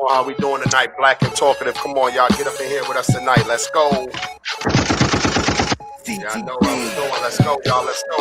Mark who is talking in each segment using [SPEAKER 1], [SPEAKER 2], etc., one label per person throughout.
[SPEAKER 1] on how we doing tonight, Black and Talkative. Come on, y'all, get up in here with us tonight. Let's go. Yeah, I know how we doing. Let's go, y'all. Let's go.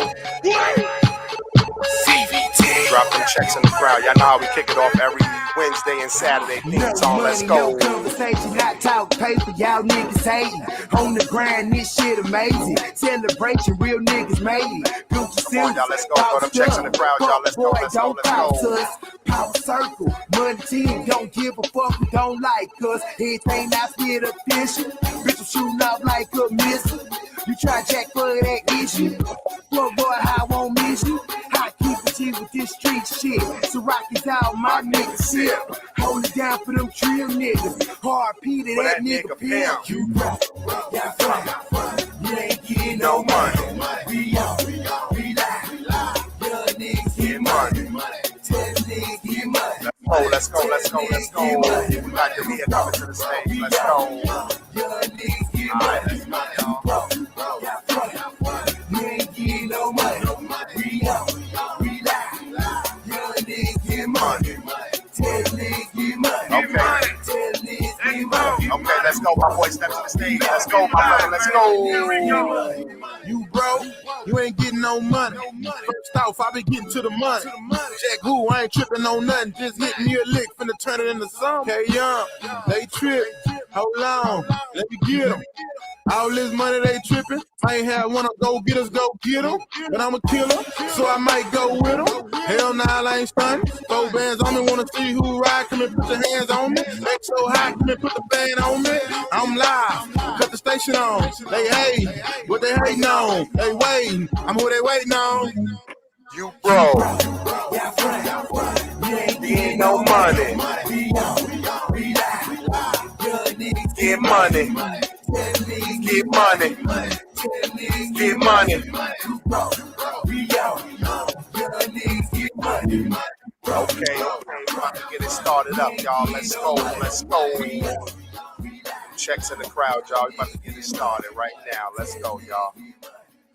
[SPEAKER 1] Drop them checks in the crowd. Y'all know how we kick it off every Wednesday and Saturday. Theme song. Let's go.
[SPEAKER 2] No conversation, not talk paper. Y'all niggas hating. On the grind, this shit amazing. Celebration, real niggas made it.
[SPEAKER 1] Come on, y'all. Let's go. Throw them checks in the crowd, y'all. Let's go. Let's go. Let's go.
[SPEAKER 2] Power circle, money team, don't give a fuck who don't like us. Everything I spit official. Bitch, I'm shooting off like a missile. You try to check for that issue. What boy, how I won't miss you? I keep it G with this street shit. So Rocky's out, my niggas sip. Hold it down for them trill niggas. Hard P to that nigga pimp. You rock, y'all front. You ain't getting no money. We out, we lie. Young niggas get money. Tell niggas get money.
[SPEAKER 1] Let's go, let's go, let's go, let's go. We got the media coming to the stage. Let's go.
[SPEAKER 2] Young niggas get
[SPEAKER 1] Alright, let's go, y'all.
[SPEAKER 2] You ain't getting no money. We out, we lie. Young niggas get money. Tell niggas get money.
[SPEAKER 1] Okay.
[SPEAKER 2] Tell niggas get money.
[SPEAKER 1] Okay, let's go. My boy steps to the stage. Let's go, my brother. Let's go.
[SPEAKER 3] You broke, you ain't getting no money. First off, I be getting to the money. Check who, I ain't tripping on nothing. Just hit me a lick, finna turn it into something. Okay, young, they trip. Hold on, let me get them. All this money they tripping. I ain't have one to go get us, go get them. But I'm a killer, so I might go with them. Hell nah, I ain't stunning. 4 bands on me, wanna see who ride. Come and put your hands on me. Make so high, come and put the band on me. I'm live, cut the station on. They hate, what they hating on. They waiting, I'm who they waiting on.
[SPEAKER 1] You bro. You ain't no money. Get money. Get money. Get money. Okay, about to get it started up, y'all. Let's go, let's go. Checks in the crowd, y'all. We about to get it started right now. Let's go, y'all.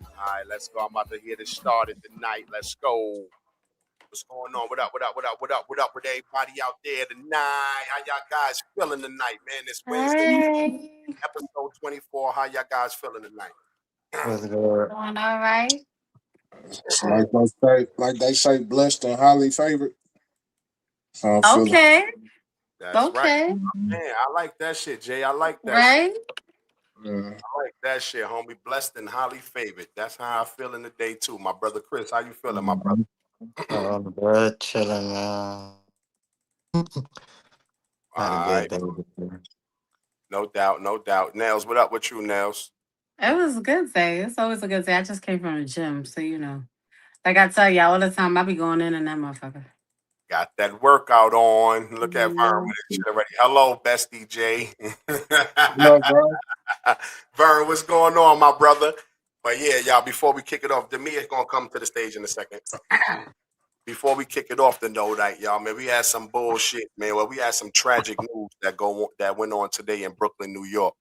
[SPEAKER 1] All right, let's go. I'm about to get it started tonight. Let's go. What's going on? What up? What up? What up? What up? What up with everybody out there tonight? How y'all guys feeling tonight, man? This Wednesday, episode 24. How y'all guys feeling tonight?
[SPEAKER 4] What's good?
[SPEAKER 5] Doing all right.
[SPEAKER 6] Like they say, blessed and highly favored. So I'm feeling
[SPEAKER 5] Okay.
[SPEAKER 1] That's
[SPEAKER 5] Okay.
[SPEAKER 1] right. Man, I like that shit, Jay. I like that
[SPEAKER 5] Right?
[SPEAKER 1] shit. I like that shit, homie. Blessed and highly favored. That's how I feel in the day, too. My brother Chris, how you feeling, my brother?
[SPEAKER 4] Bro, chilling, man. Had a
[SPEAKER 1] All
[SPEAKER 4] good
[SPEAKER 1] right.
[SPEAKER 4] day.
[SPEAKER 1] No doubt, no doubt. Nails, what up with you, Nails?
[SPEAKER 5] It was a good day. It's always a good day. I just came from the gym, so you know. Like I tell y'all all the time, I be going in and that motherfucker.
[SPEAKER 1] Got that workout on. Look at Vern
[SPEAKER 5] Mhm.
[SPEAKER 1] with his shit already. Hello, bestie J.
[SPEAKER 6] love, bro.
[SPEAKER 1] Vern, what's going on, my brother? But yeah, y'all, before we kick it off, Demia's gonna come to the stage in a second. Before we kick it off the note, y'all, man, we had some bullshit, man. Well, we had some tragic news that went on today in Brooklyn, New York.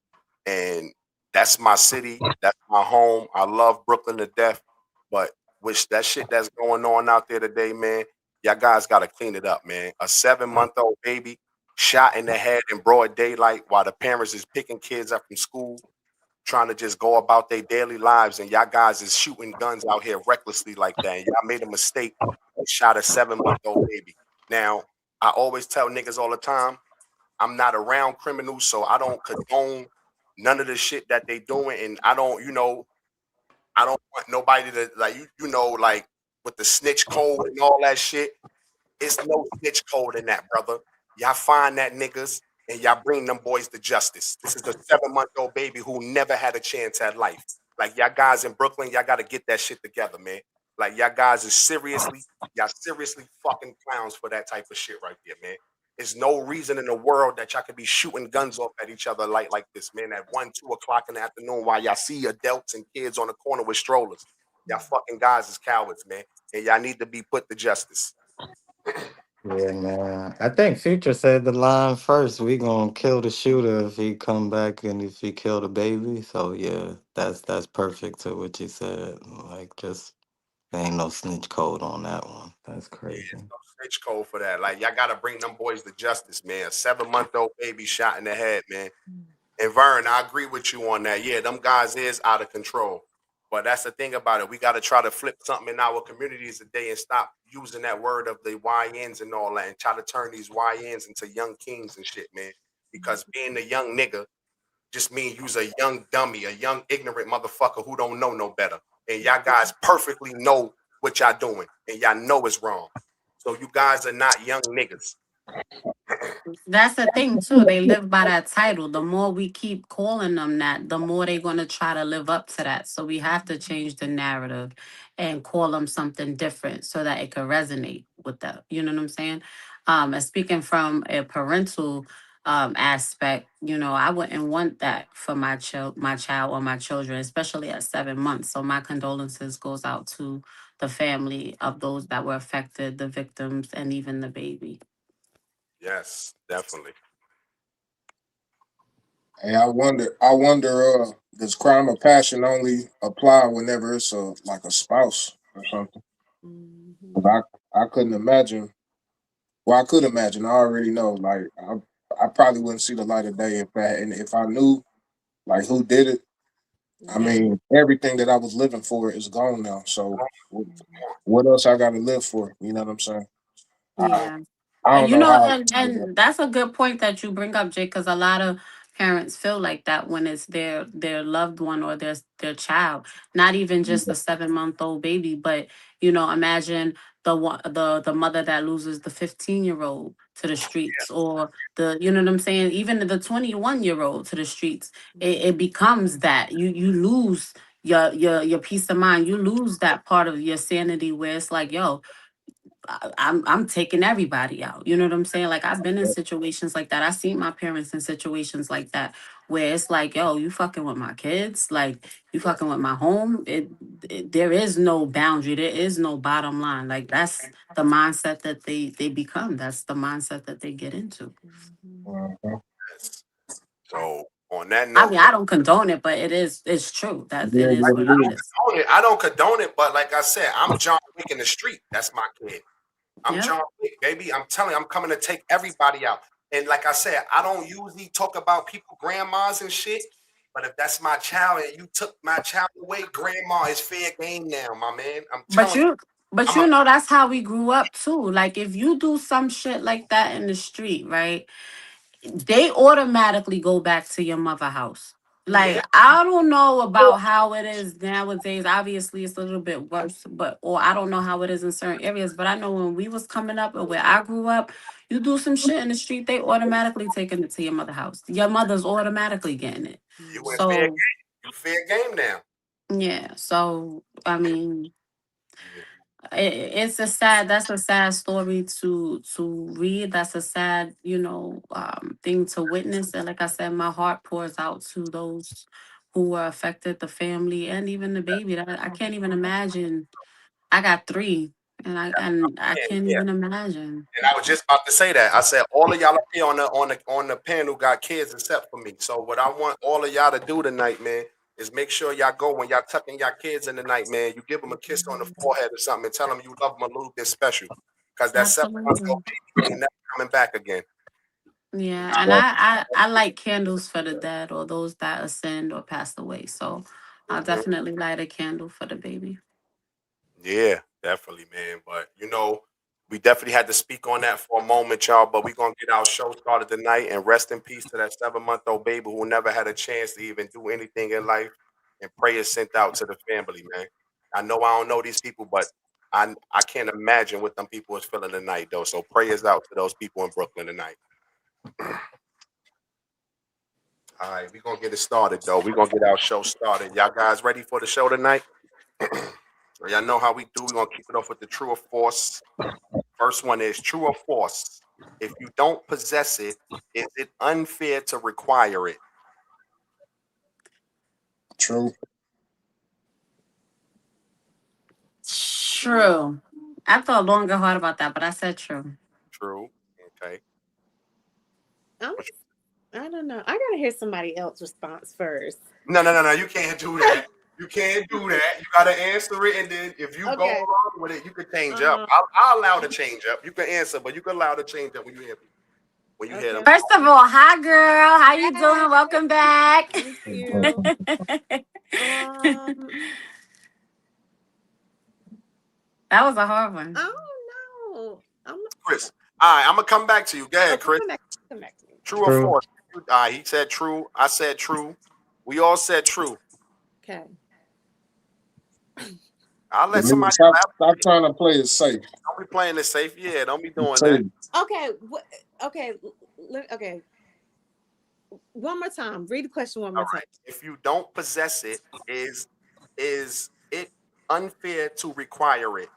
[SPEAKER 1] And that's my city, that's my home. I love Brooklyn to death. But with that shit that's going on out there today, man, y'all guys gotta clean it up, man. A 7-month-old baby shot in the head in broad daylight while the parents is picking kids up from school, trying to just go about their daily lives, and y'all guys is shooting guns out here recklessly like that. And y'all made a mistake and shot a 7-month-old baby. Now, I always tell niggas all the time, I'm not around criminals, so I don't condone none of the shit that they doing, and I don't, I don't want nobody to like like with the snitch code and all that shit. It's no snitch code in that, brother. Y'all find that niggas and y'all bring them boys to justice. This is a 7-month-old baby who never had a chance at life. Like y'all guys in Brooklyn, y'all gotta get that shit together, man. Like y'all guys is y'all seriously fucking clowns for that type of shit right there, man. There's no reason in the world that y'all could be shooting guns off at each other like this, man. At 1, 2 o'clock in the afternoon, while y'all see adults and kids on the corner with strollers. Y'all fucking guys is cowards, man, and y'all need to be put to justice.
[SPEAKER 4] Yeah, man. I think Future said the line first. We gonna kill the shooter if he come back and if he kill the baby. So yeah, that's perfect to what you said. Like just there ain't no snitch code on that one. That's
[SPEAKER 1] Yeah,
[SPEAKER 4] crazy.
[SPEAKER 1] it's no Rich code for that. Like y'all gotta bring them boys to justice, man. A 7-month-old baby shot in the head, man. And Vern, I agree with you on that. Yeah, them guys is out of control. But that's the thing about it. We got to try to flip something in our communities today and stop using that word of the YNs and all that and try to turn these YNs into young kings and shit, man. Because being a young nigga just means you's a young dummy, a young ignorant motherfucker who don't know no better. And y'all guys perfectly know what y'all doing. And y'all know it's wrong. So you guys are not young niggas.
[SPEAKER 5] That's the thing too. They live by that title. The more we keep calling them that, the more they're gonna try to live up to that. So we have to change the narrative and call them something different so that it could resonate with them. You know what I'm saying? And speaking from a parental aspect, I wouldn't want that for my child or my children, especially at 7 months. So my condolences goes out to the family of those that were affected, the victims, and even the baby.
[SPEAKER 1] Yes, definitely.
[SPEAKER 6] Hey, I wonder, does crime of passion only apply whenever it's like a spouse or something?
[SPEAKER 7] Mhm.
[SPEAKER 6] 'Cause I couldn't imagine. Well, I could imagine. I already know. Like, I probably wouldn't see the light of day if I knew like who did it. I
[SPEAKER 7] Yeah.
[SPEAKER 6] mean, everything that I was living for is gone now. So, what else I got to live for? You know what I'm saying? I
[SPEAKER 5] Yeah.
[SPEAKER 6] I don't
[SPEAKER 5] You
[SPEAKER 6] know
[SPEAKER 5] know,
[SPEAKER 6] how.
[SPEAKER 5] and that's a good point that you bring up, Jake, because a lot of parents feel like that when it's their loved one or their child, not even just a 7-month-old baby, but imagine the mother that loses the 15-year-old to the streets, or you know what I'm saying, even the 21-year-old to the streets. It becomes that you lose your peace of mind. You lose that part of your sanity where it's like, yo, I'm taking everybody out. You know what I'm saying? Like I've been in situations like that. I seen my parents in situations like that where it's like, yo, you fucking with my kids, like you fucking with my home. There is no boundary. There is no bottom line. Like that's the mindset that they become. That's the mindset that they get into.
[SPEAKER 6] Uh-huh.
[SPEAKER 1] Yes. So on that
[SPEAKER 5] I
[SPEAKER 1] note,
[SPEAKER 5] mean, I don't condone it, but it's true. That
[SPEAKER 6] Yeah,
[SPEAKER 5] it is
[SPEAKER 6] what
[SPEAKER 5] what
[SPEAKER 6] it
[SPEAKER 5] it
[SPEAKER 6] is.
[SPEAKER 5] is.
[SPEAKER 1] I don't condone it, but like I said, I'm John Wick in the street. That's my kid. I'm
[SPEAKER 5] Yep.
[SPEAKER 1] John Wick, baby. I'm telling you, I'm coming to take everybody out. And like I said, I don't usually talk about people, grandmas and shit. But if that's my child and you took my child away, grandma is fair game now, my man. I'm
[SPEAKER 5] But
[SPEAKER 1] telling you,
[SPEAKER 5] you but
[SPEAKER 1] I'm a
[SPEAKER 5] that's how we grew up too. Like if you do some shit like that in the street, right? They automatically go back to your mother house.
[SPEAKER 1] yeah.
[SPEAKER 5] Like I don't know about how it is nowadays. Obviously, it's a little bit worse, but or I don't know how it is in certain areas. But I know when we was coming up and where I grew up, you do some shit in the street, they automatically taking it to your mother house. Your mother's automatically getting it.
[SPEAKER 1] You in fair
[SPEAKER 5] So
[SPEAKER 1] game. You fair game now.
[SPEAKER 5] yeah. So I mean,
[SPEAKER 1] Yeah.
[SPEAKER 5] it's a sad, that's a sad story to read. That's a sad thing to witness, and like I said, my heart pours out to those who were affected, the family, and even the baby. That I can't even imagine. I got three, and I
[SPEAKER 1] Yeah,
[SPEAKER 5] can't
[SPEAKER 1] yeah.
[SPEAKER 5] even imagine.
[SPEAKER 1] And I was just about to say that. I said all of y'all up here on the panel got kids except for me. So what I want all of y'all to do tonight, man, is make sure y'all go when y'all tucking y'all kids in the night, man. You give them a kiss on the forehead or something and tell them you love them a little bit special. Because that 7 month old
[SPEAKER 5] Absolutely.
[SPEAKER 1] baby ain't never coming back again.
[SPEAKER 5] Yeah, and I light candles for the dead or those that ascend or passed away. So I'll
[SPEAKER 1] Mhm.
[SPEAKER 5] definitely light a candle for the baby.
[SPEAKER 1] Yeah, definitely, man. But we definitely had to speak on that for a moment, y'all. But we're gonna get our show started tonight and rest in peace to that 7 month old baby who never had a chance to even do anything in life. And prayers sent out to the family, man. I know I don't know these people, but I can't imagine what them people is feeling tonight, though. So prayers out to those people in Brooklyn tonight. All right, we're gonna get it started though. We're gonna get our show started. Y'all guys ready for the show tonight? So y'all know how we do. We're gonna kick it off with the true or false. First one is true or false. If you don't possess it, is it unfair to require it?
[SPEAKER 6] True.
[SPEAKER 5] True. I thought long and hard about that, but I said true.
[SPEAKER 1] True. Okay.
[SPEAKER 7] I'm, I don't know. I gotta hear somebody else's response first.
[SPEAKER 1] No, no, no, no. You can't do that. You can't do that. You gotta answer it, and then if you go
[SPEAKER 7] Okay.
[SPEAKER 1] along with it, you can change up. I'll allow the change up. You can answer, but you can allow the change up when you hear them.
[SPEAKER 7] Okay.
[SPEAKER 5] First of all, hi girl, how you
[SPEAKER 7] Hey,
[SPEAKER 5] doing? Welcome back.
[SPEAKER 7] thank you. Um,
[SPEAKER 5] That was a hard one.
[SPEAKER 7] I don't know.
[SPEAKER 1] Chris. All right, I'm gonna come back to you. Go ahead,
[SPEAKER 7] Okay,
[SPEAKER 1] Chris.
[SPEAKER 7] come back to me.
[SPEAKER 1] True or
[SPEAKER 4] True.
[SPEAKER 1] false? All right, he said true. I said true. We all said true.
[SPEAKER 7] Okay.
[SPEAKER 1] I'll let
[SPEAKER 6] Maybe
[SPEAKER 1] somebody
[SPEAKER 6] stop trying to play it safe.
[SPEAKER 1] don't be playing this safe. Yeah, don't be doing that.
[SPEAKER 6] Safe.
[SPEAKER 7] Okay. Okay. Okay. One more time. Read the question one
[SPEAKER 1] All
[SPEAKER 7] more time.
[SPEAKER 1] right. If you don't possess it, is it unfair to require it?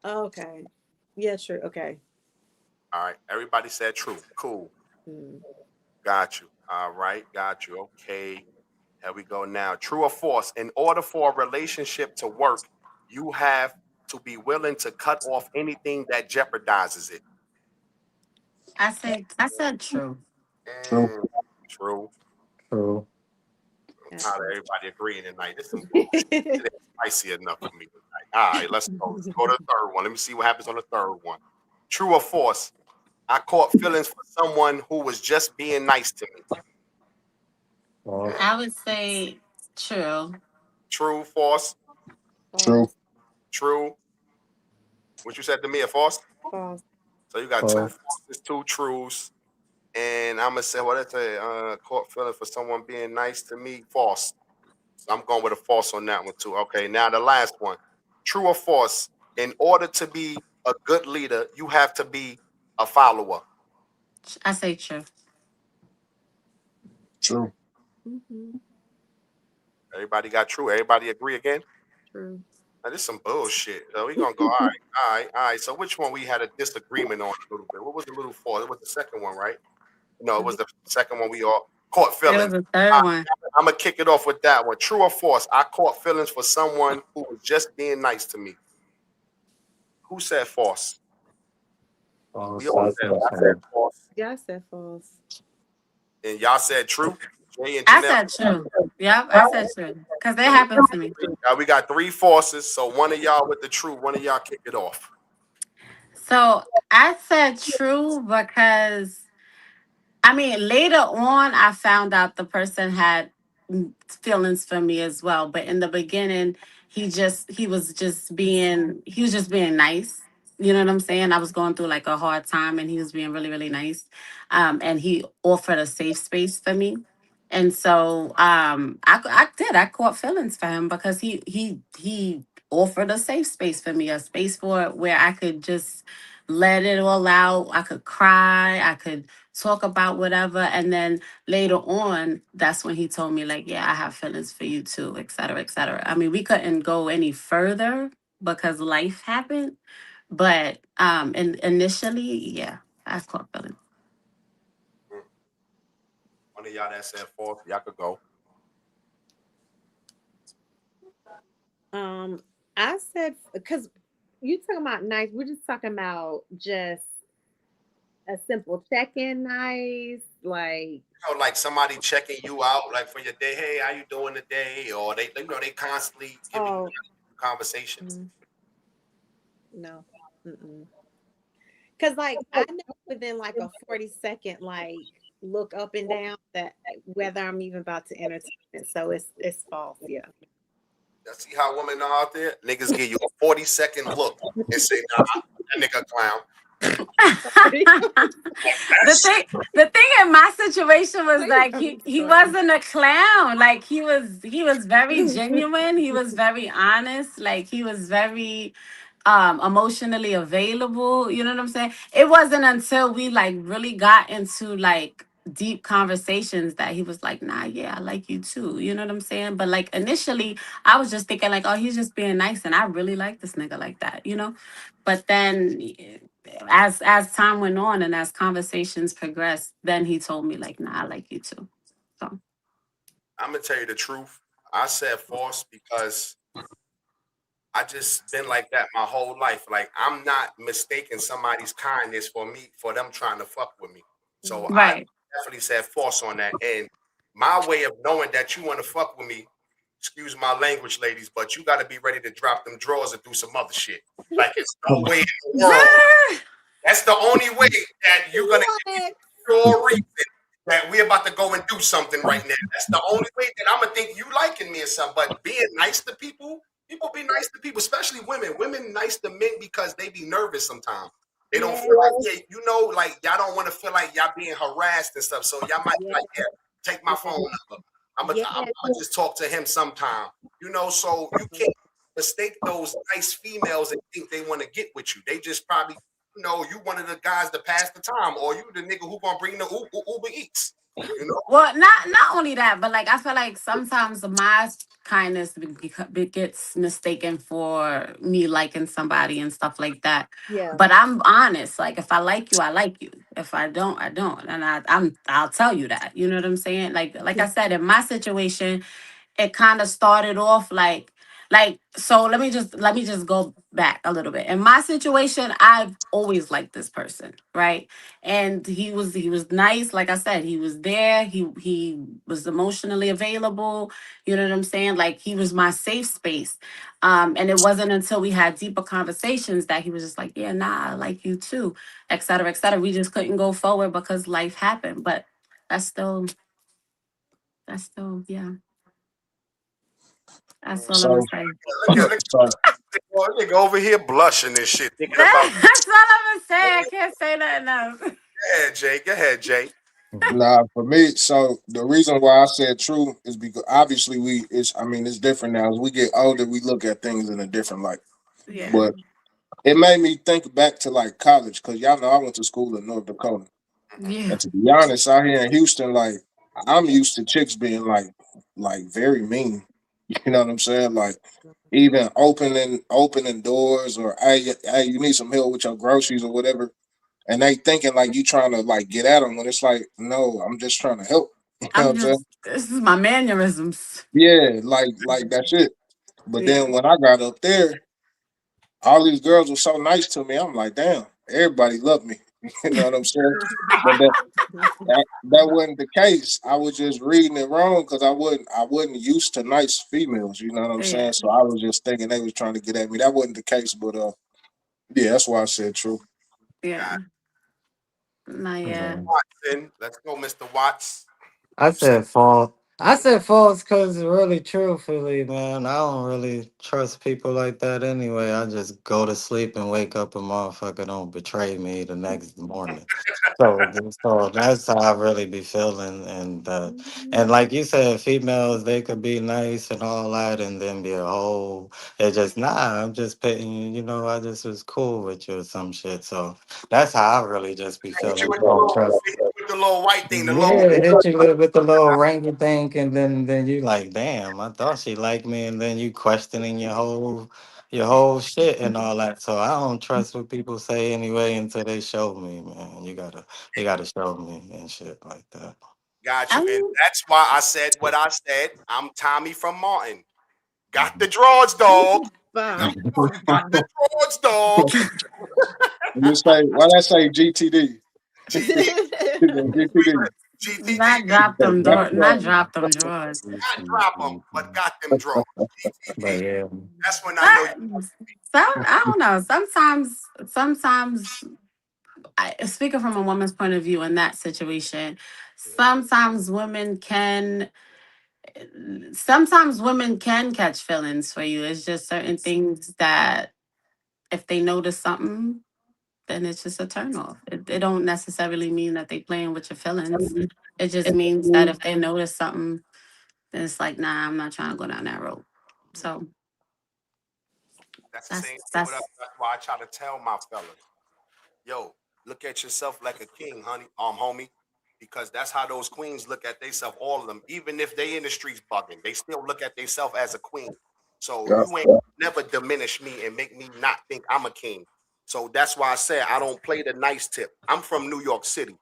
[SPEAKER 7] Okay. Yeah, true. Okay.
[SPEAKER 1] All right. Everybody said true. Cool.
[SPEAKER 7] Mm.
[SPEAKER 1] Got you. All right. Got you. Okay. Here we go now. True or false? In order for a relationship to work, you have to be willing to cut off anything that jeopardizes it.
[SPEAKER 5] I said true.
[SPEAKER 6] True.
[SPEAKER 1] Mm, true.
[SPEAKER 4] True.
[SPEAKER 1] I'm
[SPEAKER 7] Yeah,
[SPEAKER 1] tired of
[SPEAKER 7] true.
[SPEAKER 1] everybody agreeing tonight. This is some bullshit. It ain't spicy enough for me tonight. All right, let's go. Let's go to the third one. Let me see what happens on the third one. True or false? I caught feelings for someone who was just being nice to me.
[SPEAKER 4] False.
[SPEAKER 5] I would say true.
[SPEAKER 1] True, false,
[SPEAKER 6] True.
[SPEAKER 7] False.
[SPEAKER 1] true. What you said to me, a false?
[SPEAKER 7] False.
[SPEAKER 1] So you got two
[SPEAKER 4] False.
[SPEAKER 1] falses, two truths. And I'm gonna say what I say. Caught feelings for someone being nice to me. False. So I'm going with a false on that one too. Okay, now the last one. True or false? In order to be a good leader, you have to be a follower.
[SPEAKER 5] I say true.
[SPEAKER 6] True.
[SPEAKER 7] Mm-hmm.
[SPEAKER 1] Everybody got true. Everybody agree again?
[SPEAKER 7] True.
[SPEAKER 1] Now, this is some bullshit. So we gonna go. All right, all right, all right. So which one we had a disagreement on a little bit? What was the little false? It was the second one, right? No, it was the second one we all caught
[SPEAKER 5] It was
[SPEAKER 1] feelings.
[SPEAKER 5] the third one.
[SPEAKER 1] I'm gonna kick it off with that one. True or false? I caught feelings for someone who was just being nice to me. Who said false? We
[SPEAKER 4] False.
[SPEAKER 1] all
[SPEAKER 4] I
[SPEAKER 1] said.
[SPEAKER 4] think
[SPEAKER 1] I said
[SPEAKER 4] so.
[SPEAKER 1] false,
[SPEAKER 7] Yeah, I said false.
[SPEAKER 1] and y'all said true. Jay and
[SPEAKER 5] I
[SPEAKER 1] Janelle.
[SPEAKER 5] said true. Yep, I said true. Because it happened to me.
[SPEAKER 1] We got three falses. So one of y'all with the true. One of y'all kick it off.
[SPEAKER 5] So I said true because I mean, later on, I found out the person had feelings for me as well. But in the beginning, he was just being nice. You know what I'm saying? I was going through like a hard time, and he was being really, really nice. And he offered a safe space for me. And so I caught feelings for him because he offered a safe space for me, a space for where I could just let it all out. I could cry. I could talk about whatever. And then later on, that's when he told me, like, yeah, I have feelings for you too, et cetera, et cetera. I mean, we couldn't go any further because life happened. But initially, yeah, I caught feelings.
[SPEAKER 1] Mm. One of y'all that said false. Y'all could go.
[SPEAKER 7] Um, I said because you talking about nice. We're just talking about just a simple check-in, nice, like
[SPEAKER 1] Like somebody checking you out, like for your day. Hey, how you doing today? Or they constantly giving you
[SPEAKER 7] oh
[SPEAKER 1] conversations.
[SPEAKER 7] mm, no, because like I know within like a 40-second like look up and down that whether I'm even about to entertain it. So it's false. Yeah.
[SPEAKER 1] You see how women are out there? Niggas give you a 40-second look and say, nah, that nigga clown.
[SPEAKER 5] The thing in my situation was like
[SPEAKER 7] I'm
[SPEAKER 5] he
[SPEAKER 7] sorry.
[SPEAKER 5] wasn't a clown. Like he was very genuine. He was very honest. Like he was very emotionally available. You know what I'm saying? It wasn't until we like really got into like deep conversations that he was like, nah, yeah, I like you too. You know what I'm saying? But like initially I was just thinking like, oh, he's just being nice and I really like this nigga like that, you know? But then as time went on and as conversations progressed, then he told me like, nah, I like you too. So
[SPEAKER 1] I'm gonna tell you the truth. I said false because I just been like that my whole life. Like I'm not mistaking somebody's kindness for them trying to fuck with me. So
[SPEAKER 7] Mhm.
[SPEAKER 1] I
[SPEAKER 5] right.
[SPEAKER 1] definitely said false on that. And my way of knowing that you want to fuck with me, excuse my language, ladies, but you got to be ready to drop them drawers and do some other shit. Like it's no way in the world. That's the only way that you're gonna give me
[SPEAKER 7] What?
[SPEAKER 1] your reason that we're about to go and do something right now. That's the only way that I'm gonna think you liking me or something. But being nice to people, people be nice to people, especially women. Women nice to men because they be nervous sometimes. They don't
[SPEAKER 7] Yes.
[SPEAKER 1] feel like like y'all don't want to feel like y'all being harassed and stuff. So y'all might be
[SPEAKER 7] Yes.
[SPEAKER 1] like, yeah, take my phone number.
[SPEAKER 7] Yes.
[SPEAKER 1] I'm gonna just talk to him sometime. So you can't mistake those nice females and think they want to get with you. They just probably you one of the guys to pass the time, or you the nigga who gonna bring the Uber Eats. You know,
[SPEAKER 5] Well, not only that, but like I feel like sometimes my kindness gets mistaken for me liking somebody and stuff like that.
[SPEAKER 7] Yeah.
[SPEAKER 5] But I'm honest. Like if I like you, I like you. If I don't, I don't, and I'll tell you that. You know what I'm saying? Like I said, in my situation, it kind of started off like so let me just go back a little bit. In my situation, I've always liked this person, right? And he was nice. Like I said, he was there. He was emotionally available. You know what I'm saying? Like he was my safe space. And it wasn't until we had deeper conversations that he was just like, yeah, nah, I like you too, et cetera, et cetera. We just couldn't go forward because life happened. But that's still yeah. That's all I'm gonna
[SPEAKER 6] So,
[SPEAKER 5] say.
[SPEAKER 1] look
[SPEAKER 6] so
[SPEAKER 1] at nigga over here blushing and shit, thinking about.
[SPEAKER 5] That's all I'm gonna say. I can't say nothing else.
[SPEAKER 1] Go ahead, Jay. Go ahead, Jay.
[SPEAKER 6] nah, for me, so the reason why I said true is because obviously it's different now. As we get older, we look at things in a different light.
[SPEAKER 5] Yeah.
[SPEAKER 6] But it made me think back to like college because y'all know I went to school in North Dakota.
[SPEAKER 1] Mhm.
[SPEAKER 5] Yeah.
[SPEAKER 6] And to be honest, out here in Houston, like I'm used to chicks being like very mean. You know what I'm saying? Like even opening doors or hey, you need some help with your groceries or whatever, and they thinking like you trying to like get at them when it's like no, I'm just trying to help. You know what
[SPEAKER 5] I'm
[SPEAKER 6] I'm saying?
[SPEAKER 5] just this is my mannerisms.
[SPEAKER 6] Yeah, like that's it. But
[SPEAKER 5] Yeah.
[SPEAKER 6] then when I got up there, all these girls were so nice to me. I'm like, damn, everybody loved me. You know what I'm saying? But that wasn't the case. I was just reading it wrong because I wasn't used to nice females. You know what I'm
[SPEAKER 5] Yeah.
[SPEAKER 6] saying? So I was just thinking they was trying to get at me. That wasn't the case. But yeah, that's why I said true.
[SPEAKER 5] Yeah.
[SPEAKER 1] God,
[SPEAKER 5] No, yeah.
[SPEAKER 4] Yeah.
[SPEAKER 1] Watson, let's go, Mr. Watts.
[SPEAKER 4] I
[SPEAKER 1] You said
[SPEAKER 4] said false. I said false because really, truthfully, man, I don't really trust people like that anyway. I just go to sleep and wake up and motherfucker don't betray me the next morning. So that's how I really be feeling. And like you said, females, they could be nice and all that and then be a whole, it's just, nah, I'm just pitting you, I just was cool with you or some shit. So that's how I really just be
[SPEAKER 1] hit you
[SPEAKER 4] feeling.
[SPEAKER 1] with
[SPEAKER 4] I don't trust.
[SPEAKER 1] the little white thing, the little.
[SPEAKER 4] Yeah, hit you with the little ranky thing, and then you like, damn, I thought she liked me, and then you questioning your whole shit and all that. So I don't trust what people say anyway until they show me, man. You gotta show me and shit like that.
[SPEAKER 1] Got
[SPEAKER 5] I
[SPEAKER 1] you, and
[SPEAKER 5] mean,
[SPEAKER 1] that's why I said what I said. I'm Tommy from Martin. Got the drawers, dog.
[SPEAKER 7] Bye.
[SPEAKER 1] Got the drawers, dog.
[SPEAKER 6] You say why I say GTD?
[SPEAKER 1] GD,
[SPEAKER 6] GTD.
[SPEAKER 1] GTD,
[SPEAKER 5] not drop them door, not drop them drawers.
[SPEAKER 1] not drop them, but got them drawers.
[SPEAKER 4] But
[SPEAKER 1] GTD.
[SPEAKER 4] yeah,
[SPEAKER 1] That's when I know you.
[SPEAKER 5] But I don't know. Sometimes speaking from a woman's point of view in that situation, sometimes women can catch feelings for you. It's just certain things that if they notice something, then it's just a turn off. It don't necessarily mean that they playing with your feelings. It just means that if they notice something, then it's like, nah, I'm not trying to go down that road. So
[SPEAKER 1] That's the
[SPEAKER 5] that's
[SPEAKER 1] same thing with us.
[SPEAKER 5] that's
[SPEAKER 1] That's why I try to tell my fellas, yo, look at yourself like a king, honey, homie, because that's how those queens look at themselves. All of them, even if they in the streets bugging, they still look at themselves as a queen. So
[SPEAKER 6] Yeah.
[SPEAKER 1] you ain't never diminish me and make me not think I'm a king. So that's why I said I don't play the nice tip. I'm from New York City.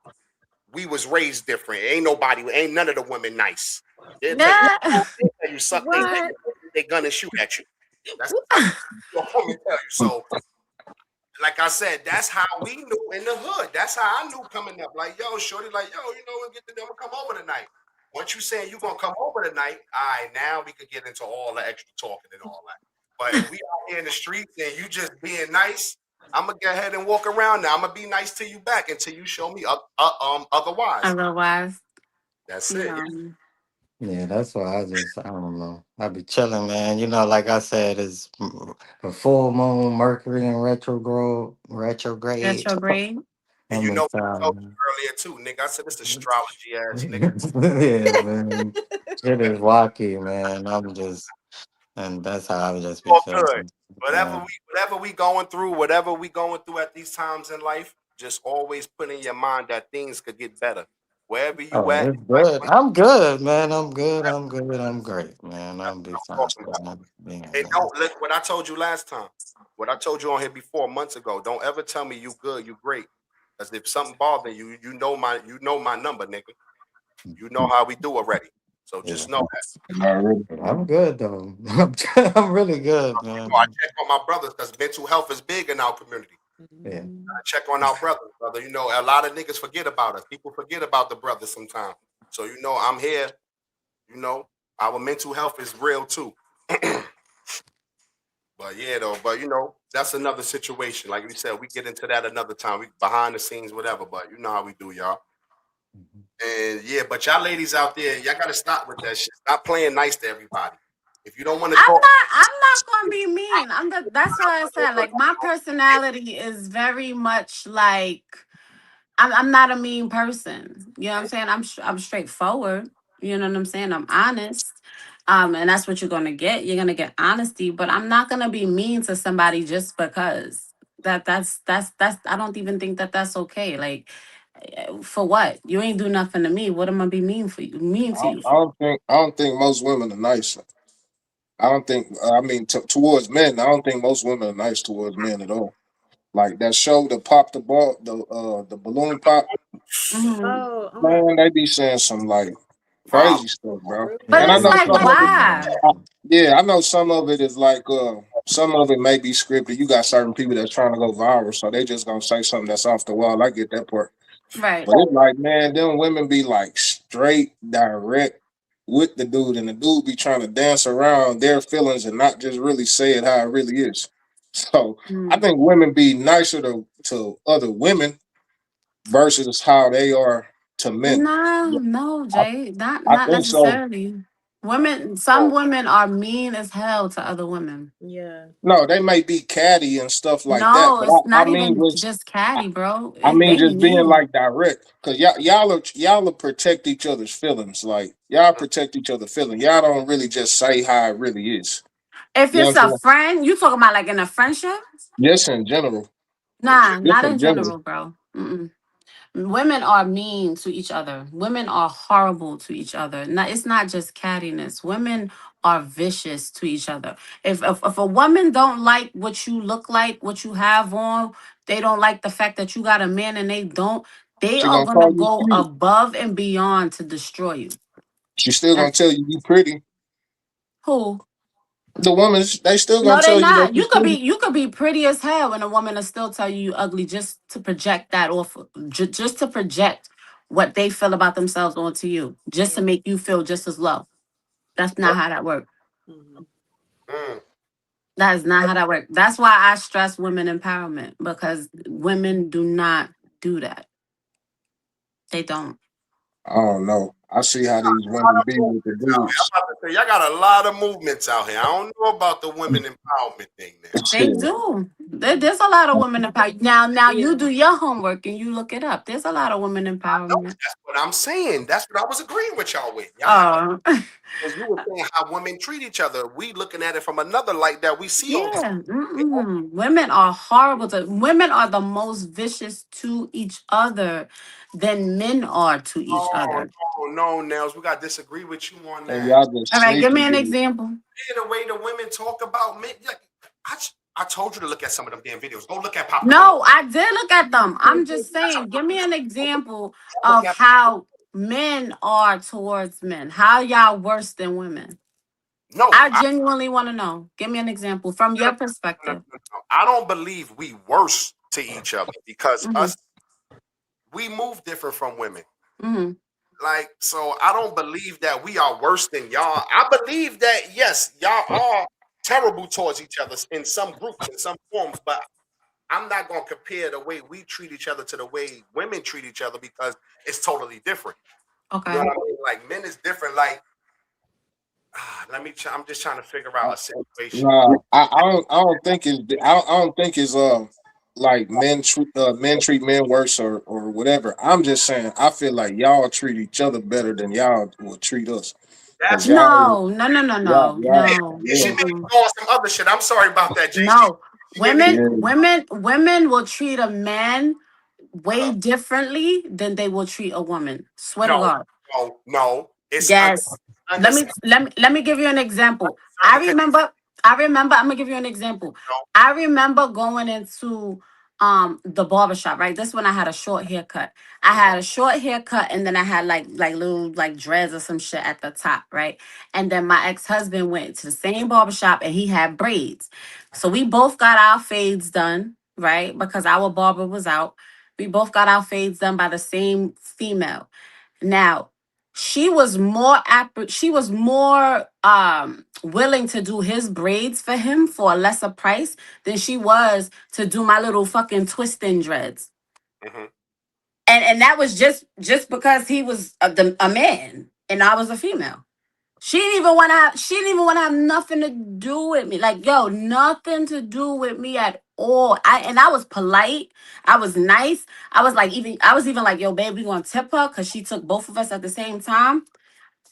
[SPEAKER 1] We was raised different. Ain't none of the women nice.
[SPEAKER 5] yeah.
[SPEAKER 1] They'll tell you suck they dick,
[SPEAKER 7] What?
[SPEAKER 1] they gun and shoot at you. That's what the woman tell you. So like I said, that's how we knew in the hood. That's how I knew coming up. Like, yo, shorty, like, yo, we'll get the number, come over tonight. Once you saying you gonna come over tonight, all right, now we could get into all the extra talking and all that. But if we out here in the streets and you just being nice, I'm gonna go ahead and walk around now. I'm gonna be nice to you back until you show me otherwise.
[SPEAKER 5] Otherwise,
[SPEAKER 1] That's
[SPEAKER 5] you
[SPEAKER 1] it.
[SPEAKER 5] know,
[SPEAKER 4] Yeah, that's why I don't know. I be chilling, man. You know, like I said, it's a full moon, Mercury in retrograde.
[SPEAKER 5] retrograde.
[SPEAKER 1] And
[SPEAKER 4] I'm
[SPEAKER 1] you know what I told
[SPEAKER 4] excited.
[SPEAKER 1] you earlier too, nigga. I said this astrology ass nigga.
[SPEAKER 4] Yeah, man. Shit is wacky, man. And that's how I just be
[SPEAKER 1] All good.
[SPEAKER 4] feeling.
[SPEAKER 1] Whatever
[SPEAKER 4] Man.
[SPEAKER 1] we whatever we going through at these times in life, just always put in your mind that things could get better. Wherever you
[SPEAKER 4] Oh,
[SPEAKER 1] at
[SPEAKER 4] it's
[SPEAKER 1] in life,
[SPEAKER 4] good. I'm good, man. I'm good. I'm good. I'm great, man.
[SPEAKER 1] that's
[SPEAKER 4] I'll be
[SPEAKER 1] what I'm
[SPEAKER 4] fine.
[SPEAKER 1] talking about.
[SPEAKER 4] Yeah,
[SPEAKER 1] And
[SPEAKER 4] man.
[SPEAKER 1] don't look what I told you last time. What I told you on here before months ago. Don't ever tell me you good, you great. Because if something bothering you, you know my number, nigga. You know how we do already. So
[SPEAKER 4] Yeah.
[SPEAKER 1] just know that.
[SPEAKER 6] Already.
[SPEAKER 4] I'm good though. I'm really good,
[SPEAKER 1] You know, I
[SPEAKER 4] man.
[SPEAKER 1] check on my brothers because mental health is big in our community.
[SPEAKER 4] Yeah.
[SPEAKER 7] Mhm.
[SPEAKER 1] Check on our brothers, brother. You know, a lot of niggas forget about us. People forget about the brothers sometimes. So I'm here. You know, our mental health is real too. But yeah, though. But that's another situation. Like we said, we get into that another time. We behind the scenes, whatever. But you know how we do, y'all. And yeah, but y'all ladies out there, y'all gotta stop with that shit. Stop playing nice to everybody. If you don't want to talk,
[SPEAKER 5] I'm not gonna be mean. That's why I said like my personality is very much like I'm not a mean person. You know what I'm saying? I'm straightforward. You know what I'm saying? I'm honest. And that's what you're gonna get. You're gonna get honesty, but I'm not gonna be mean to somebody just because. That's I don't even think that that's okay. Like for what? You ain't do nothing to me. What am I be mean to you for?
[SPEAKER 6] I don't think most women are nice. I don't think. I mean, towards men, I don't think most women are nice towards men at all. Like that show, the pop the ball, the balloon pop.
[SPEAKER 5] Mhm.
[SPEAKER 7] Oh, oh my
[SPEAKER 6] Man, they be saying some like
[SPEAKER 1] wow.
[SPEAKER 6] crazy stuff, bro.
[SPEAKER 7] God.
[SPEAKER 5] But
[SPEAKER 6] And I
[SPEAKER 5] it's
[SPEAKER 6] know
[SPEAKER 4] It's
[SPEAKER 5] like
[SPEAKER 6] some of it.
[SPEAKER 4] nasty,
[SPEAKER 5] why?
[SPEAKER 4] man.
[SPEAKER 6] Yeah, I know some of it is like some of it may be scripted. You got certain people that's trying to go viral, so they just gonna say something that's off the wall. I get that part.
[SPEAKER 5] Right.
[SPEAKER 6] But it's like, man, them women be like straight direct with the dude, and the dude be trying to dance around their feelings and not just really say it how it really is. So I
[SPEAKER 5] Mm.
[SPEAKER 6] think women be nicer to other women versus how they are to men.
[SPEAKER 5] No, no,
[SPEAKER 6] I,
[SPEAKER 5] Jay.
[SPEAKER 6] I
[SPEAKER 5] Not
[SPEAKER 6] think so.
[SPEAKER 5] necessarily. Some women are mean as hell to other women.
[SPEAKER 7] Yeah.
[SPEAKER 6] No, they may be catty and stuff like that,
[SPEAKER 5] No,
[SPEAKER 6] but
[SPEAKER 5] it's
[SPEAKER 6] I
[SPEAKER 5] not
[SPEAKER 6] mean
[SPEAKER 5] even
[SPEAKER 6] with
[SPEAKER 5] just catty, bro.
[SPEAKER 6] I mean,
[SPEAKER 5] They
[SPEAKER 6] just being
[SPEAKER 5] mean.
[SPEAKER 6] like direct, cause y'all will protect each other's feelings. Like y'all protect each other's feelings. Y'all don't really just say how it really is.
[SPEAKER 5] If
[SPEAKER 6] You know what
[SPEAKER 5] it's
[SPEAKER 6] I'm
[SPEAKER 5] a
[SPEAKER 6] saying?
[SPEAKER 5] friend, you talking about like in a friendship?
[SPEAKER 6] Just in general.
[SPEAKER 5] Nah,
[SPEAKER 6] Just
[SPEAKER 5] not
[SPEAKER 6] in
[SPEAKER 5] in
[SPEAKER 6] general.
[SPEAKER 5] general, bro. Mm-mm. Women are mean to each other. Women are horrible to each other. It's not just cattiness. Women are vicious to each other. If a woman don't like what you look like, what you have on, they don't like the fact that you got a man and they don't, they
[SPEAKER 6] She
[SPEAKER 5] are
[SPEAKER 6] gonna
[SPEAKER 5] gonna
[SPEAKER 6] call you
[SPEAKER 5] go
[SPEAKER 6] cute.
[SPEAKER 5] above and beyond to destroy you.
[SPEAKER 6] She still
[SPEAKER 5] And
[SPEAKER 6] gonna tell you pretty.
[SPEAKER 5] who?
[SPEAKER 6] The woman, they still gonna
[SPEAKER 5] No, they
[SPEAKER 6] tell you that
[SPEAKER 5] not.
[SPEAKER 6] you pretty.
[SPEAKER 5] You could be pretty as hell, and a woman will still tell you ugly just to project that off, just to project what they feel about themselves onto you, just to
[SPEAKER 7] Yeah.
[SPEAKER 5] make you feel just as low. That's not how that works.
[SPEAKER 7] Mhm.
[SPEAKER 1] Mm.
[SPEAKER 5] That is not how that works. That's why I stress women empowerment because women do not do that. They don't.
[SPEAKER 6] I don't know. I see how these women be with the
[SPEAKER 1] Movements out here. I'm
[SPEAKER 6] dudes.
[SPEAKER 1] about to say, y'all got a lot of movements out here. I don't know about the women empowerment thing now.
[SPEAKER 5] They
[SPEAKER 6] Shit.
[SPEAKER 5] do. There's a lot of women empowerment. Now you
[SPEAKER 7] Yeah.
[SPEAKER 5] do your homework and you look it up. There's a lot of women
[SPEAKER 1] No,
[SPEAKER 5] empowerment.
[SPEAKER 1] that's what I'm saying. That's what I was agreeing with y'all with. Y'all have a
[SPEAKER 5] Oh,
[SPEAKER 1] because you were saying how women treat each other. We looking at it from another light that we see on.
[SPEAKER 5] yeah. Mm-mm. Women are horrible to women are the most vicious to each other than men are to each
[SPEAKER 1] Oh
[SPEAKER 5] other.
[SPEAKER 1] no, Nels, we got to disagree with you on
[SPEAKER 6] And
[SPEAKER 1] that.
[SPEAKER 6] y'all just
[SPEAKER 5] All right, give
[SPEAKER 6] sneaky
[SPEAKER 5] me an
[SPEAKER 6] with it.
[SPEAKER 5] example.
[SPEAKER 1] Yeah, the way the women talk about men. Like, I told you to look at some of them damn videos. Go look at Pop the Balloon.
[SPEAKER 5] No, I did look at them. I'm just saying, give me an example
[SPEAKER 1] Go look
[SPEAKER 5] of
[SPEAKER 1] at.
[SPEAKER 5] how men are towards men. How y'all worse than women?
[SPEAKER 1] No,
[SPEAKER 5] I genuinely want to know. Give me an example from your
[SPEAKER 1] no,
[SPEAKER 5] perspective.
[SPEAKER 1] I don't believe we worse to each other because
[SPEAKER 5] Mm-hmm.
[SPEAKER 1] us we move different from women.
[SPEAKER 5] Mm-hmm.
[SPEAKER 1] Like, so I don't believe that we are worse than y'all. I believe that yes, y'all are terrible towards each other in some groups, in some forms, but I'm not gonna compare the way we treat each other to the way women treat each other because it's totally different. You know
[SPEAKER 5] Okay.
[SPEAKER 1] what I mean? Like men is different. Like, I'm just trying to figure out a situation.
[SPEAKER 6] Nah, I don't think it's I don't think it's like men treat men worse or whatever. I'm just saying I feel like y'all treat each other better than y'all will treat us because
[SPEAKER 1] That's
[SPEAKER 5] No, no, no, no, no, no.
[SPEAKER 1] she
[SPEAKER 6] yeah
[SPEAKER 1] may be
[SPEAKER 5] Mm-mm.
[SPEAKER 1] doing some other shit. I'm sorry about that, Jay.
[SPEAKER 5] No.
[SPEAKER 1] She may be doing
[SPEAKER 6] yeah.
[SPEAKER 5] Women will treat a man way
[SPEAKER 1] uh,
[SPEAKER 5] differently than they will treat a woman. Swear to
[SPEAKER 1] no,
[SPEAKER 5] God.
[SPEAKER 1] no. It's
[SPEAKER 5] Yes.
[SPEAKER 1] under
[SPEAKER 5] Let me give you an example.
[SPEAKER 1] certain conditions.
[SPEAKER 5] I'm gonna give you an example.
[SPEAKER 1] No,
[SPEAKER 5] I remember going into the barbershop, right? This when I had a short haircut. I had a short haircut and then I had like little like dreads or some shit at the top, right? And then my ex-husband went to the same barbershop and he had braids. So we both got our fades done, right? Because our barber was out. We both got our fades done by the same female. Now, she was more willing to do his braids for him for a lesser price than she was to do my little fucking twisting dreads.
[SPEAKER 1] hmm
[SPEAKER 5] And that was just because he was a man and I was a female. She didn't even want to have nothing to do with me. Like, yo, nothing to do with me at all. I was polite. I was nice. I was even like, yo, babe, we gonna tip her because she took both of us at the same time.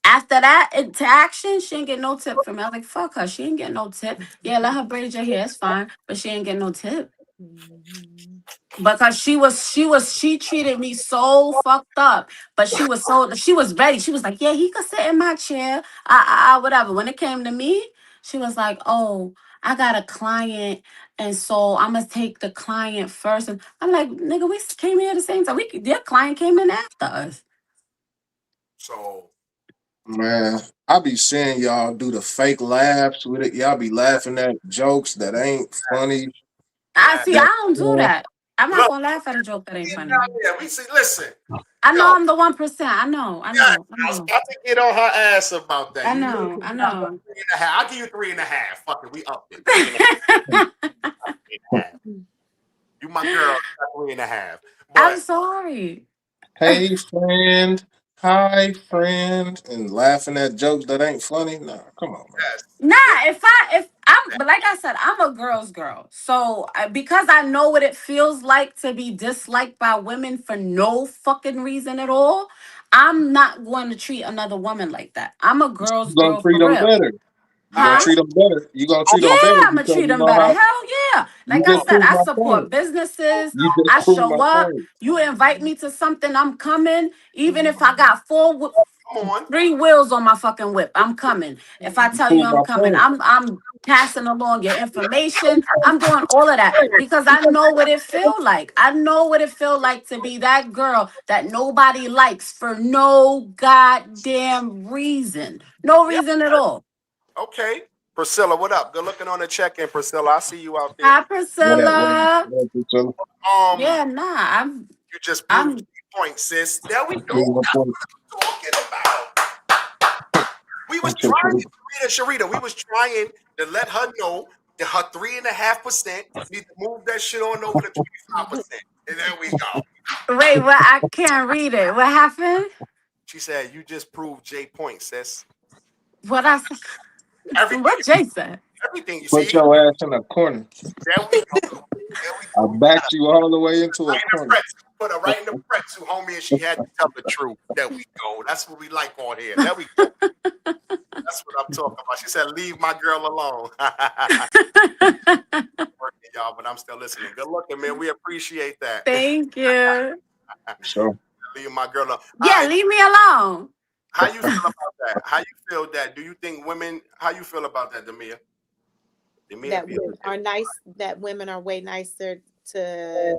[SPEAKER 5] After that interaction, she ain't get no tip from me. I was like, fuck her. She ain't get no tip. Yeah, let her braid your hair. It's fine. But she ain't get no tip.
[SPEAKER 7] Mhm.
[SPEAKER 5] Because she treated me so fucked up. But she was ready. She was like, yeah, he could sit in my chair. Whatever. When it came to me, she was like, oh, I got a client. And so I'm gonna take the client first. And I'm like, nigga, we came here at the same time. Their client came in after us.
[SPEAKER 1] So
[SPEAKER 6] Man, I be seeing y'all do the fake laughs with it. Y'all be laughing at jokes that ain't funny.
[SPEAKER 5] I
[SPEAKER 1] that
[SPEAKER 5] see, I
[SPEAKER 6] That
[SPEAKER 5] don't do that. I'm not
[SPEAKER 1] look,
[SPEAKER 5] gonna laugh at a joke that
[SPEAKER 1] we
[SPEAKER 5] ain't funny.
[SPEAKER 1] down here. We see. Listen,
[SPEAKER 5] I know
[SPEAKER 1] yo,
[SPEAKER 5] I'm the 1%. I know, I
[SPEAKER 1] yeah,
[SPEAKER 5] know, I
[SPEAKER 1] I was
[SPEAKER 5] know,
[SPEAKER 1] about to get on her ass about that.
[SPEAKER 5] I
[SPEAKER 1] You know,
[SPEAKER 5] know, I know.
[SPEAKER 1] 3.5. I'll give you 3.5. Fuck it, we upped it. 3.5. You my girl, 3.5.
[SPEAKER 5] I'm
[SPEAKER 1] But
[SPEAKER 5] sorry.
[SPEAKER 6] hey friend, hi friend, and laughing at jokes that ain't funny. Nah, come on, man.
[SPEAKER 1] yes,
[SPEAKER 5] Nah,
[SPEAKER 1] yeah,
[SPEAKER 5] if I'm, but like I said, I'm a girl's girl. So because I know what it feels like to be disliked by women for no fucking reason at all, I'm not going to treat another woman like that. I'm a girl's
[SPEAKER 6] You gonna
[SPEAKER 5] girl
[SPEAKER 6] treat
[SPEAKER 5] for
[SPEAKER 6] them
[SPEAKER 5] real.
[SPEAKER 6] better. You gonna
[SPEAKER 5] Huh?
[SPEAKER 1] right.
[SPEAKER 6] treat them better. You gonna treat
[SPEAKER 5] Yeah,
[SPEAKER 6] them better
[SPEAKER 5] I'm gonna
[SPEAKER 6] because
[SPEAKER 5] treat
[SPEAKER 6] you
[SPEAKER 5] them
[SPEAKER 6] know
[SPEAKER 5] better.
[SPEAKER 6] how.
[SPEAKER 5] Hell yeah.
[SPEAKER 6] You
[SPEAKER 5] Like I
[SPEAKER 6] just
[SPEAKER 5] said,
[SPEAKER 6] proved
[SPEAKER 5] I
[SPEAKER 6] my
[SPEAKER 5] support
[SPEAKER 6] point.
[SPEAKER 5] businesses.
[SPEAKER 6] You just
[SPEAKER 5] I
[SPEAKER 6] proved my
[SPEAKER 5] show up.
[SPEAKER 6] point.
[SPEAKER 5] You invite me to something, I'm coming. Even if I got
[SPEAKER 1] Come on.
[SPEAKER 5] 3 wheels on my fucking whip, I'm coming. If I
[SPEAKER 6] You
[SPEAKER 5] tell you
[SPEAKER 6] proved
[SPEAKER 5] I'm
[SPEAKER 6] my
[SPEAKER 5] coming,
[SPEAKER 6] point.
[SPEAKER 5] I'm passing along your information. I'm doing all of that because I know what it feel like. I know what it feel like to be that girl that nobody likes for no goddamn reason. No
[SPEAKER 1] Yeah,
[SPEAKER 5] reason at all.
[SPEAKER 1] okay. Priscilla, what up? Good looking on the check-in, Priscilla. I see you out there.
[SPEAKER 5] Hi,
[SPEAKER 6] What up?
[SPEAKER 5] Priscilla.
[SPEAKER 6] What up, Priscilla?
[SPEAKER 5] Yeah, nah,
[SPEAKER 1] You just proved
[SPEAKER 5] I'm
[SPEAKER 1] the point, sis. There we
[SPEAKER 6] You
[SPEAKER 1] go.
[SPEAKER 6] proved my
[SPEAKER 1] That's
[SPEAKER 6] point.
[SPEAKER 1] what I'm talking about. We was
[SPEAKER 6] You just
[SPEAKER 1] trying,
[SPEAKER 6] proved-
[SPEAKER 1] Sharita, we was trying to let her know that her 3.5% need to move that shit on over to 25%. And there we go.
[SPEAKER 5] wait, what I can't read it. What happened?
[SPEAKER 1] She said, you just proved J point, sis.
[SPEAKER 5] What I said?
[SPEAKER 1] Everything
[SPEAKER 5] What Jay said?
[SPEAKER 1] everything you
[SPEAKER 6] Put
[SPEAKER 1] see,
[SPEAKER 6] your ass in a corner.
[SPEAKER 1] there we go. There we
[SPEAKER 6] I
[SPEAKER 1] go. We got
[SPEAKER 6] backed you all the way into a
[SPEAKER 1] right in the
[SPEAKER 6] corner.
[SPEAKER 1] press. Put her right in the press, you homie, and she had to tell the truth. There we go. That's what we like on here. There we go. That's what I'm talking about. She said, leave my girl alone. Working, y'all, but I'm still listening. Good looking, man. We appreciate that.
[SPEAKER 5] Thank you.
[SPEAKER 6] So
[SPEAKER 1] Leave my girl alone. All
[SPEAKER 5] Yeah,
[SPEAKER 1] right.
[SPEAKER 5] leave me alone.
[SPEAKER 1] How you feel about that? How you feel that? Do you think women, how you feel about that, Demia? Demia,
[SPEAKER 7] That
[SPEAKER 1] be
[SPEAKER 7] women are nice. That women are way nicer to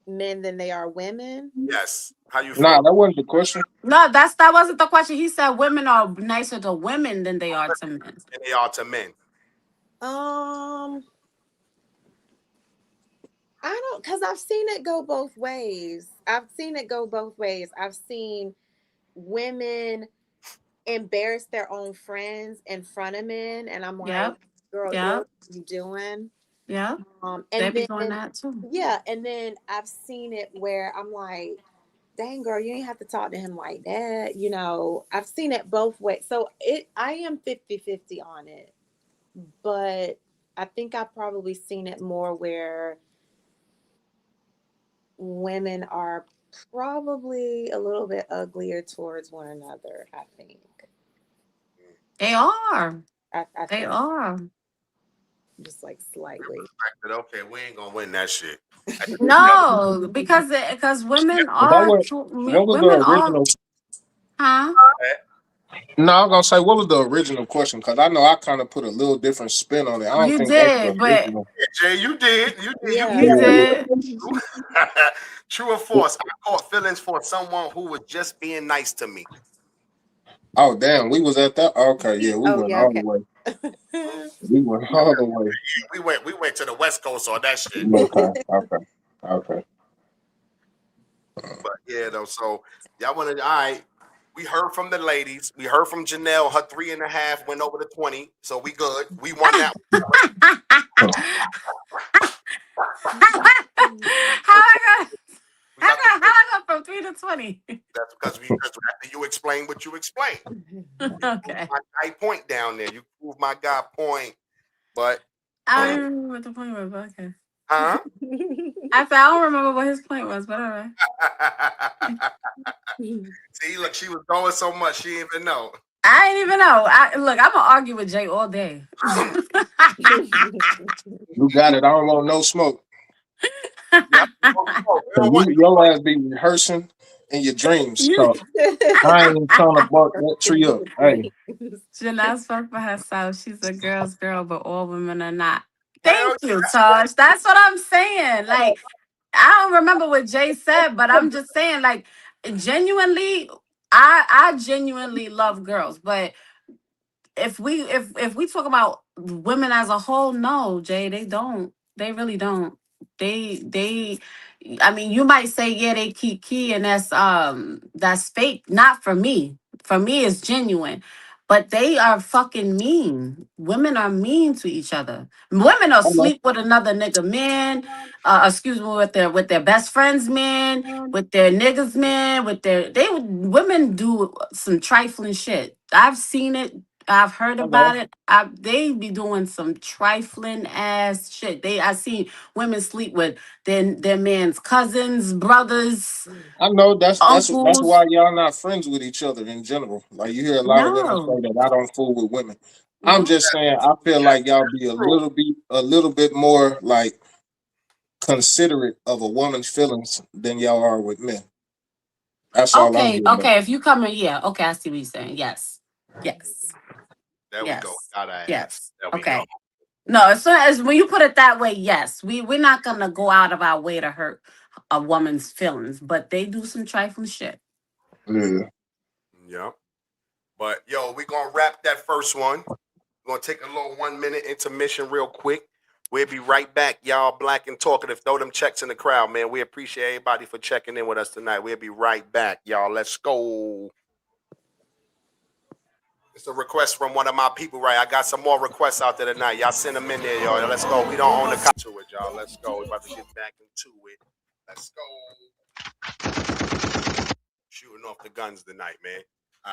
[SPEAKER 7] men than they are women.
[SPEAKER 1] yes. How you
[SPEAKER 6] Nah,
[SPEAKER 1] feel?
[SPEAKER 6] that wasn't the question.
[SPEAKER 5] No, that wasn't the question. He said women are nicer to women than they are to men.
[SPEAKER 1] And they are to men.
[SPEAKER 7] I don't, because I've seen it go both ways. I've seen women embarrass their own friends in front of men, and I'm like,
[SPEAKER 5] Yep.
[SPEAKER 7] girl,
[SPEAKER 5] Yep.
[SPEAKER 7] what are you doing?
[SPEAKER 5] Yep. They
[SPEAKER 7] And
[SPEAKER 5] be doing
[SPEAKER 7] then
[SPEAKER 5] that too.
[SPEAKER 7] yeah, and then I've seen it where I'm like, dang girl, you ain't have to talk to him like that. I've seen it both ways. So I am 50-50 on it. But I think I've probably seen it more where women are probably a little bit uglier towards one another, I think.
[SPEAKER 5] They are.
[SPEAKER 7] I
[SPEAKER 5] They
[SPEAKER 7] think
[SPEAKER 5] are.
[SPEAKER 7] just like slightly.
[SPEAKER 1] Okay, we ain't gonna win that shit.
[SPEAKER 5] No, because women
[SPEAKER 6] That
[SPEAKER 5] are
[SPEAKER 6] was what was the
[SPEAKER 5] women are,
[SPEAKER 6] original?
[SPEAKER 5] huh?
[SPEAKER 6] No, I'm gonna say what was the original question? Because I know I kind of put a little different spin on it. I don't
[SPEAKER 5] You
[SPEAKER 6] think that's the
[SPEAKER 5] did, but
[SPEAKER 6] original.
[SPEAKER 1] Yeah, Jay, you did.
[SPEAKER 7] Yeah.
[SPEAKER 5] you did.
[SPEAKER 1] True or false? I caught feelings for someone who was just being nice to me.
[SPEAKER 6] Oh damn, we was at that. Okay, yeah, we
[SPEAKER 7] Oh
[SPEAKER 6] went
[SPEAKER 7] yeah,
[SPEAKER 6] all the
[SPEAKER 7] okay.
[SPEAKER 6] way. We went all the way.
[SPEAKER 1] We went to the West Coast on that shit.
[SPEAKER 6] Okay, okay, okay.
[SPEAKER 1] But yeah, though. So y'all wanted all right. We heard from the ladies. We heard from Janelle. Her 3.5 went over to 20. So we good. We won that.
[SPEAKER 5] How I got
[SPEAKER 1] We got the
[SPEAKER 5] how I go from 3 to 20?
[SPEAKER 1] that's because after you explain what you explained. You proved
[SPEAKER 5] Okay.
[SPEAKER 1] my guy point down there. You proved my guy point. But
[SPEAKER 5] I don't even remember what the point was, but okay.
[SPEAKER 1] huh?
[SPEAKER 5] I don't remember what his point was, but all right.
[SPEAKER 1] See, look, she was going so much she didn't even know.
[SPEAKER 5] I ain't even know. Look, I'm gonna argue with Jay all day.
[SPEAKER 6] You got it. I don't want no smoke.
[SPEAKER 1] Yep. We
[SPEAKER 6] So
[SPEAKER 1] don't want
[SPEAKER 6] your ass be rehearsing in your dreams.
[SPEAKER 5] You-
[SPEAKER 6] So I ain't even trying to bark that tree up. Hey,
[SPEAKER 5] Janelle spoke for herself. She's a girl's girl, but all women are not.
[SPEAKER 1] hell
[SPEAKER 5] Thank you, Tosh. That's what I'm saying. Like, I don't remember what Jay said, but I'm just saying, like, genuinely, I genuinely love girls. But if we talk about women as a whole, no, Jay, they don't. They really don't. They I mean, you might say, yeah, they keep key and that's fake. Not for me. For me, it's genuine. But they are fucking mean. Women are mean to each other. Women will
[SPEAKER 6] I know.
[SPEAKER 5] sleep with another nigga man, excuse me, with their best friends man, with their niggas man, women do some trifling shit. I've seen it. I've heard
[SPEAKER 6] I know.
[SPEAKER 5] about it. They be doing some trifling ass shit. I seen women sleep with their man's cousins, brothers,
[SPEAKER 6] I know that's
[SPEAKER 5] uncles.
[SPEAKER 6] why y'all not friends with each other in general. Like you hear a lot of women say
[SPEAKER 5] No,
[SPEAKER 6] that I don't fool with women. I'm
[SPEAKER 5] no.
[SPEAKER 6] just saying I feel
[SPEAKER 1] yeah,
[SPEAKER 6] like y'all be a little bit more like considerate of a woman's feelings than y'all are with men. That's all I'm
[SPEAKER 5] Okay,
[SPEAKER 6] getting at.
[SPEAKER 5] okay. If you come in, yeah. Okay, I see what you're saying. Yes, yes,
[SPEAKER 1] there we go.
[SPEAKER 5] yes,
[SPEAKER 1] Got our ass.
[SPEAKER 5] yes.
[SPEAKER 1] There we go.
[SPEAKER 5] Okay. No, as soon as when you put it that way, yes, we're not gonna go out of our way to hurt a woman's feelings, but they do some trifling shit.
[SPEAKER 6] Yeah.
[SPEAKER 1] Yep. But yo, we gonna wrap that first one. We're gonna take a little 1 minute intermission real quick. We'll be right back, y'all. Black and talkative. Throw them checks in the crowd, man. We appreciate everybody for checking in with us tonight. We'll be right back, y'all. Let's go. It's a request from one of my people, right? I got some more requests out there tonight. Y'all send them in there, y'all. Let's go. We don't own the cop to it, y'all. Let's go. We're about to get back into it. Let's go. Shooting off the guns tonight, man.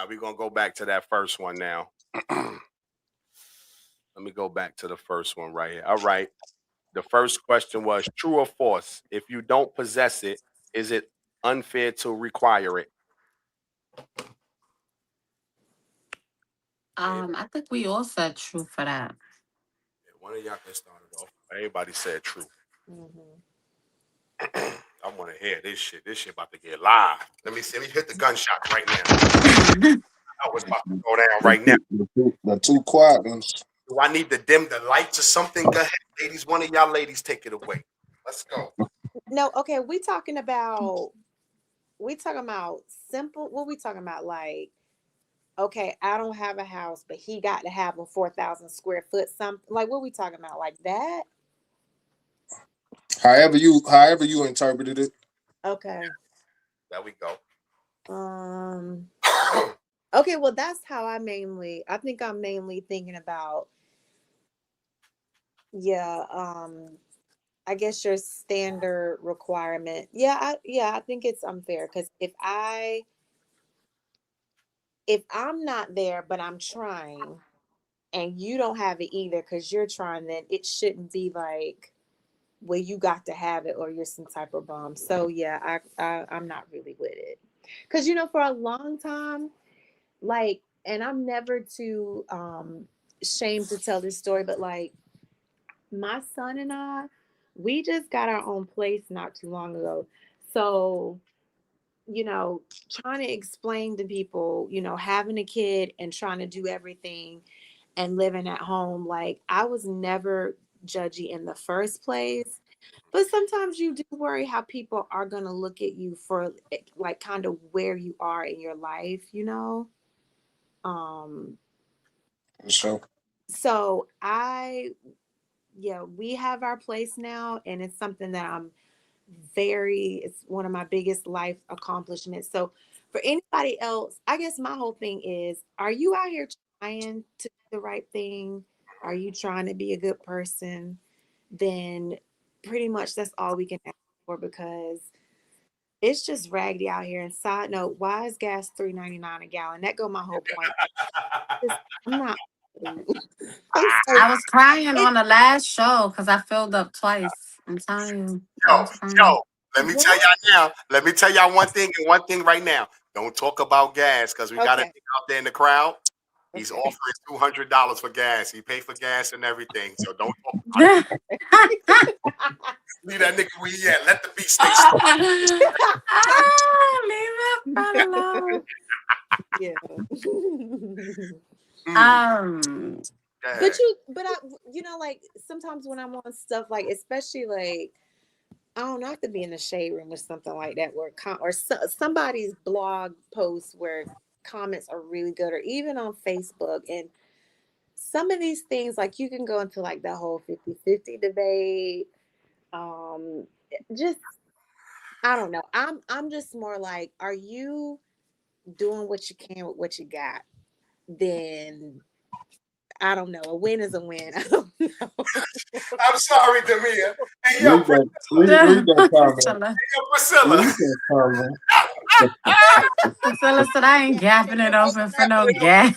[SPEAKER 1] We're gonna go back to that first one now. Let me go back to the first one right here. All right. The first question was true or false? If you don't possess it, is it unfair to require it?
[SPEAKER 5] I think we all said true for that.
[SPEAKER 1] One of y'all can start it off. Everybody said true.
[SPEAKER 7] Mhm.
[SPEAKER 1] I want to hear this shit. This shit about to get live. Let me see. Let me hit the gunshots right now. I know what's about to go down right now.
[SPEAKER 6] The two quiet ones.
[SPEAKER 1] Do I need to dim the lights or something? Go ahead, ladies. One of y'all ladies take it away. Let's go.
[SPEAKER 7] No, okay, we talking about we talking about simple? What we talking about? Like, okay, I don't have a house, but he got to have a 4,000 square foot something. Like, what we talking about? Like that?
[SPEAKER 6] However you interpreted it.
[SPEAKER 7] Okay.
[SPEAKER 1] There we go.
[SPEAKER 7] Um. Okay. Well, that's how I mainly. I think I'm mainly thinking about. Yeah. I guess your standard requirement. Yeah. I think it's unfair because if I'm not there, but I'm trying, and you don't have it either because you're trying, then it shouldn't be like, well, you got to have it or you're some type of bum. So yeah, I'm not really with it because for a long time, like, and I'm never too ashamed to tell this story, but like my son and we just got our own place not too long ago. So trying to explain to people, having a kid and trying to do everything and living at home, like I was never judgy in the first place. But sometimes you do worry how people are going to look at you for like kind of where you are in your life. Um,
[SPEAKER 6] So
[SPEAKER 7] so yeah, we have our place now, and it's something that it's one of my biggest life accomplishments. So for anybody else, I guess my whole thing is, are you out here trying to do the right thing? Are you trying to be a good person? Then pretty much that's all we can ask for because it's just raggedy out here. And side note, why is gas $3.99 a gallon? That go my whole point. I'm not. I'm so
[SPEAKER 5] I was crying
[SPEAKER 7] it.
[SPEAKER 5] on the last show because I filled up twice. I'm telling you, I
[SPEAKER 1] Yo,
[SPEAKER 5] was crying.
[SPEAKER 1] yo, let me tell
[SPEAKER 7] What?
[SPEAKER 1] y'all now. Let me tell y'all one thing and one thing right now. Don't talk about gas because we got a
[SPEAKER 7] Okay.
[SPEAKER 1] nigga out there in the crowd. He's
[SPEAKER 7] Okay.
[SPEAKER 1] offering $200 for gas. He paid for gas and everything. So don't talk about it.
[SPEAKER 5] Ah,
[SPEAKER 1] Leave that nigga where he at. Let the beat stay slow.
[SPEAKER 5] leave it alone.
[SPEAKER 7] Yeah.
[SPEAKER 1] Mm,
[SPEAKER 5] Um,
[SPEAKER 1] go
[SPEAKER 7] But
[SPEAKER 1] ahead.
[SPEAKER 7] like sometimes when I'm on stuff, like especially like I don't know, I have to be in the shade room or something like that, where somebody's blog post where comments are really good, or even on Facebook, and some of these things, like you can go into like the whole 50-50 debate. Just I don't know. I'm just more like, are you doing what you can with what you got? Then I don't know. A win is a win. I don't know.
[SPEAKER 1] I'm sorry, Demia. Hey, yo,
[SPEAKER 6] read that
[SPEAKER 1] Priscilla.
[SPEAKER 6] read that comment.
[SPEAKER 5] Priscilla,
[SPEAKER 1] Hey, yo, Priscilla.
[SPEAKER 6] Read that comment.
[SPEAKER 5] Priscilla said I ain't gapping it open for no gas.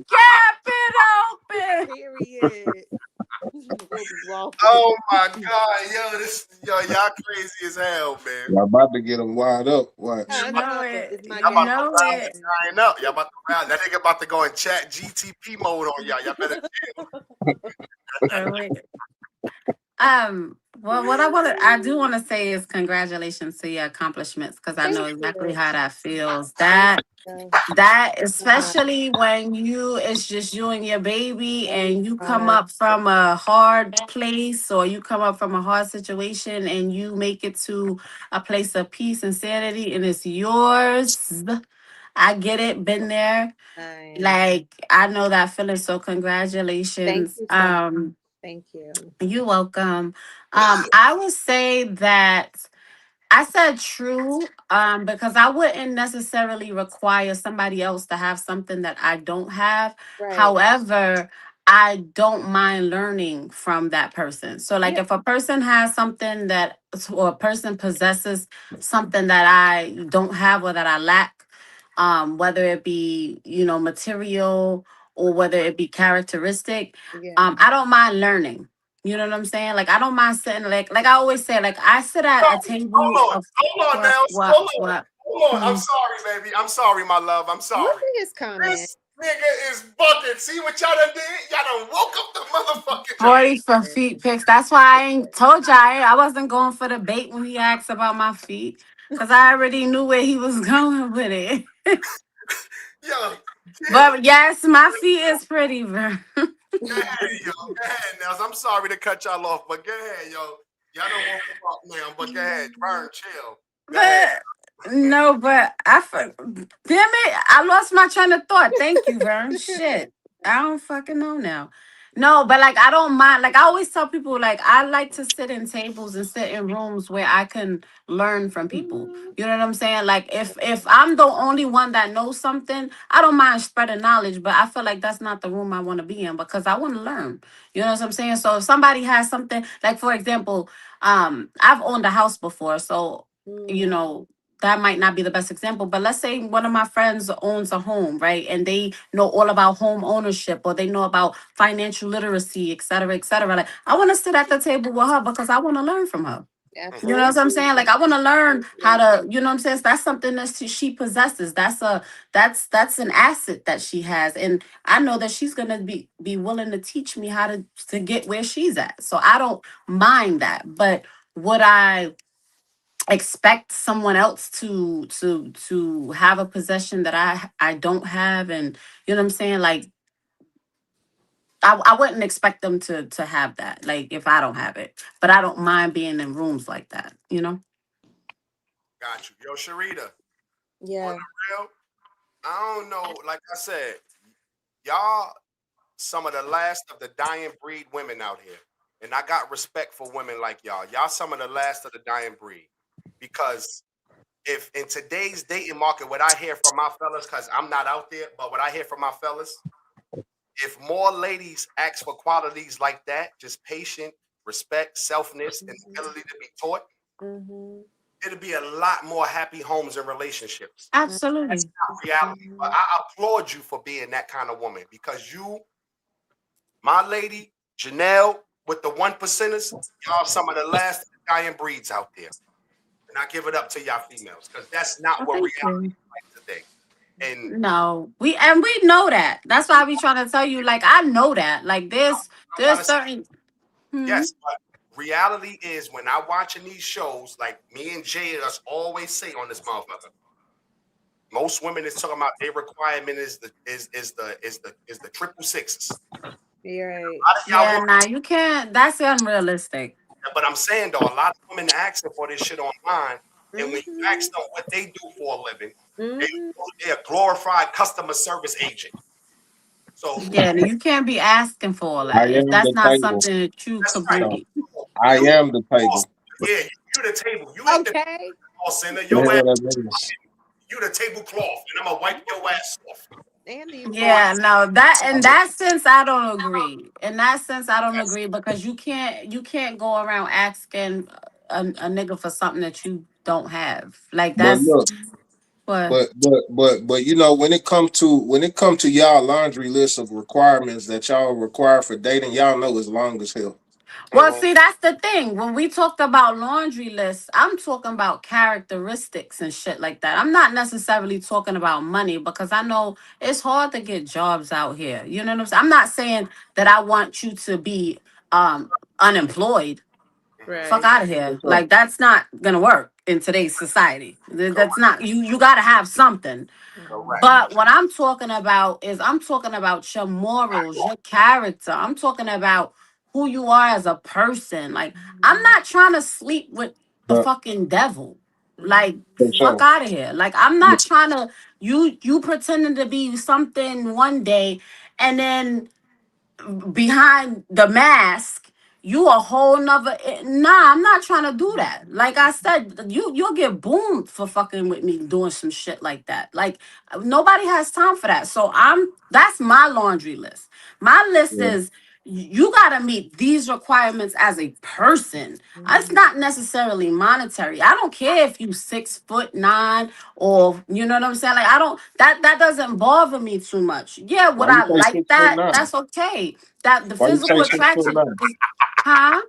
[SPEAKER 5] Gap it open.
[SPEAKER 7] Period. We'll be waffling.
[SPEAKER 1] Oh my God, y'all crazy as hell, man.
[SPEAKER 6] Y'all about to get them wired up.
[SPEAKER 5] You
[SPEAKER 6] Watch.
[SPEAKER 7] I
[SPEAKER 5] know
[SPEAKER 7] know.
[SPEAKER 5] it.
[SPEAKER 7] It's my
[SPEAKER 5] You
[SPEAKER 1] Y'all about
[SPEAKER 7] gas
[SPEAKER 1] to
[SPEAKER 5] know
[SPEAKER 1] round
[SPEAKER 5] it.
[SPEAKER 1] this
[SPEAKER 7] station.
[SPEAKER 1] line up. Y'all about to round. That nigga about to go in chat GTP mode on y'all. Y'all better chill.
[SPEAKER 5] Wait. Well, I do want to say is congratulations to your accomplishments because I know
[SPEAKER 7] Thank
[SPEAKER 5] exactly
[SPEAKER 7] you.
[SPEAKER 5] how that feels.
[SPEAKER 7] Thank
[SPEAKER 5] That
[SPEAKER 7] you.
[SPEAKER 5] that
[SPEAKER 7] So much.
[SPEAKER 5] especially when it's just you and your baby
[SPEAKER 7] Oh
[SPEAKER 5] and you come
[SPEAKER 7] God.
[SPEAKER 5] up from a hard place or you come up from a hard situation and you make it to a place of peace and sanity and it's yours. I get it, been there.
[SPEAKER 7] I
[SPEAKER 5] Like I know that feeling. So
[SPEAKER 7] thank
[SPEAKER 5] congratulations.
[SPEAKER 7] you so much. Thank you.
[SPEAKER 5] You're welcome. I would say that I said true, because I wouldn't necessarily require somebody else to have something that I don't have.
[SPEAKER 7] Right.
[SPEAKER 5] However, I don't mind learning from that person. So, like,
[SPEAKER 7] Yeah.
[SPEAKER 5] if a person has something or a person possesses something that I don't have or that I lack, whether it be, material or whether it be characteristic,
[SPEAKER 7] Yeah.
[SPEAKER 5] I don't mind learning. You know what I'm saying? Like I don't mind sitting like I always say, like I sit at a table
[SPEAKER 1] Hold on,
[SPEAKER 5] of
[SPEAKER 1] hold on now. Hold on,
[SPEAKER 5] what.
[SPEAKER 1] hold on. I'm
[SPEAKER 5] Hmm.
[SPEAKER 1] sorry, baby. I'm sorry, my love. I'm
[SPEAKER 7] Look
[SPEAKER 1] sorry.
[SPEAKER 7] at his comment.
[SPEAKER 1] This nigga is bugging. See what y'all done did? Y'all done woke up the motherfucking giant.
[SPEAKER 5] 40 for feet pics. That's why I ain't told you I wasn't going for the bait when he asked about my feet. Cause I already knew where he was going with it.
[SPEAKER 1] Yo, chill.
[SPEAKER 5] But yes, my feet is pretty, bro.
[SPEAKER 1] Go ahead, yo. Go ahead now. I'm sorry to cut y'all off, but go ahead, yo. Y'all don't woke him up now, but go ahead. Burn, chill. Go ahead.
[SPEAKER 5] But no, but damn it, I lost my train of thought. Thank you, Vern. Shit, I don't fucking know now. No, but like I don't mind. Like I always tell people, like I like to sit in tables and sit in rooms where I can learn from people.
[SPEAKER 7] Mhm.
[SPEAKER 5] You know what I'm saying? Like if I'm the only one that knows something, I don't mind spreading knowledge. But I feel like that's not the room I want to be in because I want to learn. You know what I'm saying? So if somebody has something, like for example, I've owned a house before, so you
[SPEAKER 7] Mm.
[SPEAKER 5] know that might not be the best example, but let's say one of my friends owns a home, right, and they know all about home ownership or they know about financial literacy, et cetera, et cetera. Like I want to sit at the table with her because I want to learn from her. You
[SPEAKER 1] Mhm.
[SPEAKER 5] know what I'm
[SPEAKER 7] Absolutely.
[SPEAKER 5] saying? Like I want to learn how
[SPEAKER 7] Absolutely.
[SPEAKER 5] to, you know what I'm saying? That's something that she possesses. That's an asset that she has, and I know that she's gonna be willing to teach me how to get where she's at. So I don't mind that, but would I expect someone else to have a possession that I don't have, and you know what I'm saying, like I wouldn't expect them to have that, like if I don't have it, but I don't mind being in rooms like that, you know.
[SPEAKER 1] Got you. Yo, Sharita, on
[SPEAKER 7] Yeah.
[SPEAKER 1] the real, I don't know. Like I said, y'all some of the last of the dying breed women out here. And I got respect for women like y'all. Y'all some of the last of the dying breed. Because if in today's dating market, what I hear from my fellas, because I'm not out there, but what I hear from my fellas, if more ladies ask for qualities like that, just patient, respect, selfness, and
[SPEAKER 7] Mhm.
[SPEAKER 1] ability to be taught,
[SPEAKER 7] Mhm.
[SPEAKER 1] it'll be a lot more happy homes and relationships. That's
[SPEAKER 5] Absolutely.
[SPEAKER 1] not reality. But
[SPEAKER 7] Mhm.
[SPEAKER 1] I applaud you for being that kind of woman because you, my lady, Janelle, with the one percenters, y'all some of the last dying breeds out there. And I give it up to y'all females because that's not
[SPEAKER 5] Well,
[SPEAKER 1] what
[SPEAKER 5] thank
[SPEAKER 1] reality
[SPEAKER 5] you.
[SPEAKER 1] is like today. And
[SPEAKER 5] No, we know that. That's why I be trying to tell you. Like I know that. Like
[SPEAKER 1] I'm trying
[SPEAKER 5] there's
[SPEAKER 1] to say,
[SPEAKER 5] certain. Hmm.
[SPEAKER 1] yes, but reality is when I watching these shows, like me and Jay us always say on this motherfucker, most women is talking about their requirement is the triple sixes.
[SPEAKER 7] You're
[SPEAKER 1] A
[SPEAKER 7] right.
[SPEAKER 1] lot of y'all
[SPEAKER 5] Yeah, nah, you can't. That's unrealistic.
[SPEAKER 1] but I'm saying though, a lot of women are asking for this shit online, and when you ask
[SPEAKER 7] Mhm.
[SPEAKER 1] them what they do for a living, they
[SPEAKER 7] Mhm.
[SPEAKER 1] they're a glorified customer service agent. So
[SPEAKER 5] Yeah, and you can't be asking for all
[SPEAKER 6] I
[SPEAKER 5] that if
[SPEAKER 6] am
[SPEAKER 5] that's
[SPEAKER 6] the
[SPEAKER 5] not
[SPEAKER 6] table.
[SPEAKER 5] something that you
[SPEAKER 1] that's
[SPEAKER 5] could
[SPEAKER 1] right.
[SPEAKER 6] So
[SPEAKER 5] bring.
[SPEAKER 6] I
[SPEAKER 1] You
[SPEAKER 6] am the
[SPEAKER 1] boss,
[SPEAKER 6] table.
[SPEAKER 1] yeah, you the table. You ain't the
[SPEAKER 7] Okay.
[SPEAKER 1] call center.
[SPEAKER 6] The
[SPEAKER 1] Your ass,
[SPEAKER 6] hell that means.
[SPEAKER 1] you the tablecloth, and I'm gonna wipe your ass off.
[SPEAKER 7] And the
[SPEAKER 1] So
[SPEAKER 5] Yeah,
[SPEAKER 7] employee.
[SPEAKER 5] no, that
[SPEAKER 6] I
[SPEAKER 5] in
[SPEAKER 6] mean,
[SPEAKER 5] that sense I don't agree. In that sense I don't
[SPEAKER 1] that's
[SPEAKER 5] agree because you can't go around asking a nigga for something that you don't have. Like
[SPEAKER 6] but
[SPEAKER 5] that's
[SPEAKER 6] look,
[SPEAKER 5] what.
[SPEAKER 6] but you know when it come to y'all laundry list of requirements that y'all require for dating, y'all know it's long as hell.
[SPEAKER 5] Well,
[SPEAKER 1] mhm.
[SPEAKER 5] see, that's the thing. When we talked about laundry lists, I'm talking about characteristics and shit like that. I'm not necessarily talking about money because I know it's hard to get jobs out here. You know what I'm saying? I'm not saying that I want you to be unemployed.
[SPEAKER 1] Mhm.
[SPEAKER 5] Fuck
[SPEAKER 7] Right.
[SPEAKER 5] out of
[SPEAKER 6] For
[SPEAKER 5] here.
[SPEAKER 6] sure.
[SPEAKER 5] Like that's not gonna work in today's society. That's
[SPEAKER 1] Correct,
[SPEAKER 5] not you gotta have something.
[SPEAKER 7] Mhm.
[SPEAKER 1] correct.
[SPEAKER 5] But what I'm talking about is I'm talking about your morals, your character. I'm talking about who you are as a person. Like I'm
[SPEAKER 7] Mhm.
[SPEAKER 5] not trying to sleep with the
[SPEAKER 6] But
[SPEAKER 5] fucking devil. Like
[SPEAKER 7] Mhm.
[SPEAKER 6] for
[SPEAKER 5] fuck
[SPEAKER 6] sure.
[SPEAKER 5] out of here. Like I'm not trying to you pretending to be something one day and then behind the mask you a whole nother nah, I'm not trying to do that. Like I said, you'll get boomed for fucking with me doing some shit like that. Like nobody has time for that. So that's my laundry list. My list
[SPEAKER 6] Yeah.
[SPEAKER 5] is you got to meet these requirements as a person. It's
[SPEAKER 7] Mhm.
[SPEAKER 5] not necessarily monetary. I don't care if you 6'9" or you know what I'm saying. Like I don't that doesn't bother me too much. Yeah, would
[SPEAKER 6] Why you
[SPEAKER 5] I
[SPEAKER 6] say
[SPEAKER 5] like
[SPEAKER 6] 6'9"?
[SPEAKER 5] that? That's okay. That the
[SPEAKER 6] Why you say
[SPEAKER 5] physical
[SPEAKER 6] six foot
[SPEAKER 5] attraction
[SPEAKER 6] nine?
[SPEAKER 5] is, huh?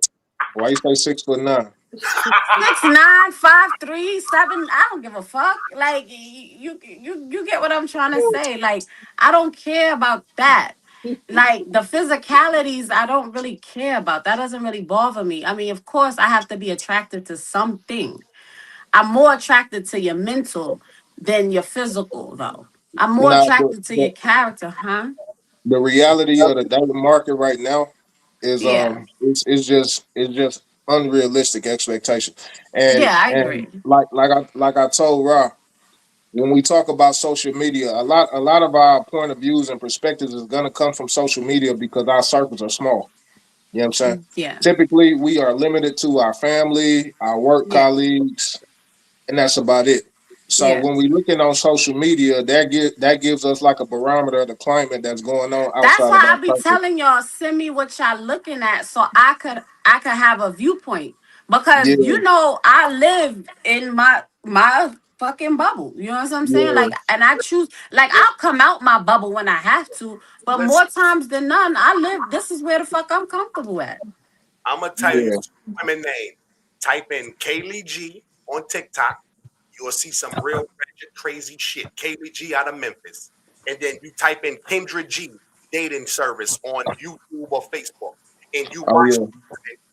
[SPEAKER 6] Why you say 6'9"?
[SPEAKER 5] 6'9", 5'3", 7". I don't give a fuck. Like you get what I'm trying to say. Like I don't care about that. Like the physicalities, I don't really care about. That doesn't really bother me. I mean, of course, I have to be attracted to something. I'm more attracted to your mental than your physical, though. I'm more
[SPEAKER 6] Nah,
[SPEAKER 5] attracted to your character, huh?
[SPEAKER 6] the reality of the dating market right now is
[SPEAKER 5] Yeah.
[SPEAKER 6] it's just unrealistic expectation.
[SPEAKER 5] Yeah, I
[SPEAKER 6] And
[SPEAKER 5] agree.
[SPEAKER 6] like I told Rob, when we talk about social media, a lot of our point of views and perspectives is gonna come from social media because our circles are small. You know what I'm saying?
[SPEAKER 5] Yeah.
[SPEAKER 6] Typically, we are limited to our family, our work
[SPEAKER 5] Yeah.
[SPEAKER 6] colleagues, and that's about it. So
[SPEAKER 5] Yeah.
[SPEAKER 6] when we looking on social media, that gives us like a barometer of the climate that's going on
[SPEAKER 5] That's
[SPEAKER 6] outside of
[SPEAKER 5] why
[SPEAKER 6] our
[SPEAKER 5] I be
[SPEAKER 6] country.
[SPEAKER 5] telling y'all, send me what y'all looking at so I could have a viewpoint. Because
[SPEAKER 6] Yeah,
[SPEAKER 5] I live in my fucking bubble. You know what I'm saying?
[SPEAKER 6] yeah,
[SPEAKER 5] Like, and I choose, like, I'll come out my bubble when I have to, but
[SPEAKER 1] Listen,
[SPEAKER 5] more times than none, I live, this is where the fuck I'm comfortable at.
[SPEAKER 1] I'm gonna tell you
[SPEAKER 6] yeah.
[SPEAKER 1] two women name. Type in Kaylee G on TikTok. You will see some real ratchet, crazy shit. Kaylee G out of Memphis. And then you type in Kendra G dating service on YouTube or Facebook, and you
[SPEAKER 6] Oh
[SPEAKER 1] watch
[SPEAKER 6] yeah.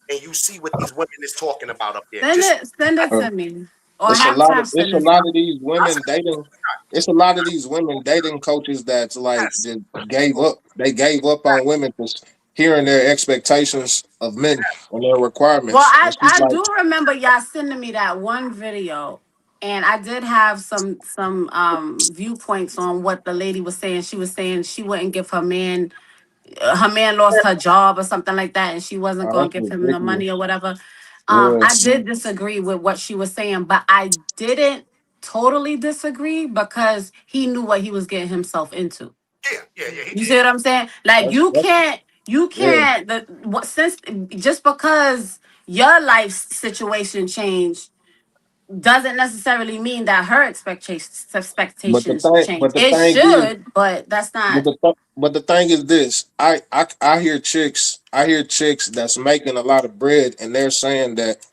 [SPEAKER 1] and you see what these women is talking about up there.
[SPEAKER 5] Send
[SPEAKER 1] Just
[SPEAKER 5] it, send it
[SPEAKER 6] Uh,
[SPEAKER 5] to me. Or
[SPEAKER 6] it's a
[SPEAKER 5] have
[SPEAKER 6] lot of
[SPEAKER 5] time send it to me.
[SPEAKER 6] these
[SPEAKER 1] I
[SPEAKER 6] women
[SPEAKER 1] said,
[SPEAKER 6] dating. It's a lot of these women dating coaches that's like
[SPEAKER 1] yes,
[SPEAKER 6] just gave up. They gave up on women just hearing their expectations of men and their
[SPEAKER 5] Well,
[SPEAKER 6] requirements. And she's
[SPEAKER 5] I
[SPEAKER 6] like,
[SPEAKER 5] do remember y'all sending me that one video, and I did have some viewpoints on what the lady was saying. She was saying she wouldn't give her man lost her job or something like that, and she wasn't
[SPEAKER 6] "Oh,
[SPEAKER 5] going
[SPEAKER 6] that's
[SPEAKER 5] to give him the money
[SPEAKER 6] ridiculous."
[SPEAKER 5] or whatever.
[SPEAKER 6] Yeah,
[SPEAKER 5] I did disagree with what she was saying, but I didn't totally disagree because he knew what he was getting himself into.
[SPEAKER 1] yeah, he
[SPEAKER 5] You see
[SPEAKER 1] did.
[SPEAKER 5] what I'm saying? Like,
[SPEAKER 6] that's
[SPEAKER 5] you
[SPEAKER 6] yeah.
[SPEAKER 5] can't the what since just because your life situation changed doesn't necessarily mean that her expectations change.
[SPEAKER 6] But the
[SPEAKER 5] It
[SPEAKER 6] thing is,
[SPEAKER 5] should, but that's not.
[SPEAKER 6] but the thing is this. I hear chicks. I hear chicks that's making a lot of bread, and they're saying that,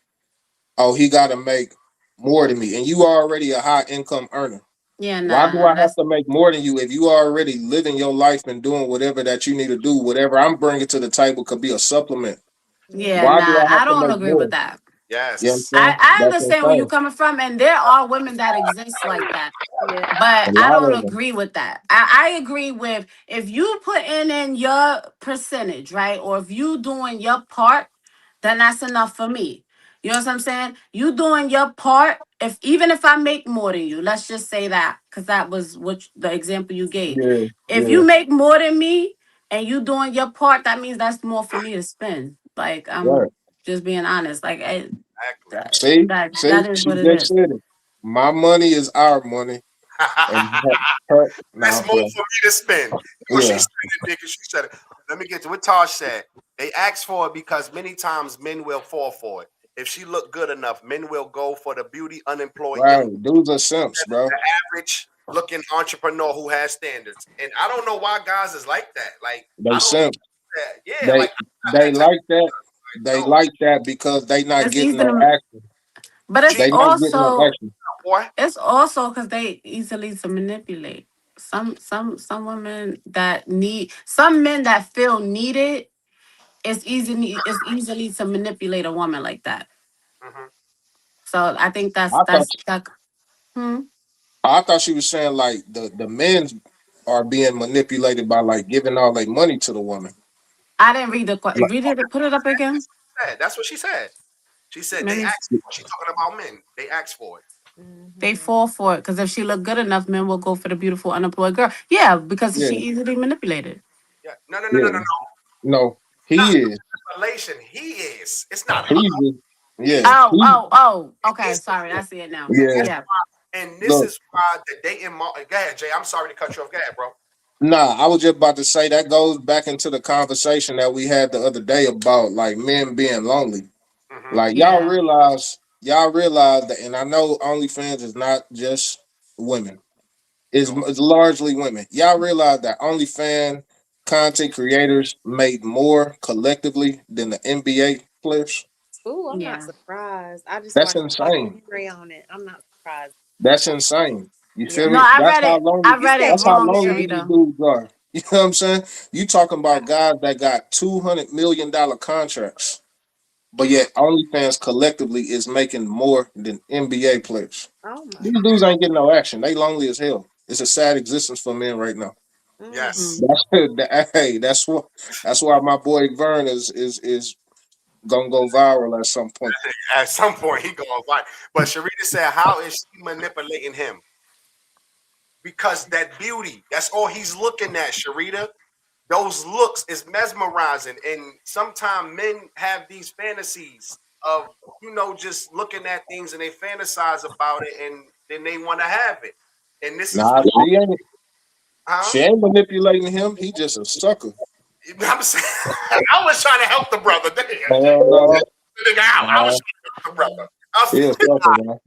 [SPEAKER 6] oh, he got to make more than me, and you already a high income earner.
[SPEAKER 5] Yeah,
[SPEAKER 6] Why
[SPEAKER 5] nah,
[SPEAKER 6] do I
[SPEAKER 5] nah.
[SPEAKER 6] have
[SPEAKER 5] That's
[SPEAKER 6] to make more than you if you are already living your life and doing whatever that you need to do? Whatever I'm bringing to the table could be a supplement.
[SPEAKER 5] yeah,
[SPEAKER 7] Yeah.
[SPEAKER 6] Why do
[SPEAKER 5] nah.
[SPEAKER 6] I have
[SPEAKER 5] I
[SPEAKER 6] to
[SPEAKER 5] don't
[SPEAKER 6] make
[SPEAKER 5] agree with
[SPEAKER 6] more?
[SPEAKER 5] that.
[SPEAKER 6] You know what I'm
[SPEAKER 1] Yes.
[SPEAKER 6] saying?
[SPEAKER 5] I
[SPEAKER 6] That's
[SPEAKER 5] understand where you're
[SPEAKER 6] insane.
[SPEAKER 5] coming from, and there are women that exist like that.
[SPEAKER 7] Yeah.
[SPEAKER 6] A
[SPEAKER 5] But I
[SPEAKER 6] lot
[SPEAKER 5] don't
[SPEAKER 6] of them.
[SPEAKER 5] agree with that. I agree with if you putting in your percentage, right? Or if you doing your part, then that's enough for me. You know what I'm saying? You doing your part. If even if I make more than you, let's just say that, because that was the example you gave.
[SPEAKER 6] Yeah,
[SPEAKER 5] If
[SPEAKER 6] yeah,
[SPEAKER 5] you make more than me and you doing your part, that means that's more for me to spend. Like,
[SPEAKER 6] right.
[SPEAKER 5] I'm just being honest. Like,
[SPEAKER 1] Exactly.
[SPEAKER 5] that is
[SPEAKER 6] She
[SPEAKER 5] what it
[SPEAKER 6] just
[SPEAKER 5] is.
[SPEAKER 6] said it. My money is our money, and her
[SPEAKER 1] That's
[SPEAKER 6] nah,
[SPEAKER 1] more
[SPEAKER 6] bro.
[SPEAKER 1] for me to spend. Oh, she
[SPEAKER 6] Yeah,
[SPEAKER 1] said it, nigga. She said it. Let me get to what Tosh said. They ask for it because many times men will fall for it. If she look good enough, men will go for the beauty unemployed young,
[SPEAKER 6] right. Dudes are simps, bro.
[SPEAKER 1] the average looking entrepreneur who has standards. And I don't know why guys is like that. Like
[SPEAKER 6] They
[SPEAKER 1] I don't
[SPEAKER 6] simps.
[SPEAKER 1] that. Yeah,
[SPEAKER 6] They
[SPEAKER 1] like I'm not
[SPEAKER 6] they
[SPEAKER 1] that type
[SPEAKER 6] like
[SPEAKER 1] of
[SPEAKER 6] that.
[SPEAKER 1] guy.
[SPEAKER 6] They
[SPEAKER 1] No.
[SPEAKER 6] like that because they not
[SPEAKER 5] It's
[SPEAKER 6] getting
[SPEAKER 5] easy
[SPEAKER 6] no
[SPEAKER 5] to,
[SPEAKER 6] action.
[SPEAKER 5] but
[SPEAKER 1] She
[SPEAKER 6] They not getting no action.
[SPEAKER 1] boy.
[SPEAKER 5] it's also because they easily to manipulate. Some women that need some men that feel needed. It's easily to manipulate a woman like that.
[SPEAKER 1] Hmm.
[SPEAKER 5] So I think
[SPEAKER 6] I thought
[SPEAKER 5] that. Hmm.
[SPEAKER 6] I thought she was saying like the men are being manipulated by like giving all their money to the woman.
[SPEAKER 5] I didn't read
[SPEAKER 6] Like,
[SPEAKER 5] read it. Put it up again.
[SPEAKER 1] That's what she said. She said they
[SPEAKER 5] Maybe
[SPEAKER 1] asked for it. She's talking about men. They asked for it.
[SPEAKER 5] they
[SPEAKER 7] Mm-hmm.
[SPEAKER 5] fall for it because if she look good enough, men will go for the beautiful unemployed girl. Yeah, because she
[SPEAKER 6] yeah,
[SPEAKER 5] easily manipulated.
[SPEAKER 1] Yeah.
[SPEAKER 6] yeah.
[SPEAKER 1] No.
[SPEAKER 6] No,
[SPEAKER 1] Not
[SPEAKER 6] he is.
[SPEAKER 1] relation. He is. It's not her.
[SPEAKER 6] He's just, yeah.
[SPEAKER 1] He's
[SPEAKER 6] He
[SPEAKER 5] Oh. Okay,
[SPEAKER 1] against the
[SPEAKER 5] sorry. I
[SPEAKER 1] floor.
[SPEAKER 5] see it now.
[SPEAKER 1] And
[SPEAKER 6] yeah.
[SPEAKER 1] that's
[SPEAKER 5] Yeah.
[SPEAKER 1] why, and this
[SPEAKER 6] Look,
[SPEAKER 1] is why the dating go ahead, Jay. I'm sorry to cut you off. Go ahead, bro.
[SPEAKER 6] nah, I was just about to say that goes back into the conversation that we had the other day about like men being lonely.
[SPEAKER 1] Hmm.
[SPEAKER 6] Like
[SPEAKER 5] Yeah.
[SPEAKER 6] y'all realize that, and I know OnlyFans is not just women.
[SPEAKER 1] No.
[SPEAKER 6] It's largely women. Y'all realize that OnlyFans content creators made more collectively than the NBA players.
[SPEAKER 7] Ooh, I'm not
[SPEAKER 5] Yeah.
[SPEAKER 7] surprised. I just
[SPEAKER 6] That's
[SPEAKER 7] watched a
[SPEAKER 6] insane.
[SPEAKER 7] documentary on it. I'm not surprised.
[SPEAKER 6] That's insane. You feel
[SPEAKER 5] No,
[SPEAKER 7] Yeah.
[SPEAKER 6] me?
[SPEAKER 5] I
[SPEAKER 6] That's
[SPEAKER 5] read
[SPEAKER 6] how
[SPEAKER 5] it. I
[SPEAKER 6] lonely.
[SPEAKER 7] You
[SPEAKER 5] read it
[SPEAKER 7] said
[SPEAKER 6] That's how
[SPEAKER 5] wrong,
[SPEAKER 6] lonely
[SPEAKER 7] NBA?
[SPEAKER 6] these
[SPEAKER 5] Sharita.
[SPEAKER 6] dudes are. You know what I'm saying? You talking about guys that got $200 million contracts, but yet OnlyFans collectively is making more than NBA players.
[SPEAKER 7] Oh my
[SPEAKER 6] These dudes ain't getting no action. They lonely as hell. It's a sad existence for men right now.
[SPEAKER 7] God.
[SPEAKER 1] Yes.
[SPEAKER 5] Mm.
[SPEAKER 6] That's hey, that's why my boy Vern is gonna go viral at some point.
[SPEAKER 1] At some point, he going to fight. But Sharita said, how is she manipulating him? Because that beauty, that's all he's looking at, Sharita. Those looks is mesmerizing. And sometimes men have these fantasies of, just looking at things and they fantasize about it and then they want to have it. And this is
[SPEAKER 6] Nah,
[SPEAKER 1] what,
[SPEAKER 6] she
[SPEAKER 1] huh?
[SPEAKER 6] ain't manipulating him. He just a sucker.
[SPEAKER 1] I'm saying, I was trying to help the brother. Damn.
[SPEAKER 6] Hell no,
[SPEAKER 1] Nigga, I was
[SPEAKER 6] no,
[SPEAKER 1] trying to help the brother. I was
[SPEAKER 6] he a sucker, man.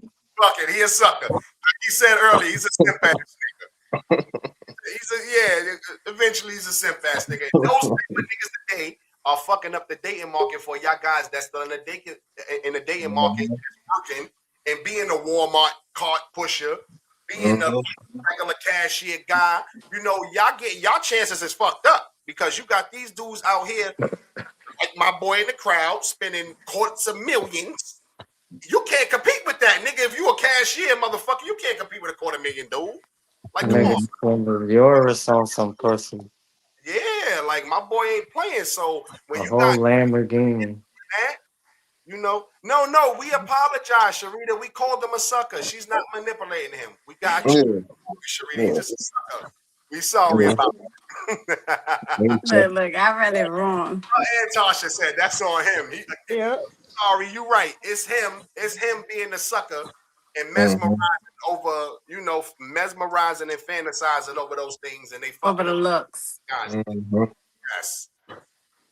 [SPEAKER 1] fucking, he a sucker. Like he said earlier, he's a simp ass nigga. Eventually he's a simp ass nigga. Those type of niggas today are fucking up the dating market for y'all guys that's still in the dating market
[SPEAKER 6] Mhm,
[SPEAKER 1] working and being a Walmart cart pusher, being a
[SPEAKER 6] mhm.
[SPEAKER 1] regular cashier guy. Y'all chances is fucked up because you got these dudes out here like my boy in the crowd spending quarters of millions. You can't compete with that, nigga. If you a cashier, motherfucker, you can't compete with a quarter million dude. Like, come on.
[SPEAKER 4] Niggas spend the yours on some pussy.
[SPEAKER 1] Yeah, like my boy ain't playing. So when
[SPEAKER 4] A
[SPEAKER 1] you
[SPEAKER 4] whole
[SPEAKER 1] got
[SPEAKER 4] Lamborghini.
[SPEAKER 1] that, no, we apologize, Sharita. We called him a sucker. She's not manipulating him. We got you,
[SPEAKER 6] Yeah,
[SPEAKER 1] Sharita. He's
[SPEAKER 6] yeah,
[SPEAKER 1] just a sucker. We sorry
[SPEAKER 6] yeah.
[SPEAKER 1] about it.
[SPEAKER 6] Me too.
[SPEAKER 5] Look, I read it wrong.
[SPEAKER 1] And Tasha said that's on him.
[SPEAKER 7] Yeah.
[SPEAKER 1] Sorry, you right. It's him. It's him being the sucker and mesmerizing
[SPEAKER 6] Mhm,
[SPEAKER 1] over, mesmerizing and fantasizing over those things, and they
[SPEAKER 5] Over
[SPEAKER 1] fucking
[SPEAKER 5] the
[SPEAKER 1] up.
[SPEAKER 5] looks.
[SPEAKER 1] Guys,
[SPEAKER 6] mhm.
[SPEAKER 1] yes.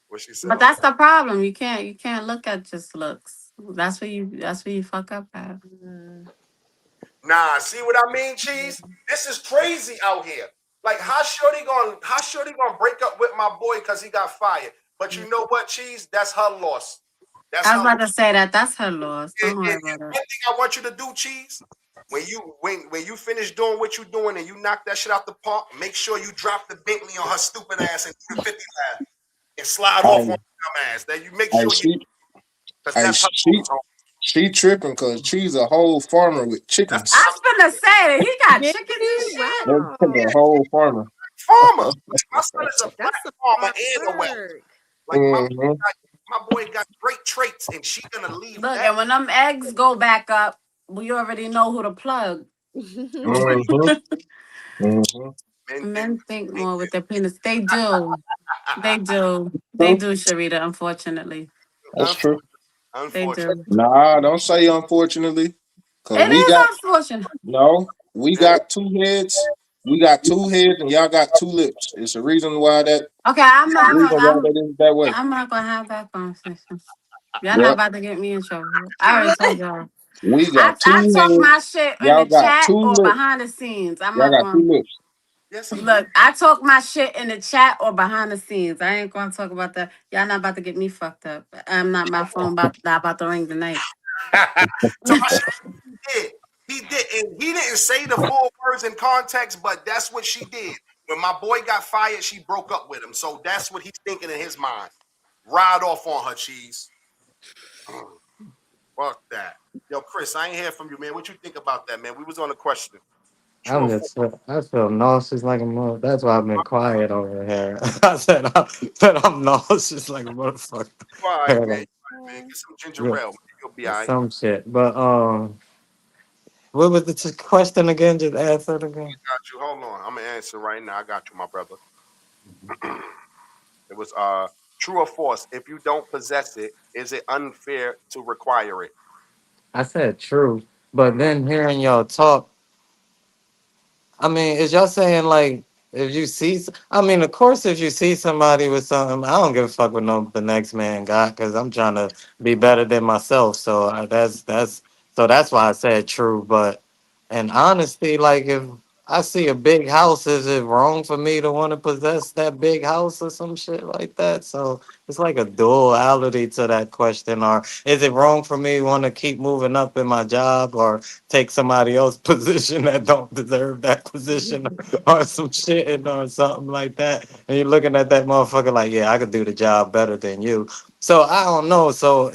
[SPEAKER 1] What she said
[SPEAKER 5] But
[SPEAKER 1] on
[SPEAKER 5] that's
[SPEAKER 1] that.
[SPEAKER 5] the problem. You can't look at just looks. That's where you fuck up at.
[SPEAKER 7] Mm.
[SPEAKER 1] Nah, see what I mean, Cheese? This is crazy out here. Like, how shorty gonna break up with my boy because he got fired? But you know what, Cheese? That's her loss. That's
[SPEAKER 5] I
[SPEAKER 1] her
[SPEAKER 5] was
[SPEAKER 1] loss.
[SPEAKER 5] about to say that. That's her loss.
[SPEAKER 1] And,
[SPEAKER 5] Don't worry
[SPEAKER 1] and
[SPEAKER 5] about it.
[SPEAKER 1] one thing I want you to do, Cheese, when you finish doing what you're doing and you knock that shit out the park, make sure you drop the Bentley on her stupid ass and do the 50 lap and slide off on
[SPEAKER 6] I,
[SPEAKER 1] her dumb ass. That you make
[SPEAKER 6] I
[SPEAKER 1] sure you,
[SPEAKER 6] she,
[SPEAKER 1] because
[SPEAKER 6] I
[SPEAKER 1] that's her
[SPEAKER 6] she,
[SPEAKER 1] loss.
[SPEAKER 6] she tripping because she's a whole farmer with
[SPEAKER 1] That's
[SPEAKER 6] chickens.
[SPEAKER 5] I was gonna say that he got
[SPEAKER 7] Did
[SPEAKER 5] chickens and
[SPEAKER 7] he?
[SPEAKER 5] shit.
[SPEAKER 6] That's
[SPEAKER 7] Wow.
[SPEAKER 6] the whole farmer.
[SPEAKER 1] farmer. My son is a black
[SPEAKER 7] That's some
[SPEAKER 1] farmer
[SPEAKER 7] hard
[SPEAKER 1] and a whelp.
[SPEAKER 7] work.
[SPEAKER 1] Like
[SPEAKER 6] Mhm,
[SPEAKER 1] my boy got great traits, and she gonna leave
[SPEAKER 5] Look,
[SPEAKER 1] that.
[SPEAKER 5] and when them eggs go back up, we already know who to plug.
[SPEAKER 6] mhm, mhm.
[SPEAKER 1] Men think
[SPEAKER 5] Men think
[SPEAKER 1] think
[SPEAKER 5] more with their penis. They do. They do. They
[SPEAKER 6] True.
[SPEAKER 5] do, Sharita, unfortunately.
[SPEAKER 6] That's true.
[SPEAKER 5] They
[SPEAKER 1] Unfortunately,
[SPEAKER 5] do.
[SPEAKER 6] Nah, don't say unfortunately, cause
[SPEAKER 5] It
[SPEAKER 6] we
[SPEAKER 5] is
[SPEAKER 6] got
[SPEAKER 5] unfortunate.
[SPEAKER 6] no, we got two heads. We got two heads, and y'all got two lips. It's a reason why that.
[SPEAKER 5] Okay,
[SPEAKER 6] The reason why that is that way.
[SPEAKER 5] I'm not gonna have that conversation. Y'all not
[SPEAKER 6] Yep.
[SPEAKER 5] about to get me in trouble. I already told y'all.
[SPEAKER 6] We
[SPEAKER 5] I
[SPEAKER 6] got
[SPEAKER 5] I
[SPEAKER 6] two
[SPEAKER 5] talk my
[SPEAKER 6] heads.
[SPEAKER 5] shit in
[SPEAKER 6] Y'all
[SPEAKER 5] the
[SPEAKER 6] got
[SPEAKER 5] chat
[SPEAKER 6] two
[SPEAKER 5] or
[SPEAKER 6] lips.
[SPEAKER 5] behind the scenes. I'm
[SPEAKER 6] Y'all
[SPEAKER 5] not
[SPEAKER 6] got two
[SPEAKER 5] going.
[SPEAKER 6] lips.
[SPEAKER 1] yes, he do.
[SPEAKER 5] Look, I talk my shit in the chat or behind the scenes. I ain't gonna talk about that. Y'all not about to get me fucked up. I'm not. My phone about to ring tonight.
[SPEAKER 1] Tasha did. He did, and he didn't say the full words in context, but that's what she did. When my boy got fired, she broke up with him. So that's what he's thinking in his mind. Ride off on her, Cheese. Fuck that. Yo, Chris, I ain't hear from you, man. What you think about that, man? We was on a question. True
[SPEAKER 4] I'm
[SPEAKER 1] or false?
[SPEAKER 4] just, I feel nauseous like a mother. That's why I've been quiet over here. I said I'm nauseous like a
[SPEAKER 1] You all right, man.
[SPEAKER 4] motherfucker.
[SPEAKER 1] You all right, man. Get some ginger
[SPEAKER 4] Yeah,
[SPEAKER 1] ale. You'll be all right.
[SPEAKER 4] some shit. But what was the question again? Just answer it again.
[SPEAKER 1] Got you. Hold on. I'm gonna answer right now. I got you, my brother. It was true or false. If you don't possess it, is it unfair to require it?
[SPEAKER 4] I said true, but
[SPEAKER 1] Mm-hmm.
[SPEAKER 4] then hearing y'all talk, I mean, is y'all saying like if you see? I mean, of course, if you see somebody with something, I don't give a fuck what no the next man got because I'm trying to be better than myself. So that's why I said true. But in honesty, like if I see a big house, is it wrong for me to want to possess that big house or some shit like that? So it's like a duality to that question. Or is it wrong for me want to keep moving up in my job or take somebody else's position that don't deserve that position or some shit or something like that. And you're looking at that motherfucker like, yeah, I could do the job better than you. So I don't know. So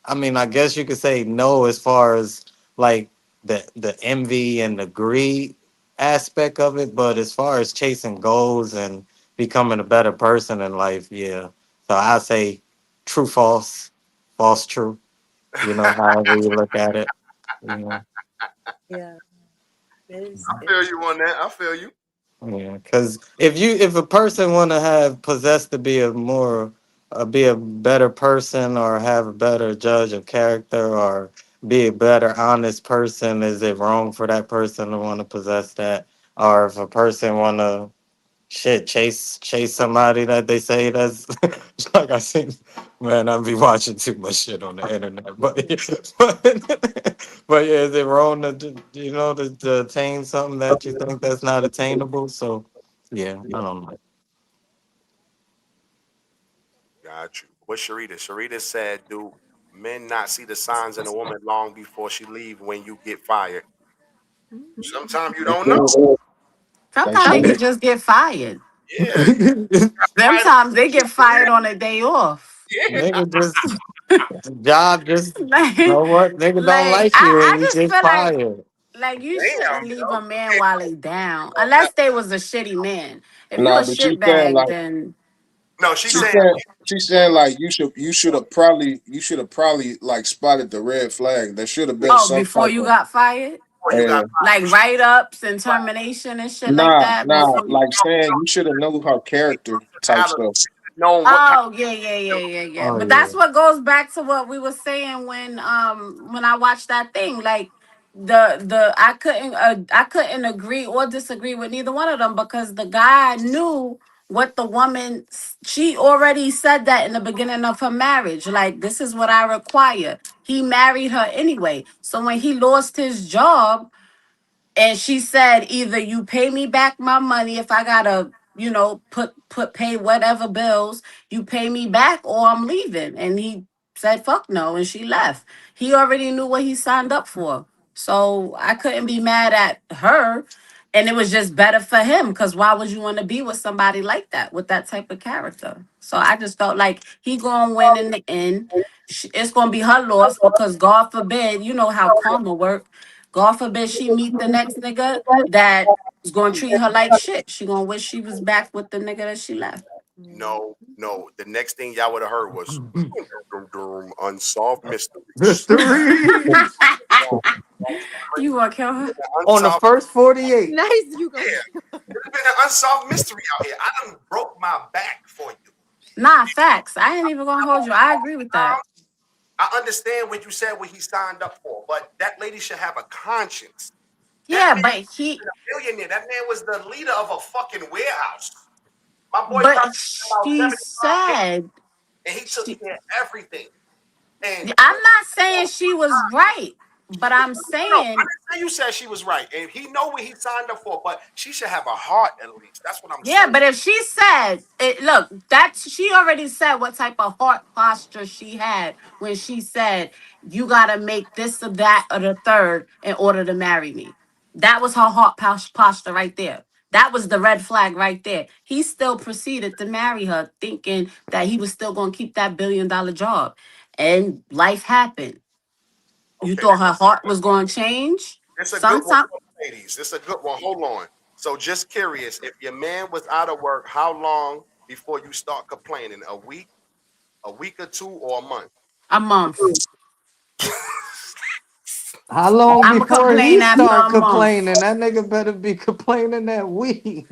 [SPEAKER 4] I mean, I guess you could say no as far as like the envy and the greed aspect of it, but as far as chasing goals and becoming a better person in life, yeah. So I say true false. false truth. You know, however you look at it. You know,
[SPEAKER 7] Yeah,
[SPEAKER 1] I
[SPEAKER 7] it
[SPEAKER 1] feel
[SPEAKER 7] is.
[SPEAKER 1] you on that. I feel you.
[SPEAKER 4] yeah. Because if a person want to have possessed to be a more be a better person or have a better judge of character or be a better honest person, is it wrong for that person to want to possess that? Or if a person want to shit chase somebody that they say that's like I seen, man, I be watching too much shit on the internet, but yeah, is it wrong you know to attain something that you think that's not attainable? So yeah, I don't know.
[SPEAKER 1] Got you. What Sharita? Sharita said, "Do men not see the signs in a woman long before she leave when you get fired?
[SPEAKER 7] Mhm.
[SPEAKER 1] Sometimes you
[SPEAKER 6] They
[SPEAKER 1] don't know.
[SPEAKER 6] should. They
[SPEAKER 5] Sometimes they
[SPEAKER 6] should.
[SPEAKER 5] could just get fired.
[SPEAKER 1] Yeah, fired.
[SPEAKER 5] Sometimes they get fired on a day off.
[SPEAKER 1] Yeah,
[SPEAKER 4] Nigga just job just, you
[SPEAKER 5] like,
[SPEAKER 4] know what, nigga don't
[SPEAKER 5] like
[SPEAKER 4] like you and
[SPEAKER 5] I
[SPEAKER 4] you
[SPEAKER 5] just
[SPEAKER 4] get
[SPEAKER 5] feel
[SPEAKER 4] fired.
[SPEAKER 5] like you
[SPEAKER 1] damn,
[SPEAKER 5] shouldn't leave
[SPEAKER 1] yo.
[SPEAKER 5] a man while he's down, unless they was a shitty man. If you a
[SPEAKER 6] Nah, but she's
[SPEAKER 5] shit
[SPEAKER 6] saying
[SPEAKER 5] bag,
[SPEAKER 6] like
[SPEAKER 5] then
[SPEAKER 1] No, she's
[SPEAKER 6] she's
[SPEAKER 1] saying
[SPEAKER 6] saying she's saying like you should have probably like spotted the red flag. There should have been
[SPEAKER 5] oh,
[SPEAKER 6] some
[SPEAKER 5] before
[SPEAKER 6] type
[SPEAKER 5] you
[SPEAKER 6] of
[SPEAKER 5] got fired,
[SPEAKER 1] before you got
[SPEAKER 6] uh,
[SPEAKER 1] fired.
[SPEAKER 5] like
[SPEAKER 1] You should
[SPEAKER 5] write ups and termination and shit like that.
[SPEAKER 6] nah
[SPEAKER 5] Before you,
[SPEAKER 6] like saying you should have known her character type
[SPEAKER 1] have
[SPEAKER 6] stuff.
[SPEAKER 1] known what kind
[SPEAKER 5] oh yeah, yeah, yeah, yeah, yeah.
[SPEAKER 4] Oh
[SPEAKER 5] But
[SPEAKER 4] yeah.
[SPEAKER 5] that's what goes back to what we were saying when I watched that thing. Like the I couldn't agree or disagree with neither one of them because the guy knew what the woman she already said that in the beginning of her marriage. Like this is what I require. He married her anyway. So when he lost his job and she said either you pay me back my money if I gotta put pay whatever bills, you pay me back or I'm leaving, and he said fuck no and she left. He already knew what he signed up for, so I couldn't be mad at her, and it was just better for him because why would you want to be with somebody like that with that type of character? So I just felt like he gonna win in the end. It's gonna be her loss because God forbid, you know how karma work. God forbid she meet the next nigga that is gonna treat her like shit. She gonna wish she was back with the nigga that she left.
[SPEAKER 7] Mhm.
[SPEAKER 1] no, no. The next thing y'all would have heard was unsolved mysteries.
[SPEAKER 4] Mysteries
[SPEAKER 5] You gonna kill her?
[SPEAKER 4] on the
[SPEAKER 1] Unsolved,
[SPEAKER 4] first 48.
[SPEAKER 7] Nice, you gonna.
[SPEAKER 1] yeah. There's been an unsolved mystery out here. I done broke my back for you.
[SPEAKER 5] Nah, facts. I ain't even gonna hold you. I agree with that.
[SPEAKER 1] I understand what you said, what he signed up for, but that lady should have a conscience. That
[SPEAKER 5] Yeah,
[SPEAKER 1] man
[SPEAKER 5] but
[SPEAKER 1] was a billionaire. That man was the leader of a fucking warehouse. My boy
[SPEAKER 5] but
[SPEAKER 1] probably about
[SPEAKER 5] she
[SPEAKER 1] 75
[SPEAKER 5] said
[SPEAKER 1] and he took
[SPEAKER 5] she.
[SPEAKER 1] care of everything. And
[SPEAKER 5] I'm not saying she was right, but I'm
[SPEAKER 1] no, I
[SPEAKER 5] saying
[SPEAKER 1] didn't say you said she was right. And he know what he signed up for, but she should have a heart at least. That's what I'm
[SPEAKER 5] yeah.
[SPEAKER 1] saying.
[SPEAKER 5] But if she said it, look, that she already said what type of heart posture she had when she said you gotta make this or that or the third in order to marry me. That was her heart posture right there. That was the red flag right there. He still proceeded to marry her, thinking that he was still gonna keep that $1 billion job, and life happened. You
[SPEAKER 1] Okay,
[SPEAKER 5] thought her heart was going to change?
[SPEAKER 1] this is a good one,
[SPEAKER 5] Sometimes
[SPEAKER 1] ladies. This is a good one. Hold on. So just curious, if your man was out of work, how long before you start complaining? A week or two, or a month?
[SPEAKER 5] a month.
[SPEAKER 4] How long
[SPEAKER 5] I'm gonna
[SPEAKER 4] before
[SPEAKER 5] complain
[SPEAKER 4] he
[SPEAKER 5] after
[SPEAKER 4] start
[SPEAKER 5] a month.
[SPEAKER 4] complaining? That nigga better be complaining that week.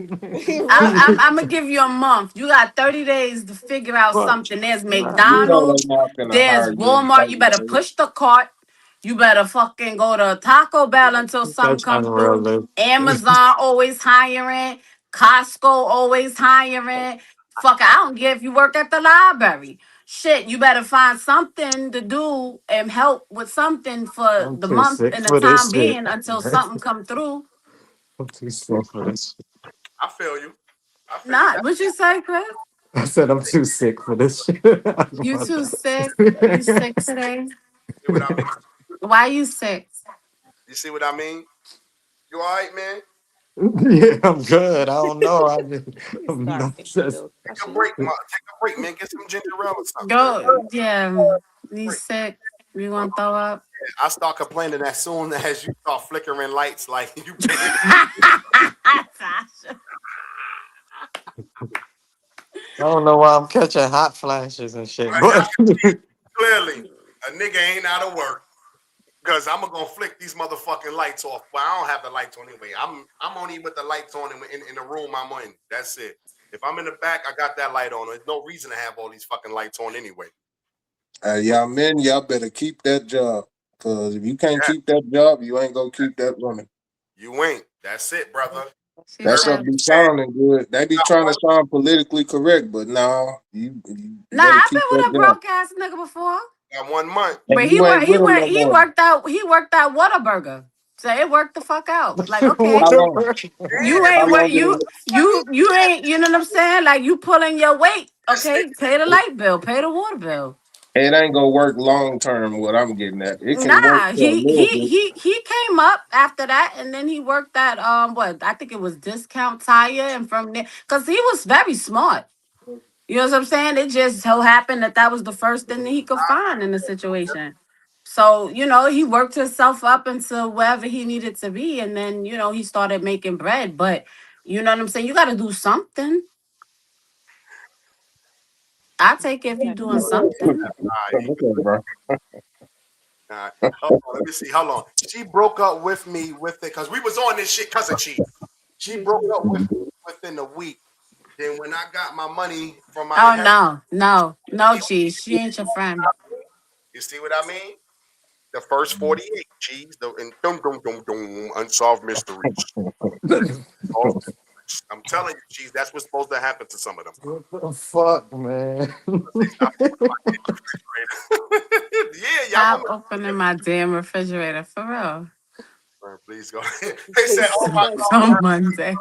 [SPEAKER 7] Right.
[SPEAKER 5] I'm gonna give you a month. You got 30 days to figure out
[SPEAKER 4] Fuck.
[SPEAKER 5] something. There's
[SPEAKER 6] You know
[SPEAKER 5] McDonald's,
[SPEAKER 6] they're not gonna
[SPEAKER 5] there's
[SPEAKER 6] hire you in
[SPEAKER 5] Walmart. You
[SPEAKER 6] 30
[SPEAKER 5] better
[SPEAKER 6] days.
[SPEAKER 5] push the cart. You better fucking go to Taco Bell until something
[SPEAKER 4] That's
[SPEAKER 5] come through.
[SPEAKER 4] unrealistic.
[SPEAKER 5] Amazon always hiring. Costco always hiring. Fuck, I don't care if you work at the library. Shit, you better find something to do and help with something for
[SPEAKER 4] I'm
[SPEAKER 5] the
[SPEAKER 4] too
[SPEAKER 5] month
[SPEAKER 4] sick
[SPEAKER 5] and the
[SPEAKER 4] for this
[SPEAKER 5] time
[SPEAKER 4] shit.
[SPEAKER 5] being until something come through.
[SPEAKER 4] I'm too sick for this.
[SPEAKER 1] I feel you. I feel you.
[SPEAKER 5] Not what you say, Chris?
[SPEAKER 4] I said I'm too sick for this shit.
[SPEAKER 5] You
[SPEAKER 4] My
[SPEAKER 5] too
[SPEAKER 4] bad.
[SPEAKER 5] sick. You sick today?
[SPEAKER 1] See what I mean?
[SPEAKER 5] Why you sick?
[SPEAKER 1] You see what I mean? You all right, man?
[SPEAKER 4] Yeah, I'm good. I don't know.
[SPEAKER 7] You
[SPEAKER 4] I'm
[SPEAKER 7] start
[SPEAKER 4] not
[SPEAKER 7] getting a
[SPEAKER 4] just.
[SPEAKER 7] little
[SPEAKER 1] Take a
[SPEAKER 7] cushy.
[SPEAKER 1] break, Take a break, man. Get some ginger ale or something, man.
[SPEAKER 5] Go, yeah. You
[SPEAKER 1] Break.
[SPEAKER 5] sick? You
[SPEAKER 1] Well,
[SPEAKER 5] want to throw up?
[SPEAKER 1] I start complaining as soon as you start flickering lights like you been.
[SPEAKER 5] Sasha.
[SPEAKER 4] I don't know why I'm catching hot flashes and shit,
[SPEAKER 1] Right, I
[SPEAKER 4] but
[SPEAKER 1] can see it clearly. A nigga ain't out of work. Cause I'm gonna flick these motherfucking lights off. Well, I don't have the lights on anyway. I'm only with the lights on in the room I'm in. That's it. If I'm in the back, I got that light on. There's no reason to have all these fucking lights on anyway.
[SPEAKER 6] Y'all men, y'all better keep that job. Cause if you can't
[SPEAKER 1] Yeah,
[SPEAKER 6] keep that job, you ain't gonna keep that woman.
[SPEAKER 1] you ain't. That's it, brother.
[SPEAKER 5] She
[SPEAKER 6] That
[SPEAKER 1] Heard
[SPEAKER 6] stuff
[SPEAKER 5] said,
[SPEAKER 1] what
[SPEAKER 6] be
[SPEAKER 1] you said.
[SPEAKER 6] sounding good. They be
[SPEAKER 1] Got
[SPEAKER 6] trying to
[SPEAKER 1] one-
[SPEAKER 6] sound politically correct, but no, you
[SPEAKER 5] "Nah,
[SPEAKER 6] better
[SPEAKER 5] I've been
[SPEAKER 6] keep that
[SPEAKER 5] with a
[SPEAKER 6] job.
[SPEAKER 5] broke ass nigga before."
[SPEAKER 1] got 1 month.
[SPEAKER 5] But
[SPEAKER 6] And you ain't with him no
[SPEAKER 5] he
[SPEAKER 6] more.
[SPEAKER 5] worked out Whataburger. So it worked the fuck out. Like, okay.
[SPEAKER 6] How long?
[SPEAKER 5] You
[SPEAKER 1] Damn,
[SPEAKER 6] How
[SPEAKER 5] ain't
[SPEAKER 1] nigga,
[SPEAKER 5] what
[SPEAKER 6] long did it?
[SPEAKER 5] you ain't, you know what I'm saying? Like, you pulling your weight.
[SPEAKER 1] this nigga
[SPEAKER 5] Okay, pay the light bill, pay the water bill.
[SPEAKER 6] It ain't gonna work long term. What I'm getting at, it can work
[SPEAKER 5] Nah,
[SPEAKER 6] for a little bit.
[SPEAKER 5] he came up after that, and then he worked at what I think it was Discount Tire, and from there, because he was very smart. You know what I'm saying? It just so happened that that was the first thing that he could find in the situation. So, he worked himself up into wherever he needed to be. And then, he started making bread. But you know what I'm saying? You got to do something. I take it if you're doing something.
[SPEAKER 1] Nah,
[SPEAKER 6] Okay, bro.
[SPEAKER 1] nah. Hold on, let me see. Hold on. She broke up with me with it because we was on this shit because of cheese. She broke up with me within a week. Then when I got my money from my
[SPEAKER 5] Oh,
[SPEAKER 1] inheritance,
[SPEAKER 5] no, no, no, cheese. She ain't your friend.
[SPEAKER 1] you see what I mean? The first 48 cheese, and unsolved mysteries. Unsolved mysteries. I'm telling you, cheese, that's what's supposed to happen to some of them.
[SPEAKER 4] What the fuck, man?
[SPEAKER 1] They stop opening my refrigerator. Yeah, y'all
[SPEAKER 5] Stop
[SPEAKER 1] want
[SPEAKER 5] opening my damn refrigerator for real.
[SPEAKER 1] please go. They said, "Oh my
[SPEAKER 5] It's
[SPEAKER 1] God,
[SPEAKER 5] on Monday.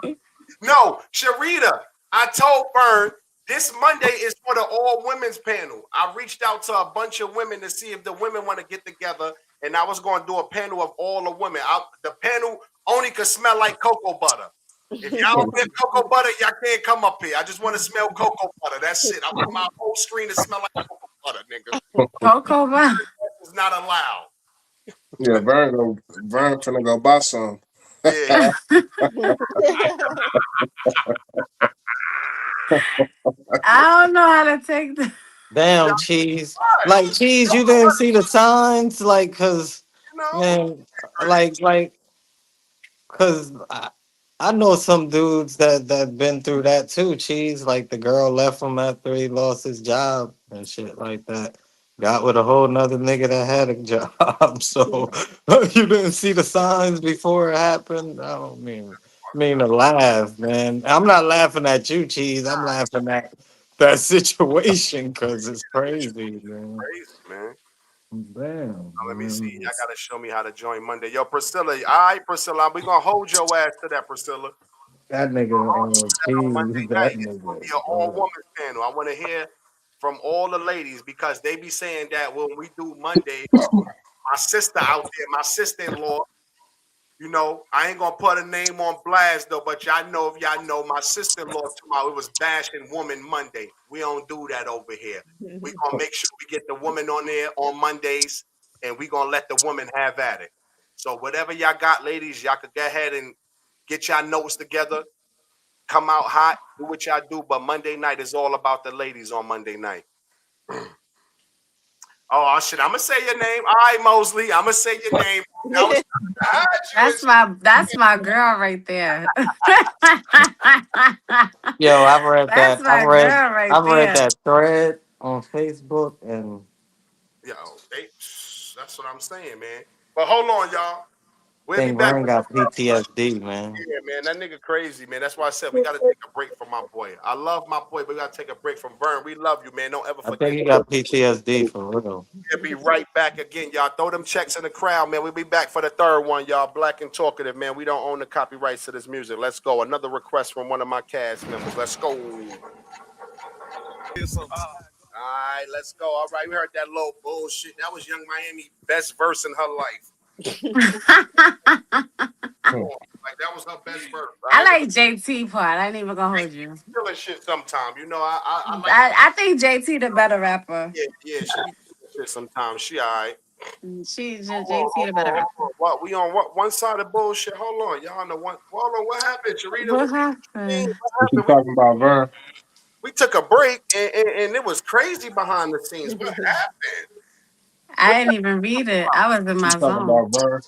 [SPEAKER 1] no, Sharita, I told Vern this Monday is for the all women's panel. I reached out to a bunch of women to see if the women want to get together, and I was going to do a panel of all the women. The panel only could smell like cocoa butter. If y'all don't get cocoa butter, y'all can't come up here. I just want to smell cocoa butter. That's it. I want my whole screen to smell like cocoa butter, nigga.
[SPEAKER 5] Cocoa Bun.
[SPEAKER 1] It's not allowed.
[SPEAKER 6] Yeah, Vern finna go buy some.
[SPEAKER 1] Yeah.
[SPEAKER 5] I don't know how to take the.
[SPEAKER 4] Damn, cheese.
[SPEAKER 1] Right.
[SPEAKER 4] Like cheese, you didn't see the signs, like, cause
[SPEAKER 1] You know,
[SPEAKER 4] man, like, cause I know some dudes that been through that too. Cheese, like the girl left him after he lost his job and shit like that. Got with a whole nother nigga that had a job. So you didn't see the signs before it happened. I don't mean to laugh, man. I'm not laughing at you, cheese. I'm laughing at that situation because it's crazy, man.
[SPEAKER 1] crazy, man.
[SPEAKER 4] Damn,
[SPEAKER 1] Let me see.
[SPEAKER 4] man.
[SPEAKER 1] Y'all gotta show me how to join Monday. Yo, Priscilla. All right, Priscilla. We gonna hold your ass to that, Priscilla.
[SPEAKER 4] That
[SPEAKER 1] Hold you
[SPEAKER 4] nigga
[SPEAKER 1] to that on
[SPEAKER 4] cheese,
[SPEAKER 1] Monday
[SPEAKER 4] that
[SPEAKER 1] night. It's gonna be an all
[SPEAKER 4] nigga.
[SPEAKER 1] woman panel. I want to hear from all the ladies because they be saying that when we do Mondays, my sister out there, my sister-in-law. I ain't gonna put a name on blast though, but y'all know if y'all know my sister-in-law tomorrow, it was bashing woman Monday. We don't do that over here. We gonna make sure we get the woman on there on Mondays, and we gonna let the woman have at it. So whatever y'all got, ladies, y'all could go ahead and get y'all notes together, come out hot, do what y'all do. But Monday night is all about the ladies on Monday night. Oh shit, I'm gonna say your name. All right, Mosley, I'm gonna say your name. I was trying to hide you and
[SPEAKER 5] That's my girl right there.
[SPEAKER 4] Yo, I've read
[SPEAKER 5] That's
[SPEAKER 4] that. I've
[SPEAKER 5] my
[SPEAKER 4] read.
[SPEAKER 5] girl right
[SPEAKER 4] I've read
[SPEAKER 5] there.
[SPEAKER 4] that thread on Facebook, and
[SPEAKER 1] Yo, that's what I'm saying, man. But hold on, y'all. We'll be
[SPEAKER 4] think
[SPEAKER 1] back
[SPEAKER 4] Vern
[SPEAKER 1] with
[SPEAKER 4] got
[SPEAKER 1] the
[SPEAKER 4] PTSD, man.
[SPEAKER 1] yeah, man. That nigga crazy, man. That's why I said we gotta take a break from my boy. I love my boy, but we gotta take a break from Vern. We love you, man. Don't ever
[SPEAKER 4] I
[SPEAKER 1] forget.
[SPEAKER 4] think he got PTSD for real.
[SPEAKER 1] We'll be right back again, y'all. Throw them checks in the crowd, man. We'll be back for the third one, y'all. Black and Talkative, man. We don't own the copyrights to this music. Let's go. Another request from one of my cast members. Let's go. All right, let's go. All right, we heard that little bullshit. That was Young Miami best verse in her life. Like that was her best verse.
[SPEAKER 5] I
[SPEAKER 1] I ain't
[SPEAKER 5] like JT part. I ain't even gonna hold you.
[SPEAKER 1] killing shit sometime. I like
[SPEAKER 5] I think JT the better rapper.
[SPEAKER 1] yeah, she be killing shit sometimes. She all right.
[SPEAKER 5] JT the better rapper.
[SPEAKER 1] What we on what one side of bullshit? Hold on, y'all on the one. Hold on, what happened, Sharita?
[SPEAKER 5] What
[SPEAKER 1] What you mean?
[SPEAKER 5] happened?
[SPEAKER 1] What
[SPEAKER 6] What you
[SPEAKER 1] happened?
[SPEAKER 6] talking about, Vern?
[SPEAKER 1] We took a break and it was crazy behind the scenes. What happened?
[SPEAKER 5] I didn't even read it. I was in
[SPEAKER 6] She
[SPEAKER 5] my
[SPEAKER 6] talking
[SPEAKER 5] zone.
[SPEAKER 6] about Vern.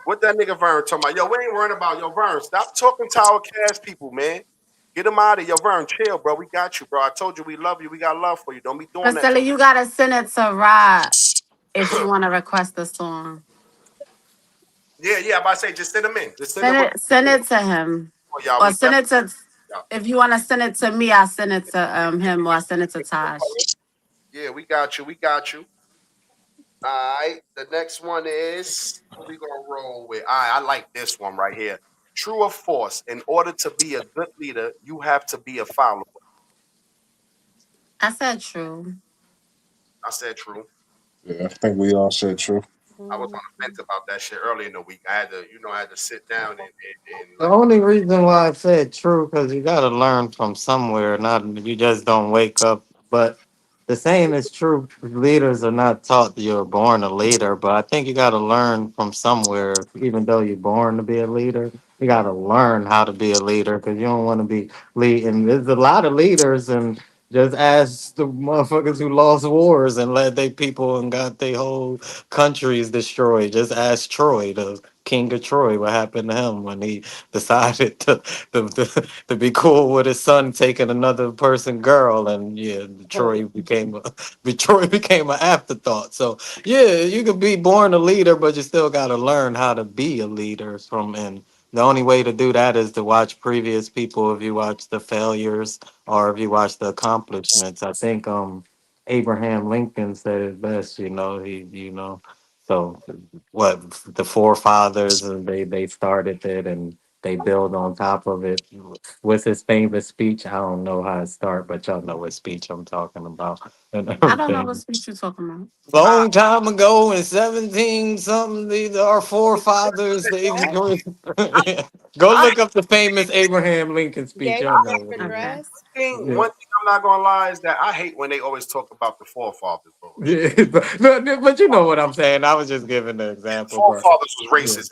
[SPEAKER 1] What that nigga Vern talking about? Yo, we ain't worrying about yo Vern. Stop talking to our cast people, man. Get them out of yo Vern. Chill, bro. We got you, bro. I told you we love you. We got love for you. Don't be doing that to
[SPEAKER 5] Priscilla, you gotta send it to Rod if you want to request the song.
[SPEAKER 1] Yeah, yeah. I'm about to say, just send them in. Just send them
[SPEAKER 5] Send it to him.
[SPEAKER 1] for y'all.
[SPEAKER 5] Or
[SPEAKER 1] We
[SPEAKER 5] send
[SPEAKER 1] definitely
[SPEAKER 5] it to
[SPEAKER 1] y'all.
[SPEAKER 5] if you want to send it to me, I'll send it to him or I'll send it to Tosh.
[SPEAKER 1] Yeah, we got you. We got you. All right. The next one is what we gonna roll with. All right, I like this one right here. True or false? In order to be a good leader, you have to be a follower.
[SPEAKER 5] I said true.
[SPEAKER 1] I said true.
[SPEAKER 6] Yeah, I think we all said true.
[SPEAKER 1] I was on
[SPEAKER 7] Mhm.
[SPEAKER 1] the fence about that shit early in the week. I had to, I had to sit down and
[SPEAKER 4] The
[SPEAKER 1] like,
[SPEAKER 4] only reason why I said true because you got to learn from somewhere. Not you just don't wake up. But the same is true. Leaders are not taught that you're born a leader, but I think you got to learn from somewhere. Even though you're born to be a leader, you got to learn how to be a leader because you don't want to be leading. There's a lot of leaders, and just ask the motherfuckers who lost wars and led their people and got their whole countries destroyed. Just ask Troy, the king of Troy, what happened to him when he decided to be cool with his son taking another person girl, and yeah, Troy became an afterthought. So yeah, you could be born a leader, but you still got to learn how to be a leader from. And the only way to do that is to watch previous people. If you watch the failures or if you watch the accomplishments, I think Abraham Lincoln said it best. So what the forefathers and they started it and they build on top of it. What's his famous speech? I don't know how it start, but y'all know what speech I'm talking about and
[SPEAKER 5] I don't know what
[SPEAKER 4] everything.
[SPEAKER 5] speech you're talking about.
[SPEAKER 1] ah,
[SPEAKER 4] Long time ago in 17 something, these our forefathers. They
[SPEAKER 7] What?
[SPEAKER 4] go
[SPEAKER 1] I, I
[SPEAKER 4] look up the famous Abraham Lincoln speech.
[SPEAKER 7] Gave
[SPEAKER 4] Y'all
[SPEAKER 1] I
[SPEAKER 7] his
[SPEAKER 4] know
[SPEAKER 7] life
[SPEAKER 4] what it is.
[SPEAKER 5] Okay.
[SPEAKER 7] address?
[SPEAKER 1] think
[SPEAKER 4] Yeah.
[SPEAKER 1] one thing I'm not gonna lie is that I hate when they always talk about the forefathers bullshit.
[SPEAKER 4] Yeah, but you know what I'm saying. I was just giving the example, but
[SPEAKER 1] Forefathers was
[SPEAKER 4] yeah.
[SPEAKER 1] racist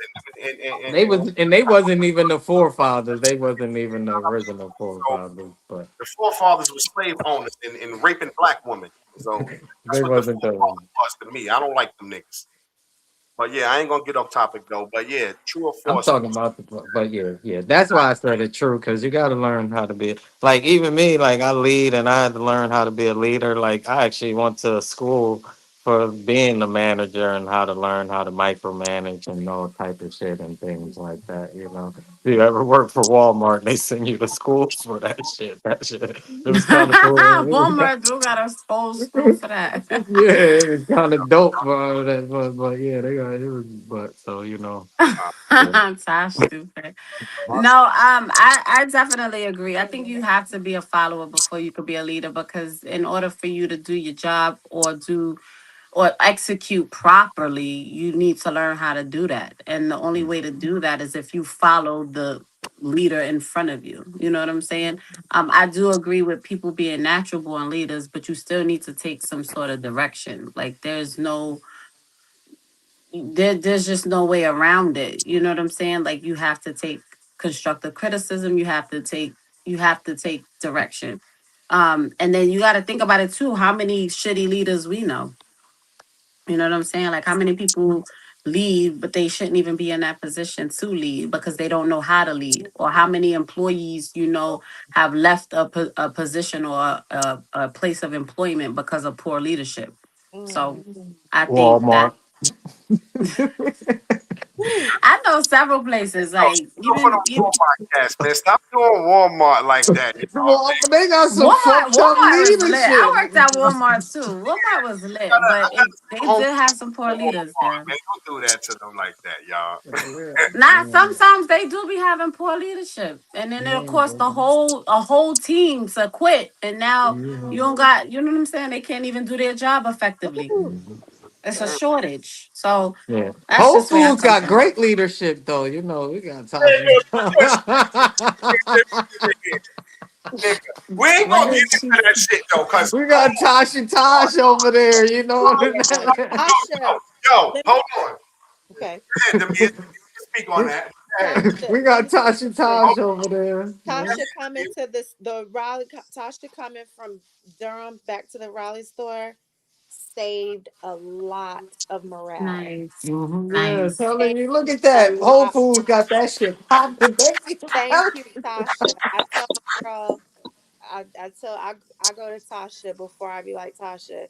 [SPEAKER 4] They
[SPEAKER 1] and
[SPEAKER 4] was and they wasn't even the forefathers. They wasn't even the original
[SPEAKER 1] so
[SPEAKER 4] forefathers, but
[SPEAKER 1] the forefathers were slave owners and raping black women. So that's
[SPEAKER 4] they
[SPEAKER 1] what the
[SPEAKER 4] wasn't the.
[SPEAKER 1] forefathers was to me. I don't like them niggas. But yeah, I ain't gonna get off topic though. But yeah, true or
[SPEAKER 4] I'm
[SPEAKER 1] false?
[SPEAKER 4] talking about but yeah, yeah. That's why I said it true because you got to learn how to be like even me. Like I lead, and I had to learn how to be a leader. Like I actually went to school for being a manager and how to learn how to micromanage and all type of shit and things like that. If you ever work for Walmart, they send you to school for that shit. That shit. It was kind of cool.
[SPEAKER 5] Walmart do got a whole school for that.
[SPEAKER 4] Yeah, it was kind of dope, but yeah, they got it was, but so yeah.
[SPEAKER 5] Tosh stupid. No, I definitely agree. I think you have to be a follower before you could be a leader because in order for you to do your job or execute properly, you need to learn how to do that. And the only way to do that is if you follow the leader in front of you. You know what I'm saying? I do agree with people being natural born leaders, but you still need to take some sort of direction. Like there's just no way around it. You know what I'm saying? Like you have to take constructive criticism. You have to take direction. And then you got to think about it too. How many shitty leaders we know? You know what I'm saying? Like how many people leave, but they shouldn't even be in that position to lead because they don't know how to lead. Or how many employees have left a position or a place of employment because of poor leadership. So
[SPEAKER 7] Mhm.
[SPEAKER 5] I think that
[SPEAKER 4] Walmart.
[SPEAKER 7] Whew.
[SPEAKER 5] I know several places,
[SPEAKER 1] Yo,
[SPEAKER 5] like
[SPEAKER 1] go for the
[SPEAKER 5] even
[SPEAKER 1] Walmart cast, man. Stop doing Walmart like that. You know what I'm
[SPEAKER 4] Well,
[SPEAKER 1] saying?
[SPEAKER 4] but they got some
[SPEAKER 5] Walmart.
[SPEAKER 4] fucked up
[SPEAKER 5] Walmart was lit. I
[SPEAKER 4] leadership.
[SPEAKER 5] worked at Walmart too. Walmart was lit,
[SPEAKER 1] I
[SPEAKER 5] but
[SPEAKER 1] gotta
[SPEAKER 5] they
[SPEAKER 1] send home
[SPEAKER 5] did have some poor
[SPEAKER 1] to
[SPEAKER 5] leaders
[SPEAKER 1] Walmart,
[SPEAKER 5] there.
[SPEAKER 1] man. Don't do that to them like that, y'all.
[SPEAKER 5] Nah, sometimes they do be having poor leadership, and then of course a whole team to quit, and now you don't got. You know what I'm saying? They can't even do their job effectively.
[SPEAKER 7] Whew.
[SPEAKER 5] It's a shortage. So
[SPEAKER 4] Yeah.
[SPEAKER 5] that's
[SPEAKER 4] Whole
[SPEAKER 5] just where I
[SPEAKER 4] Foods
[SPEAKER 5] come
[SPEAKER 4] got
[SPEAKER 5] from.
[SPEAKER 4] great leadership though. We got
[SPEAKER 1] Hey,
[SPEAKER 4] Tasha.
[SPEAKER 1] yo, put your shit in, nigga. We ain't
[SPEAKER 5] What
[SPEAKER 1] gonna get
[SPEAKER 5] did she?
[SPEAKER 1] into that shit though, cause
[SPEAKER 4] We got Tasha Tosh over there, you know.
[SPEAKER 7] Tasha,
[SPEAKER 1] yo,
[SPEAKER 7] let me.
[SPEAKER 1] hold on.
[SPEAKER 7] Okay.
[SPEAKER 1] Go ahead, Demi. You can speak on
[SPEAKER 4] we,
[SPEAKER 1] that. Go ahead.
[SPEAKER 7] Tasha,
[SPEAKER 4] we
[SPEAKER 7] let
[SPEAKER 4] got
[SPEAKER 7] me tell
[SPEAKER 4] Tasha
[SPEAKER 7] you this.
[SPEAKER 4] Tosh over there. Yeah.
[SPEAKER 7] Tasha coming to this the Raleigh. Tasha coming from Durham back to the Raleigh store. saved a lot of morale.
[SPEAKER 5] Nice.
[SPEAKER 4] Yeah,
[SPEAKER 5] Nice.
[SPEAKER 4] telling
[SPEAKER 7] Saved
[SPEAKER 4] you, look at
[SPEAKER 7] a
[SPEAKER 4] that. Whole
[SPEAKER 7] lot.
[SPEAKER 4] Foods got that shit popping, baby.
[SPEAKER 7] Thank you, Tasha. I tell my girl, I go to Tasha before I be like, Tasha,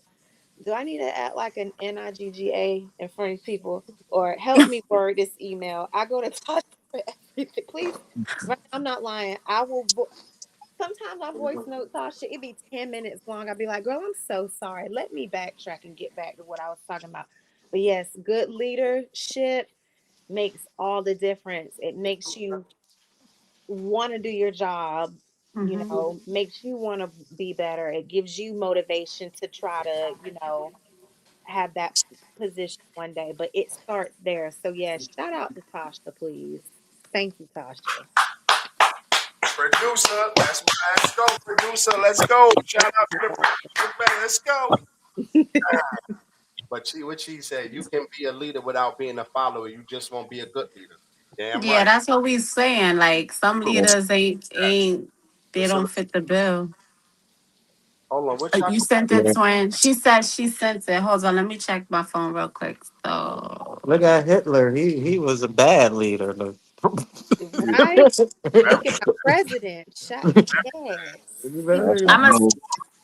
[SPEAKER 7] do I need to act like an NIGGA in front of people or help me word this email? I go to Tasha for everything. Please, right, I'm not lying. I will. Sometimes I voice note Tasha. It be 10 minutes long. I'll be like, girl, I'm so sorry. Let me backtrack and get back to what I was talking about. But yes, good leadership makes all the difference. It makes you want to do your job,
[SPEAKER 5] Hmm.
[SPEAKER 7] makes you want to be better. It gives you motivation to try to, have that position one day. But it starts there. So, yeah, shout out to Tasha, please. Thank you, Tasha.
[SPEAKER 1] Producer, let's go, producer, let's go. Shout out to the producer, man. Let's go. But what she said, you can be a leader without being a follower. You just won't be a good leader. Damn
[SPEAKER 5] Yeah,
[SPEAKER 1] right.
[SPEAKER 5] that's what we saying. Like some
[SPEAKER 6] Yeah.
[SPEAKER 5] leaders
[SPEAKER 1] Yes.
[SPEAKER 5] ain't they don't
[SPEAKER 1] Facility.
[SPEAKER 5] fit the bill.
[SPEAKER 1] Hold on, what y'all?
[SPEAKER 5] You sent it,
[SPEAKER 6] Yeah.
[SPEAKER 5] twin. She said she sent it. Hold on, let me check my phone real quick. So
[SPEAKER 4] Look at Hitler. He was a bad leader. Look.
[SPEAKER 7] Right? Look at our president. Yes. He was
[SPEAKER 6] That's a
[SPEAKER 5] I'm a
[SPEAKER 6] whole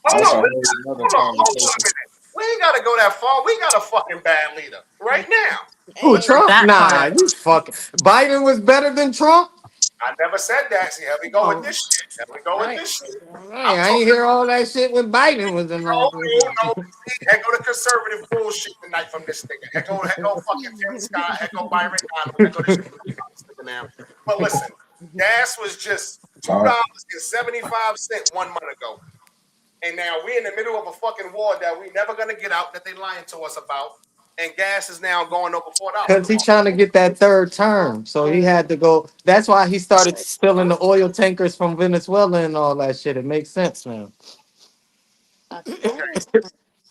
[SPEAKER 1] Hold
[SPEAKER 6] that's
[SPEAKER 1] on,
[SPEAKER 6] a whole other
[SPEAKER 1] hold on a
[SPEAKER 6] conversation.
[SPEAKER 1] minute. We ain't gotta go that far. We got a fucking bad leader right now.
[SPEAKER 4] Who,
[SPEAKER 7] hey,
[SPEAKER 4] Trump?
[SPEAKER 5] that
[SPEAKER 4] Nah,
[SPEAKER 5] part.
[SPEAKER 4] you fucking. Biden was better than Trump?
[SPEAKER 1] I never said that. See, here we go with
[SPEAKER 5] Oh,
[SPEAKER 1] this shit. Here we go with
[SPEAKER 4] I,
[SPEAKER 1] this shit. I'm
[SPEAKER 4] I ain't
[SPEAKER 1] talking.
[SPEAKER 4] hear all that shit when Biden was in
[SPEAKER 1] No,
[SPEAKER 4] office.
[SPEAKER 1] no, no. See, here go the conservative bullshit tonight from this nigga. Here go fucking Tim Scott. Here go Byron Donald. Here go this shit from this nigga now. But listen, gas was just
[SPEAKER 6] All right.
[SPEAKER 1] $2.75 1 month ago. And now we're in the middle of a fucking war that we never gonna get out, that they lying to us about. And gas is now going over $4
[SPEAKER 4] Because
[SPEAKER 1] a
[SPEAKER 4] he's
[SPEAKER 1] month.
[SPEAKER 4] trying to get that third term. So he had to go. That's why he started spilling the oil tankers from Venezuela and all that shit. It makes sense now.
[SPEAKER 7] a third.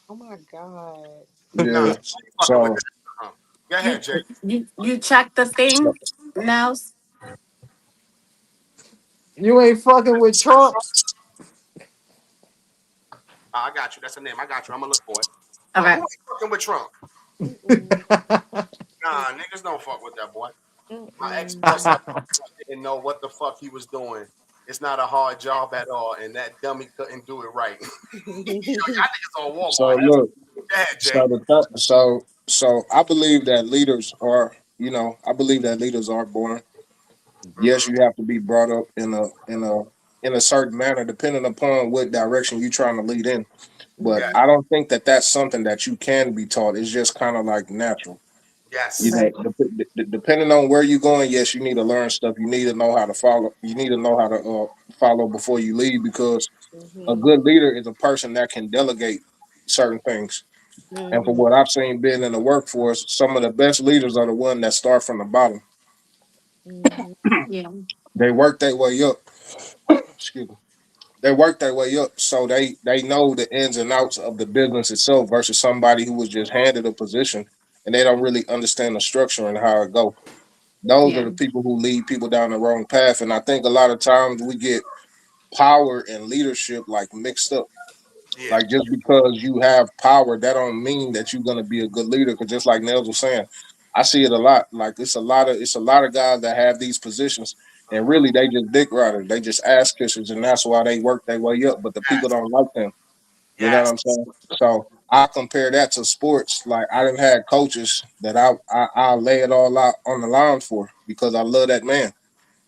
[SPEAKER 7] Oh my God.
[SPEAKER 1] Nah,
[SPEAKER 6] Yeah.
[SPEAKER 1] I ain't fucking with
[SPEAKER 6] So,
[SPEAKER 1] that. Go
[SPEAKER 5] you
[SPEAKER 1] ahead, Jay.
[SPEAKER 5] you check the
[SPEAKER 6] so
[SPEAKER 5] thing, Nels?
[SPEAKER 4] You ain't fucking with Trump.
[SPEAKER 1] I got you. That's a name. I got you. I'm gonna look for it. But who
[SPEAKER 5] Okay.
[SPEAKER 1] ain't fucking with Trump?
[SPEAKER 7] Mm-mm,
[SPEAKER 1] Nah, niggas don't fuck with that boy. My ex
[SPEAKER 7] mm-mm.
[SPEAKER 1] boss said I didn't know what the fuck he was doing. It's not a hard job at all, and that dummy couldn't do it right. Y'all niggas on
[SPEAKER 6] so
[SPEAKER 1] Walmart.
[SPEAKER 6] look,
[SPEAKER 1] Go ahead,
[SPEAKER 6] so
[SPEAKER 1] Jay.
[SPEAKER 6] so I believe that leaders are, I believe that leaders are born. Yes,
[SPEAKER 1] Mm-hmm.
[SPEAKER 6] you have to be brought up in a certain manner, depending upon what direction you're trying to lead in. But
[SPEAKER 1] Yes,
[SPEAKER 7] Mhm,
[SPEAKER 6] I don't think that that's something that you can be taught. It's just kind of like natural.
[SPEAKER 1] yes,
[SPEAKER 5] Right.
[SPEAKER 6] Depending on where you're going, yes, you need to learn stuff. You need to know how to follow. You need to know how to follow before you lead, because a
[SPEAKER 7] mhm,
[SPEAKER 6] good leader is a person that can delegate certain things. And for
[SPEAKER 7] mhm,
[SPEAKER 6] what I've seen being in the workforce, some of the best leaders are the ones that start from the bottom.
[SPEAKER 7] mhm,
[SPEAKER 5] Yeah.
[SPEAKER 6] They work their way up. Excuse me. They work their way up, so they know the ins and outs of the business itself versus somebody who was just handed a position and they don't really understand the structure and how it goes. Those are
[SPEAKER 5] Yeah.
[SPEAKER 6] the people who lead people down the wrong path. And I think a lot of times we get power and leadership like mixed up.
[SPEAKER 1] yeah.
[SPEAKER 6] Like, just because you have power, that don't mean that you're gonna be a good leader. Because just like Nels was saying, I see it a lot. Like, it's a lot of guys that have these positions, and
[SPEAKER 1] Uh-huh.
[SPEAKER 6] really they just dick riders. They just ass kissers, and that's why they work their way up. But the people
[SPEAKER 1] Yes,
[SPEAKER 6] don't like them. You know what
[SPEAKER 1] yes.
[SPEAKER 6] I'm saying? So I compare that to sports. Like, I done had coaches that I lay it all out on the line for because I love that man.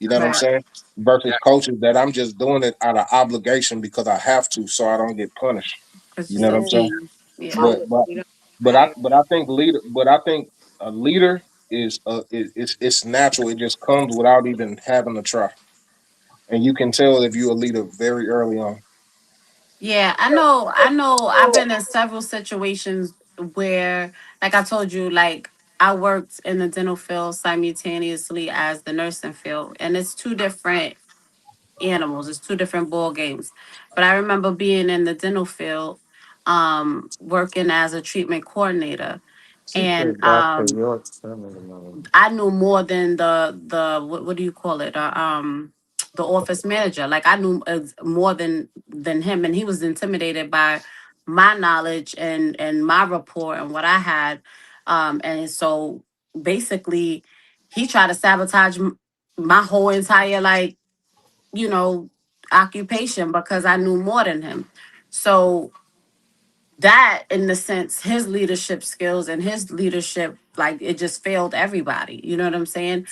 [SPEAKER 6] You know what I'm
[SPEAKER 5] Right.
[SPEAKER 1] Correct.
[SPEAKER 6] saying? Versus
[SPEAKER 1] Yes,
[SPEAKER 6] coaches that I'm just doing it out of obligation because I have to, so I don't get punished.
[SPEAKER 5] Because
[SPEAKER 6] You
[SPEAKER 5] it's
[SPEAKER 6] know what
[SPEAKER 5] a
[SPEAKER 6] I'm
[SPEAKER 7] yeah.
[SPEAKER 6] saying?
[SPEAKER 5] team. Yeah.
[SPEAKER 6] But
[SPEAKER 7] True.
[SPEAKER 6] but
[SPEAKER 7] We don't
[SPEAKER 6] but I
[SPEAKER 7] matter.
[SPEAKER 6] but I think leader. But I think a leader is it's natural. It just comes without even having to try, and you can tell if you're a leader very early on.
[SPEAKER 5] Yeah, I know. I know. I've been in several situations where, like I told you, like I worked in the dental field simultaneously as the nursing field, and it's two different animals. It's two different ball games. But I remember being in the dental field, working as a treatment coordinator,
[SPEAKER 4] She
[SPEAKER 5] and
[SPEAKER 4] said Dr. York. Sherman.
[SPEAKER 5] I knew more than the what do you call it? The office manager. Like I knew more than him, and he was intimidated by my knowledge and my rapport and what I had. And so basically, he tried to sabotage my whole entire you know occupation because I knew more than him. So that in the sense his leadership skills and his leadership like it just failed everybody, you know what I'm saying?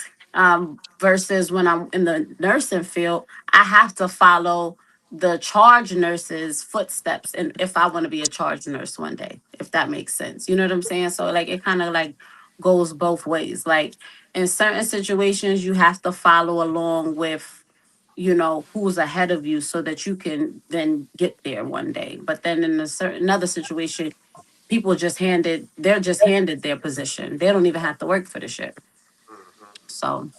[SPEAKER 5] Versus when I'm in the nursing field, I have to follow the charge nurse's footsteps, and if I want to be a charge nurse one day, if that makes sense, you know what I'm saying? So like it kind of like goes both ways. Like in certain situations you have to follow along with who's ahead of you so that you can then get there one day. But then in a certain another situation, they're just handed their position. They don't even have to work for the shit.
[SPEAKER 1] Hmm.
[SPEAKER 5] So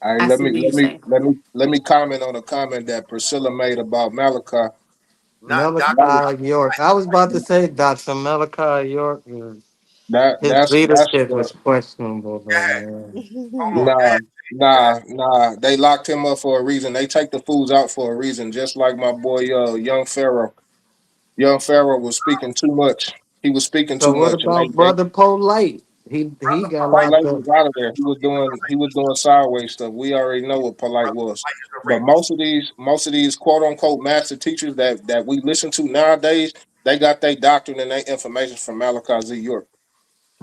[SPEAKER 6] All right,
[SPEAKER 5] I see what you say.
[SPEAKER 6] let me comment on a comment that Priscilla made about Malachi.
[SPEAKER 1] Not Doctor.
[SPEAKER 4] Malachi York. I was about to say Dr. Malachi York.
[SPEAKER 6] That
[SPEAKER 4] His
[SPEAKER 6] that's
[SPEAKER 4] leadership was questionable,
[SPEAKER 1] Go
[SPEAKER 4] though,
[SPEAKER 1] ahead.
[SPEAKER 4] man.
[SPEAKER 1] Hold on. Go
[SPEAKER 6] nah
[SPEAKER 1] ahead. Go ahead.
[SPEAKER 6] nah. They locked him up for a reason. They take the fools out for a reason. Just like my boy, young Pharaoh. Young Pharaoh was speaking too much. He was speaking
[SPEAKER 4] So
[SPEAKER 6] too
[SPEAKER 4] what
[SPEAKER 6] much, and
[SPEAKER 4] about
[SPEAKER 6] they
[SPEAKER 4] Brother Polite? He
[SPEAKER 1] Brother
[SPEAKER 4] got locked
[SPEAKER 6] Polite
[SPEAKER 4] up.
[SPEAKER 6] was out of there. He was doing sideways stuff. We already know what Polite
[SPEAKER 1] Brother
[SPEAKER 6] was.
[SPEAKER 1] White is a
[SPEAKER 6] But
[SPEAKER 1] rapist.
[SPEAKER 6] most of these quote unquote master teachers that we listen to nowadays, they got their doctrine and their information from Malachi Z. York.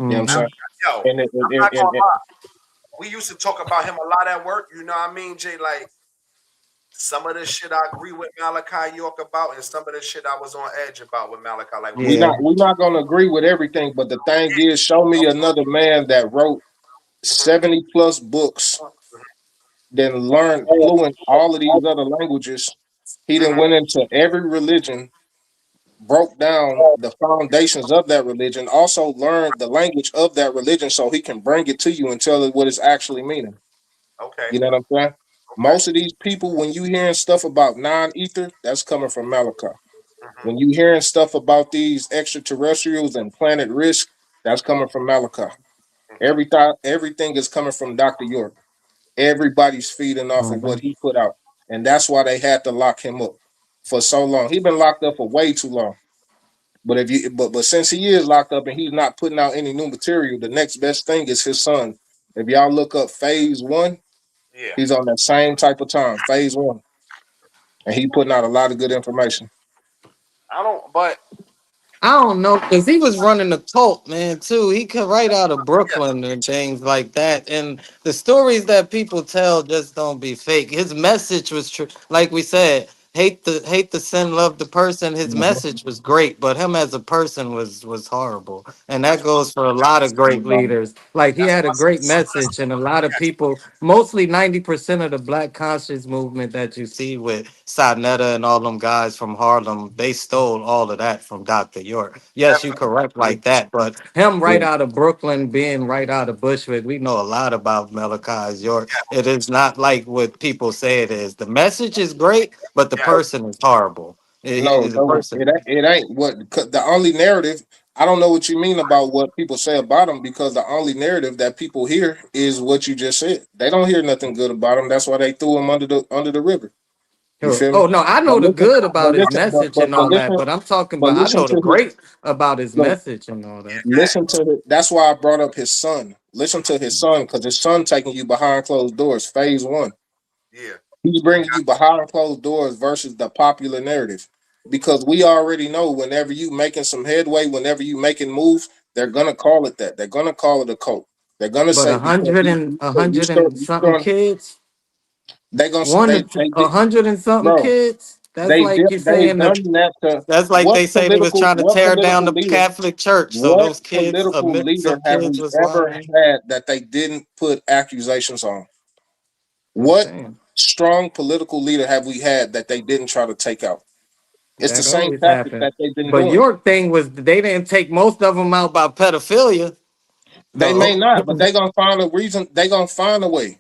[SPEAKER 6] You know what I'm
[SPEAKER 1] Now,
[SPEAKER 4] Hmm.
[SPEAKER 6] saying?
[SPEAKER 1] yo,
[SPEAKER 6] And
[SPEAKER 1] I'm not gonna lie. We used to talk about him a lot at work. You know what I mean, Jay? Like some of the shit I agree with Malachi York about, and some of the shit I was on edge about with Malachi. Like we
[SPEAKER 4] Yeah.
[SPEAKER 6] we're not gonna agree with everything, but the thing is, show me another man that wrote
[SPEAKER 1] hmm
[SPEAKER 6] 70 plus books, then learned fluent all of these other languages. He then
[SPEAKER 1] hmm
[SPEAKER 6] went into every religion, broke down the foundations of that religion, also learned the language of that religion so he can bring it to you and tell it what it's actually meaning.
[SPEAKER 1] Okay.
[SPEAKER 6] You know what I'm saying?
[SPEAKER 1] Okay.
[SPEAKER 6] Most of these people, when you hearing stuff about non-ether, that's coming from Malachi.
[SPEAKER 1] hmm
[SPEAKER 6] When you hearing stuff about these extraterrestrials and planet risk, that's coming from Malachi.
[SPEAKER 1] hmm
[SPEAKER 6] Everything is coming from Dr. York. Everybody's feeding off of
[SPEAKER 4] Hmm.
[SPEAKER 6] what he put out. And that's why they had to lock him up for so long. He's been locked up for way too long. But since he is locked up and he's not putting out any new material, the next best thing is his son. If y'all look up phase one,
[SPEAKER 1] Yeah.
[SPEAKER 6] he's on that same type of time, phase one. And he putting out a lot of good information.
[SPEAKER 1] I don't. But
[SPEAKER 4] I don't know, because he was running a cult, man, too. He could write out of
[SPEAKER 1] yeah.
[SPEAKER 4] Brooklyn and things like that. And the stories that people tell just don't be fake. His message was true. Like we said, hate the sin, love the person. His
[SPEAKER 6] Mhm.
[SPEAKER 4] message was great, but him as a person was horrible. And that
[SPEAKER 1] That's what.
[SPEAKER 4] goes for a
[SPEAKER 1] That's
[SPEAKER 4] lot
[SPEAKER 1] what.
[SPEAKER 4] of great
[SPEAKER 6] Mhm.
[SPEAKER 4] leaders. Like he
[SPEAKER 1] That's
[SPEAKER 4] had a
[SPEAKER 1] what.
[SPEAKER 4] great message, and a lot of people, mostly 90% of the black conscious movement that you see with Netta and all them guys from Harlem, they stole all of that from Dr. York. Yes, you
[SPEAKER 1] Definitely.
[SPEAKER 4] correct like that, but him
[SPEAKER 6] Yeah.
[SPEAKER 4] right out of Brooklyn, being right out of Bushwick, we know a lot about Malachi York. It is not like what people say it is. The message is great, but the
[SPEAKER 1] Yeah.
[SPEAKER 4] person is horrible. He
[SPEAKER 6] No,
[SPEAKER 4] is a
[SPEAKER 6] no,
[SPEAKER 4] person.
[SPEAKER 6] it ain't what 'cause the only narrative. I don't know what you mean about what people say about him because the only narrative that people hear is what you just said. They don't hear nothing good about him. That's why they threw him under the river. You
[SPEAKER 4] Sure.
[SPEAKER 6] feel me?
[SPEAKER 4] Oh no, I
[SPEAKER 6] But
[SPEAKER 4] know the
[SPEAKER 6] listen,
[SPEAKER 4] good
[SPEAKER 6] but
[SPEAKER 4] about his
[SPEAKER 6] listen,
[SPEAKER 4] message and
[SPEAKER 6] but
[SPEAKER 4] all that,
[SPEAKER 6] listen,
[SPEAKER 4] but I'm talking
[SPEAKER 6] but
[SPEAKER 4] about I
[SPEAKER 6] listen
[SPEAKER 4] know the
[SPEAKER 6] to his
[SPEAKER 4] great about his
[SPEAKER 6] look.
[SPEAKER 4] message and all that.
[SPEAKER 1] Yeah.
[SPEAKER 6] Listen to it. That's why I brought up his son. Listen to his son because his son taking you behind closed doors. Phase one.
[SPEAKER 1] Yeah.
[SPEAKER 6] He's bringing you behind closed doors versus the popular narrative. Because we already know whenever you making some headway, whenever you making moves, they're gonna call it that. They're gonna call it a cult. They're gonna
[SPEAKER 4] But
[SPEAKER 6] say
[SPEAKER 4] a
[SPEAKER 6] because
[SPEAKER 4] hundred and a hundred and
[SPEAKER 6] you
[SPEAKER 4] something
[SPEAKER 6] throwing
[SPEAKER 4] kids,
[SPEAKER 6] they gonna
[SPEAKER 4] one to
[SPEAKER 6] they
[SPEAKER 4] a
[SPEAKER 6] did
[SPEAKER 4] hundred and something
[SPEAKER 6] bro.
[SPEAKER 4] kids. That's like you
[SPEAKER 6] They've
[SPEAKER 4] saying that.
[SPEAKER 6] done that to
[SPEAKER 4] That's like they say they was trying to
[SPEAKER 6] what
[SPEAKER 4] tear down
[SPEAKER 6] political
[SPEAKER 4] the
[SPEAKER 6] leader
[SPEAKER 4] Catholic Church. So
[SPEAKER 6] what
[SPEAKER 4] those kids, a
[SPEAKER 6] political
[SPEAKER 4] mix
[SPEAKER 6] leader
[SPEAKER 4] of
[SPEAKER 6] have
[SPEAKER 4] kids
[SPEAKER 6] we
[SPEAKER 4] was
[SPEAKER 6] ever
[SPEAKER 4] lying.
[SPEAKER 6] had that they didn't put accusations on?
[SPEAKER 4] I'm
[SPEAKER 6] What
[SPEAKER 4] saying
[SPEAKER 6] strong political leader have we had that they didn't try to take out? It's the
[SPEAKER 4] that
[SPEAKER 6] same
[SPEAKER 4] always
[SPEAKER 6] tactic
[SPEAKER 4] happened.
[SPEAKER 6] that they've been
[SPEAKER 4] But
[SPEAKER 6] doing.
[SPEAKER 4] your thing was they didn't take most of them out by pedophilia.
[SPEAKER 6] They may
[SPEAKER 4] The
[SPEAKER 6] not, but they gonna find a reason. They gonna find a way.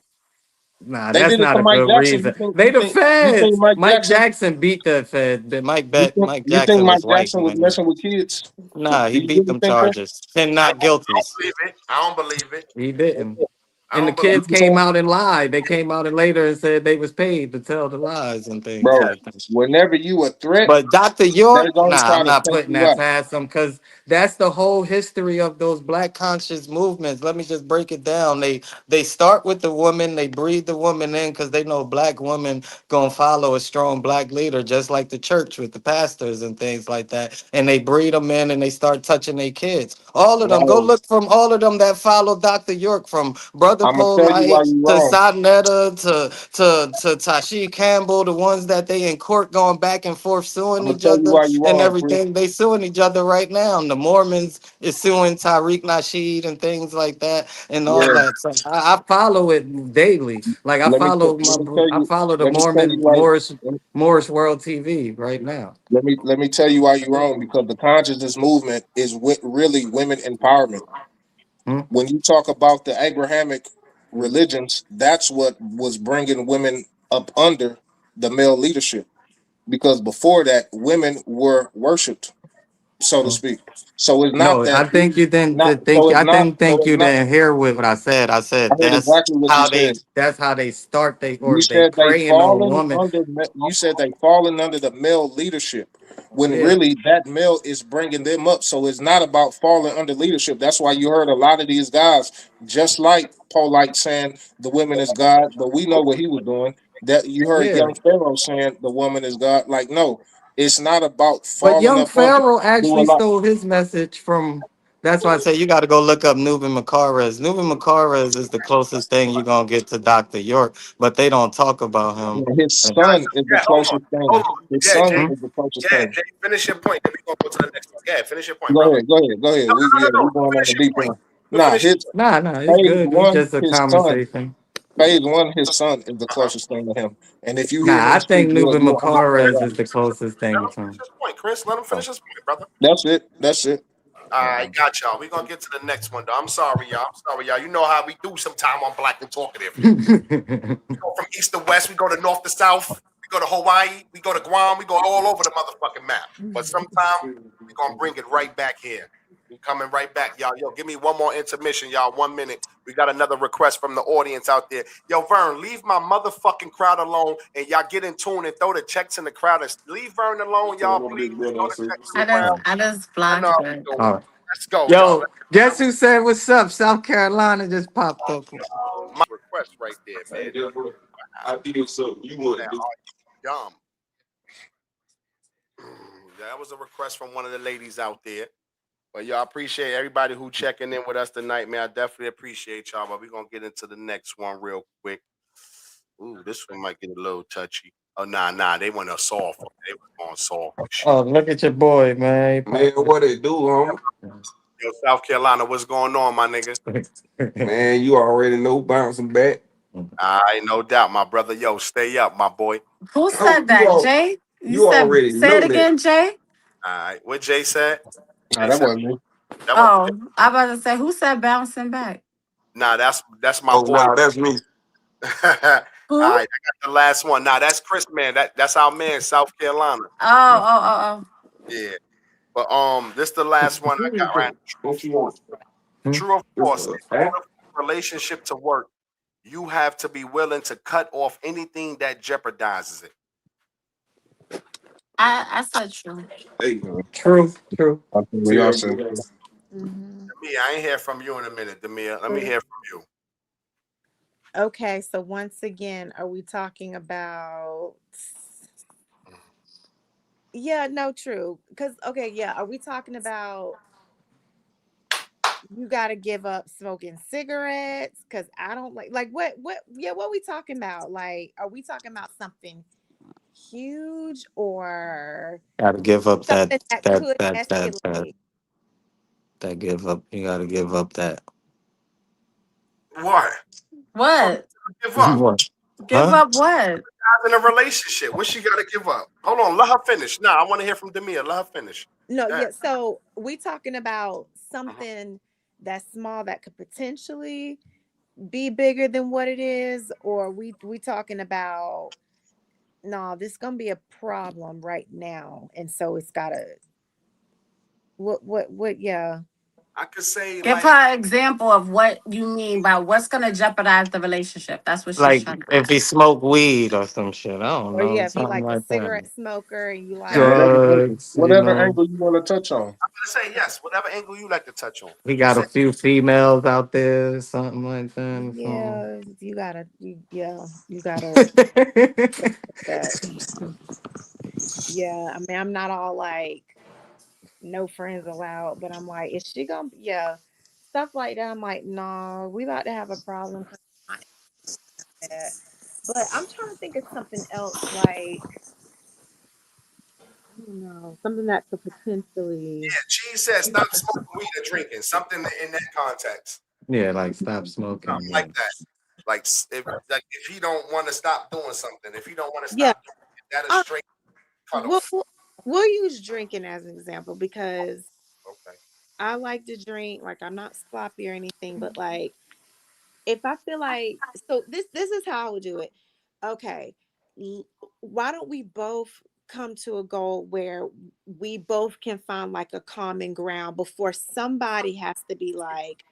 [SPEAKER 4] Nah,
[SPEAKER 6] They
[SPEAKER 4] that's
[SPEAKER 6] did it
[SPEAKER 4] not
[SPEAKER 6] to
[SPEAKER 4] a
[SPEAKER 6] Mike
[SPEAKER 4] good
[SPEAKER 6] Jackson.
[SPEAKER 4] reason. They the
[SPEAKER 6] You think
[SPEAKER 4] feds.
[SPEAKER 6] Mike
[SPEAKER 4] Mike
[SPEAKER 6] Jackson?
[SPEAKER 4] Jackson beat the fed. Mike
[SPEAKER 6] You think
[SPEAKER 4] Jackson
[SPEAKER 6] Mike
[SPEAKER 4] was white,
[SPEAKER 6] Jackson was
[SPEAKER 4] man.
[SPEAKER 6] messing with kids?
[SPEAKER 4] Nah,
[SPEAKER 6] Do
[SPEAKER 4] he
[SPEAKER 6] you
[SPEAKER 4] beat
[SPEAKER 6] really
[SPEAKER 4] them
[SPEAKER 6] think that?
[SPEAKER 4] charges. 10
[SPEAKER 1] I
[SPEAKER 4] not
[SPEAKER 1] don't
[SPEAKER 4] guilties.
[SPEAKER 1] believe it. I don't believe it.
[SPEAKER 4] He didn't.
[SPEAKER 1] I
[SPEAKER 4] And the
[SPEAKER 1] don't believe.
[SPEAKER 4] kids came out and lied. They came out and later and said they was paid to tell the lies and things
[SPEAKER 6] bro.
[SPEAKER 4] like that.
[SPEAKER 6] Whenever you a threat,
[SPEAKER 4] But Dr.
[SPEAKER 6] they're
[SPEAKER 4] York,
[SPEAKER 6] gonna
[SPEAKER 4] nah,
[SPEAKER 6] try
[SPEAKER 4] I'm
[SPEAKER 6] to
[SPEAKER 4] not
[SPEAKER 6] take
[SPEAKER 4] putting
[SPEAKER 6] you
[SPEAKER 4] that
[SPEAKER 6] out.
[SPEAKER 4] past them because that's the whole history of those black conscious movements. Let me just break it down. They start with the woman, they breed the woman in because they know black women gonna follow a strong black leader, just like the church with the pastors and things like that. And they breed them in and they start touching their kids. All of them, go
[SPEAKER 6] No,
[SPEAKER 4] look from all of them that follow Dr. York, from Brother
[SPEAKER 6] I'm gonna tell you why
[SPEAKER 4] Polite
[SPEAKER 6] you
[SPEAKER 4] to
[SPEAKER 6] wrong.
[SPEAKER 4] Sonetta to Tashi Campbell, the ones that they in court going back and forth
[SPEAKER 6] I'm
[SPEAKER 4] suing
[SPEAKER 6] gonna
[SPEAKER 4] each
[SPEAKER 6] tell you
[SPEAKER 4] other
[SPEAKER 6] why you
[SPEAKER 4] and
[SPEAKER 6] wrong, Chris.
[SPEAKER 4] everything. They suing each other right now. And the Mormons is suing Tariq Nasheed and things like that and all
[SPEAKER 6] Yeah,
[SPEAKER 4] that. So I follow it daily. Like
[SPEAKER 6] let me tell
[SPEAKER 4] I
[SPEAKER 6] you
[SPEAKER 4] follow the
[SPEAKER 6] let me tell you
[SPEAKER 4] Mormon
[SPEAKER 6] why
[SPEAKER 4] Morris World TV right now.
[SPEAKER 6] let me tell you why you're wrong, because the consciousness movement is really women empowerment.
[SPEAKER 4] Hmm?
[SPEAKER 6] When you talk about the Abrahamic religions, that's what was bringing women up under the male leadership, because before that women were worshipped, so to speak. So it's not
[SPEAKER 4] No,
[SPEAKER 6] that
[SPEAKER 4] I think you didn't think. I didn't
[SPEAKER 6] so
[SPEAKER 4] think
[SPEAKER 6] it's
[SPEAKER 4] you
[SPEAKER 6] not
[SPEAKER 4] didn't hear what I said. I
[SPEAKER 6] I
[SPEAKER 4] said
[SPEAKER 6] heard exactly what you said.
[SPEAKER 4] that's how they start.
[SPEAKER 6] You
[SPEAKER 4] They
[SPEAKER 6] said they
[SPEAKER 4] preying on
[SPEAKER 6] fallen
[SPEAKER 4] women.
[SPEAKER 6] under. You said they fallen under the male leadership, when
[SPEAKER 4] Yeah,
[SPEAKER 6] really that male is bringing them up. So it's not about falling under leadership. That's why you heard a lot of these guys, just like Polite saying the women is God, but we know what he was doing. That you heard
[SPEAKER 4] yeah.
[SPEAKER 6] young Pharaoh saying the woman is God. Like, no, it's not about
[SPEAKER 4] But
[SPEAKER 6] falling
[SPEAKER 4] young
[SPEAKER 6] up under.
[SPEAKER 4] Pharaoh
[SPEAKER 6] Do a
[SPEAKER 4] actually
[SPEAKER 6] lot.
[SPEAKER 4] stole his message from. That's why I say you got to go look up Nuben Makares. Nuben Makares is the closest thing you're gonna get to Dr. York, but they don't talk about him.
[SPEAKER 6] His
[SPEAKER 4] And-
[SPEAKER 6] son is the
[SPEAKER 1] Yeah, hold on,
[SPEAKER 6] closest
[SPEAKER 1] hold
[SPEAKER 6] thing.
[SPEAKER 1] on.
[SPEAKER 6] His
[SPEAKER 1] Yeah,
[SPEAKER 6] son
[SPEAKER 1] Jay.
[SPEAKER 4] Hmm?
[SPEAKER 6] is the closest
[SPEAKER 1] Yeah,
[SPEAKER 6] thing.
[SPEAKER 1] Jay. Finish your point. Then we gonna go to the next one. Yeah, finish your point,
[SPEAKER 6] Go
[SPEAKER 1] brother.
[SPEAKER 6] ahead, go ahead, go ahead.
[SPEAKER 1] No, no, no, no,
[SPEAKER 6] We
[SPEAKER 1] no.
[SPEAKER 6] going on
[SPEAKER 1] Finish
[SPEAKER 6] the
[SPEAKER 1] your
[SPEAKER 6] deep
[SPEAKER 1] point.
[SPEAKER 6] end.
[SPEAKER 1] You
[SPEAKER 6] Nah,
[SPEAKER 1] finish your
[SPEAKER 6] his
[SPEAKER 1] point.
[SPEAKER 4] Nah, it's
[SPEAKER 6] phase
[SPEAKER 4] good. It's
[SPEAKER 6] one,
[SPEAKER 4] just a
[SPEAKER 6] his son.
[SPEAKER 4] conversation.
[SPEAKER 6] Phase one, his son is the
[SPEAKER 1] Uh-huh.
[SPEAKER 6] closest thing to him. And if you hear
[SPEAKER 4] Nah,
[SPEAKER 6] him
[SPEAKER 4] I
[SPEAKER 6] speak,
[SPEAKER 4] think Nuben
[SPEAKER 6] you'll understand
[SPEAKER 4] Makares
[SPEAKER 6] why.
[SPEAKER 4] is the closest
[SPEAKER 1] Let
[SPEAKER 4] thing
[SPEAKER 1] him
[SPEAKER 4] to
[SPEAKER 1] finish
[SPEAKER 4] him.
[SPEAKER 1] his point, Chris. Let him finish his point, brother.
[SPEAKER 6] That's it. That's it.
[SPEAKER 1] All right, got y'all. We're gonna get to the next one, though. I'm sorry, y'all. I'm sorry, y'all. You know how we do sometime on Black and Talkative. We go from east to west, we go to north to south, we go to Hawaii, we go to Guam, we go all over the motherfucking map. But sometime we're gonna bring it right back here. We coming right back, y'all. Yo, give me one more intermission, y'all. 1 minute. We got another request from the audience out there. Yo, Vern, leave my motherfucking crowd alone, and y'all get in tune and throw the checks in the crowd. Leave Vern alone, y'all. Please throw the checks in the crowd.
[SPEAKER 5] I just
[SPEAKER 1] I know
[SPEAKER 5] blocked
[SPEAKER 1] how we
[SPEAKER 5] it.
[SPEAKER 1] do it.
[SPEAKER 4] All right.
[SPEAKER 1] Let's go, y'all.
[SPEAKER 4] Yo, guess who said what's up? South Carolina just popped up.
[SPEAKER 1] My request right there, man. That are you dumb? That was a request from one of the ladies out there. But y'all appreciate everybody who checking in with us tonight, man. I definitely appreciate y'all. But we're gonna get into the next one real quick. Ooh, this one might get a little touchy. Oh nah, they want a soft one. They was going soft and shit.
[SPEAKER 4] Oh, look at your boy, man.
[SPEAKER 8] Man, what it do, homie?
[SPEAKER 1] Yo, South Carolina, what's going on, my nigga?
[SPEAKER 8] Man, you already know bouncing back.
[SPEAKER 1] I no doubt, my brother. Yo, stay up, my boy.
[SPEAKER 5] Who
[SPEAKER 8] Oh,
[SPEAKER 5] said that, Jay? You
[SPEAKER 8] you
[SPEAKER 5] said
[SPEAKER 8] already
[SPEAKER 5] say it
[SPEAKER 8] know that.
[SPEAKER 5] again, Jay.
[SPEAKER 1] All right. What Jay said?
[SPEAKER 6] Nah,
[SPEAKER 1] Jay
[SPEAKER 6] that
[SPEAKER 1] said
[SPEAKER 6] wasn't me.
[SPEAKER 1] that wasn't Jay.
[SPEAKER 5] Oh, I about to say who said bouncing back?
[SPEAKER 1] Nah, that's my
[SPEAKER 8] Oh,
[SPEAKER 1] boy.
[SPEAKER 8] nah, that's me.
[SPEAKER 1] All right,
[SPEAKER 5] Who?
[SPEAKER 1] I got the last one. Nah, that's Chris, man. That's our man, South Carolina.
[SPEAKER 5] Oh.
[SPEAKER 1] Yeah. But this the last one I got, right? True or
[SPEAKER 8] What you
[SPEAKER 1] false.
[SPEAKER 8] want?
[SPEAKER 1] True or
[SPEAKER 8] This
[SPEAKER 1] false.
[SPEAKER 8] a
[SPEAKER 1] In order
[SPEAKER 8] fact?
[SPEAKER 1] for a relationship to work, you have to be willing to cut off anything that jeopardizes it.
[SPEAKER 5] I said true.
[SPEAKER 8] Hey,
[SPEAKER 4] True, true.
[SPEAKER 6] I think we all
[SPEAKER 8] tell
[SPEAKER 6] said.
[SPEAKER 8] you.
[SPEAKER 7] Mhm.
[SPEAKER 1] Me, I ain't hear from you in a minute, Demir. Let me hear from you.
[SPEAKER 7] Okay, so once again, are we talking about? Yeah, no, true. Because okay, yeah, are we talking about you got to give up smoking cigarettes? Because I don't like what yeah, what we talking about? Like, are we talking about something huge or
[SPEAKER 4] Gotta give up
[SPEAKER 7] something that could
[SPEAKER 4] that
[SPEAKER 7] escalate?
[SPEAKER 4] that give up. You gotta give up that.
[SPEAKER 1] What? Fuck
[SPEAKER 5] What?
[SPEAKER 1] give up.
[SPEAKER 4] What?
[SPEAKER 5] Give
[SPEAKER 4] Huh?
[SPEAKER 5] up what?
[SPEAKER 1] Guys in a relationship. What she gotta give up? Hold on, let her finish. Nah, I want to hear from Demir. Let her finish.
[SPEAKER 7] No,
[SPEAKER 1] Go ahead.
[SPEAKER 7] yeah. So we talking about
[SPEAKER 1] Mhm.
[SPEAKER 7] something that's small that could potentially be bigger than what it is, or we talking about no, this gonna be a problem right now, and so it's gotta what yeah.
[SPEAKER 1] I could say
[SPEAKER 5] Give
[SPEAKER 1] like,
[SPEAKER 5] her an example of what you mean by what's gonna jeopardize the relationship. That's what she's
[SPEAKER 4] Like
[SPEAKER 5] trying to
[SPEAKER 4] if he
[SPEAKER 5] ask.
[SPEAKER 4] smoke weed or some shit. I don't
[SPEAKER 7] Or
[SPEAKER 4] know,
[SPEAKER 7] yeah, if you
[SPEAKER 4] something
[SPEAKER 7] like a
[SPEAKER 4] like that.
[SPEAKER 7] cigarette smoker and you
[SPEAKER 1] yeah,
[SPEAKER 7] like,
[SPEAKER 4] Drugs, you
[SPEAKER 6] whatever
[SPEAKER 4] know.
[SPEAKER 6] angle you want to touch on.
[SPEAKER 1] I'm gonna say yes, whatever angle you like to touch on.
[SPEAKER 4] We
[SPEAKER 1] You
[SPEAKER 4] got a
[SPEAKER 1] said
[SPEAKER 4] few females out there, something like that. Something.
[SPEAKER 7] yeah, you gotta that. Yeah, I mean, I'm not all like no friends allowed, but I'm like, is she gonna? Yeah, stuff like that. I'm like, no, we about to have a problem. 'Cause I ain't that. But I'm trying to think of something else, like I don't know, something that could potentially.
[SPEAKER 1] yeah. Cheese said stop smoking weed or drinking. Something in that context.
[SPEAKER 4] Yeah, like stop smoking.
[SPEAKER 1] Something like
[SPEAKER 4] Yeah.
[SPEAKER 1] that. If he don't want to stop doing something, if he don't want to
[SPEAKER 7] Yeah,
[SPEAKER 1] stop doing it, that is
[SPEAKER 7] uh,
[SPEAKER 1] straight cut
[SPEAKER 7] we'll,
[SPEAKER 1] off.
[SPEAKER 7] we'll we'll use drinking as an example because
[SPEAKER 1] Okay.
[SPEAKER 7] I like to drink. Like I'm not sloppy or anything, but like if I feel like so this is how I would do it. Okay, l- why don't we both come to a goal where we both can find like a common ground before somebody has to be like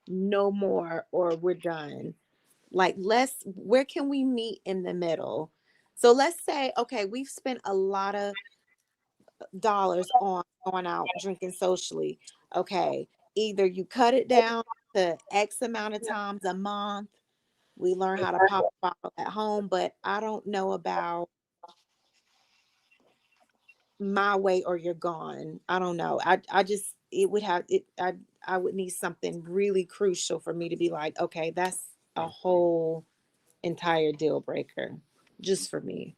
[SPEAKER 7] no more or we're done. Like let's where can we meet in the middle? So let's say okay, we've spent a lot of dollars on going out drinking socially. Okay, either you cut it down to X amount of times a month. We learn how to pop a bottle at home, but I don't know about my way or you're gone. I don't know. I just it would have it I would need something really crucial for me to be like, okay, that's a whole entire deal breaker just for me.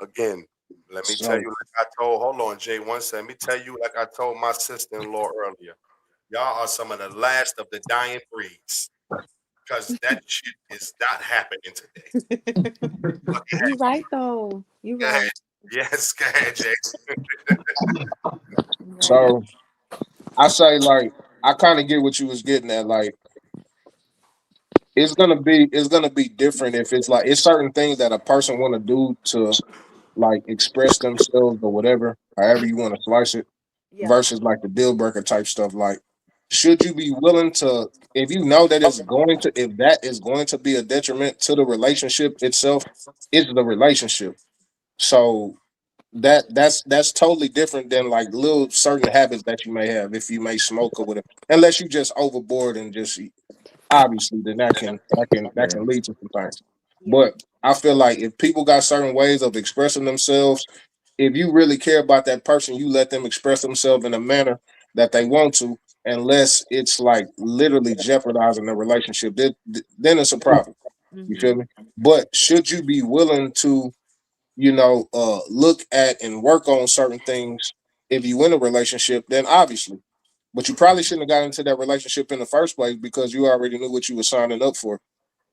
[SPEAKER 1] Again, let me tell
[SPEAKER 6] So,
[SPEAKER 1] you, like I told, hold on, Jay, one second. Let me tell you, like I told my sister in law earlier, y'all are some of the last of the dying breeds because that shit is not happening today.
[SPEAKER 7] You right though. You
[SPEAKER 1] Go ahead.
[SPEAKER 7] right.
[SPEAKER 1] Yes, go ahead, Jay.
[SPEAKER 7] You right.
[SPEAKER 6] so I say like I kind of get what you was getting at. Like it's gonna be different if it's like it's certain things that a person want to do to like express themselves or whatever, however you want to slice it,
[SPEAKER 7] Yeah.
[SPEAKER 6] versus like the deal breaker type stuff. Like, should you be willing to if you know that it's going to if that is going to be a detriment to the relationship itself, it's the relationship. So that's totally different than like little certain habits that you may have if you may smoke or whatever. Unless you just overboard and just obviously then that can lead to some things.
[SPEAKER 7] Yeah.
[SPEAKER 6] But I feel like if people got certain ways of expressing themselves, if you really care about that person, you let them express themselves in a manner that they want to, unless it's like literally jeopardizing the relationship. Then it's a problem. You feel
[SPEAKER 7] Mhm.
[SPEAKER 6] me? But should you be willing to look at and work on certain things if you in a relationship, then obviously. But you probably shouldn't have got into that relationship in the first place because you already knew what you were signing up for.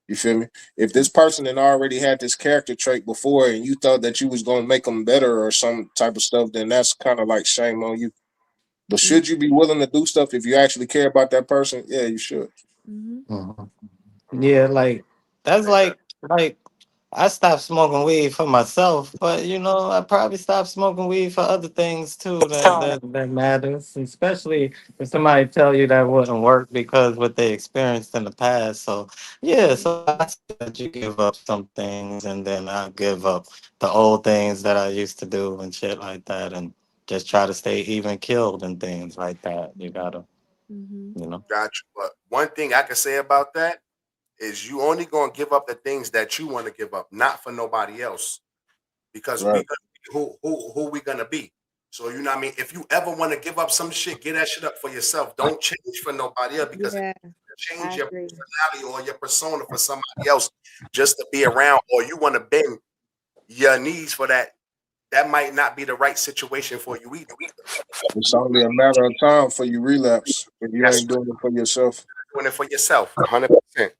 [SPEAKER 6] You feel me? If this person had already had this character trait before and you thought that you was going to make them better or some type of stuff, then that's kind of like shame on you. But should you be willing to do stuff if you actually care about that person? Yeah, you should.
[SPEAKER 7] Mhm.
[SPEAKER 4] Mhm. Yeah, like that's like I stopped smoking weed for myself, but I probably stopped smoking weed for other things too that matters, especially if somebody tell you that wouldn't work because what they experienced in the past. So yeah, so I say that you give up some things and then I give up the old things that I used to do and shit like that and just try to stay even killed and things like that. You gotta,
[SPEAKER 7] Mhm.
[SPEAKER 4] you know.
[SPEAKER 1] Got you. But one thing I can say about that is you only gonna give up the things that you want to give up, not for nobody else. Because we
[SPEAKER 6] Right.
[SPEAKER 1] gonna be who we gonna be. So you know what I mean? If you ever want to give up some shit, get that shit up for yourself. Don't change for nobody else because if
[SPEAKER 7] Yeah,
[SPEAKER 1] you change
[SPEAKER 7] I
[SPEAKER 1] your
[SPEAKER 7] agree.
[SPEAKER 1] personality or your persona for somebody else just to be around, or you want to bend your knees for that, that might not be the right situation for you either.
[SPEAKER 6] It's only a matter of time for you relapse if you
[SPEAKER 1] That's
[SPEAKER 6] ain't doing it for yourself.
[SPEAKER 1] doing it for yourself, 100%.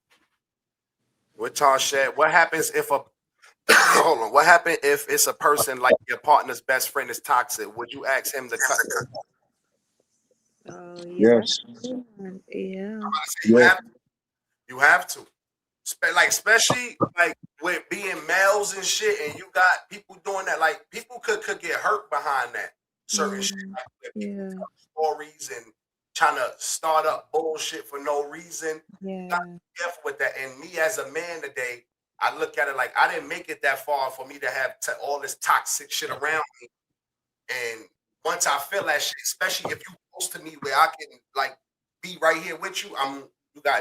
[SPEAKER 1] What Tom said, what happens if a hold on, what happened if it's a person like your partner's best friend is toxic? Would you ask him to cut them?
[SPEAKER 7] Oh yeah, that's
[SPEAKER 6] Yes.
[SPEAKER 7] a good one. Yeah.
[SPEAKER 1] I say you
[SPEAKER 6] Yeah.
[SPEAKER 1] have to. You have to. Like especially like with being males and shit, and you got people doing that. Like people could get hurt behind that certain shit.
[SPEAKER 7] Mm,
[SPEAKER 1] Like where people
[SPEAKER 7] yeah.
[SPEAKER 1] tell stories and trying to start up bullshit for no reason. Gotta
[SPEAKER 7] Yeah.
[SPEAKER 1] be careful with that. And me as a man today, I look at it like I didn't make it that far for me to have all this toxic shit around me. And once I feel that shit, especially if you close to me where I can like be right here with you,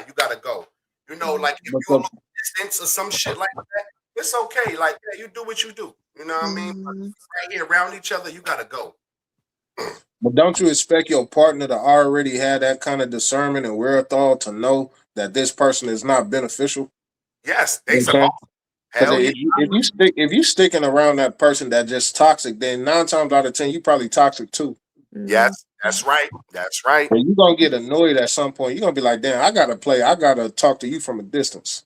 [SPEAKER 1] you gotta go. You know, like if
[SPEAKER 6] But
[SPEAKER 1] you're a
[SPEAKER 6] the,
[SPEAKER 1] little distance or some shit like that, it's okay. Like, yeah, you do what you do. You know what I mean? But
[SPEAKER 7] Mm-hmm.
[SPEAKER 1] right here around each other, you gotta go.
[SPEAKER 6] but don't you expect your partner to already have that kind of discernment and wherewithal to know that this person is not beneficial?
[SPEAKER 1] Yes,
[SPEAKER 6] You know
[SPEAKER 1] they
[SPEAKER 6] what I'm saying?
[SPEAKER 1] supposed.
[SPEAKER 6] Because
[SPEAKER 1] Hell yeah.
[SPEAKER 6] if you sticking around that person that just toxic, then 9 times out of 10 you probably toxic too.
[SPEAKER 7] Mm-hmm.
[SPEAKER 1] Yes, that's right. That's right.
[SPEAKER 6] And you're gonna get annoyed at some point. You're gonna be like, damn, I gotta talk to you from a distance.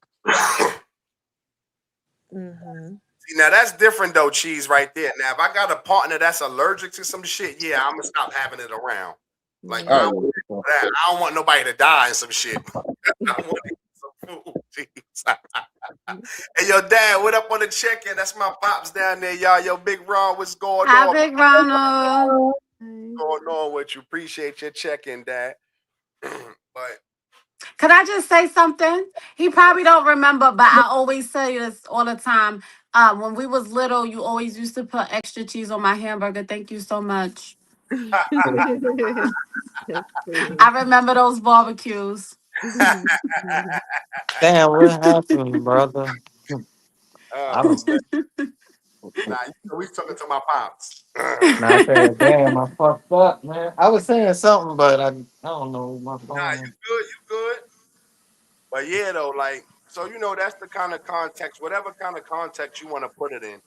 [SPEAKER 7] Mm-hmm.
[SPEAKER 1] See, now that's different though, cheese right there. Now, if I got a partner that's allergic to some shit, yeah, I'm gonna stop having it around. Like
[SPEAKER 7] Yeah.
[SPEAKER 1] I
[SPEAKER 6] Oh
[SPEAKER 1] don't want
[SPEAKER 6] yeah.
[SPEAKER 1] that. I don't want nobody to die and some shit. I want to eat some food. Jeez. Hey, yo, Dad, what up on the check-in? That's my pops down there, y'all. Yo, Big Ron, what's going
[SPEAKER 5] Hi,
[SPEAKER 1] on?
[SPEAKER 5] Big Ronald.
[SPEAKER 7] Okay.
[SPEAKER 1] What's going on with you? Appreciate your check-in, Dad. But
[SPEAKER 5] Could I just say something? He probably don't remember, but I always say this all the time. When we was little, you always used to put extra cheese on my hamburger. Thank you so much.
[SPEAKER 7] That's funny.
[SPEAKER 5] I remember those barbecues.
[SPEAKER 4] Damn, what happened, brother? I
[SPEAKER 1] oh
[SPEAKER 4] was
[SPEAKER 1] man, nah, you know, we talking to my pops.
[SPEAKER 4] not saying damn, I fucked up, man. I was saying something, but I don't know my
[SPEAKER 1] Nah,
[SPEAKER 4] phone.
[SPEAKER 1] you good. But yeah, though, like, so you know, that's the kind of context, whatever kind of context you want to put it in.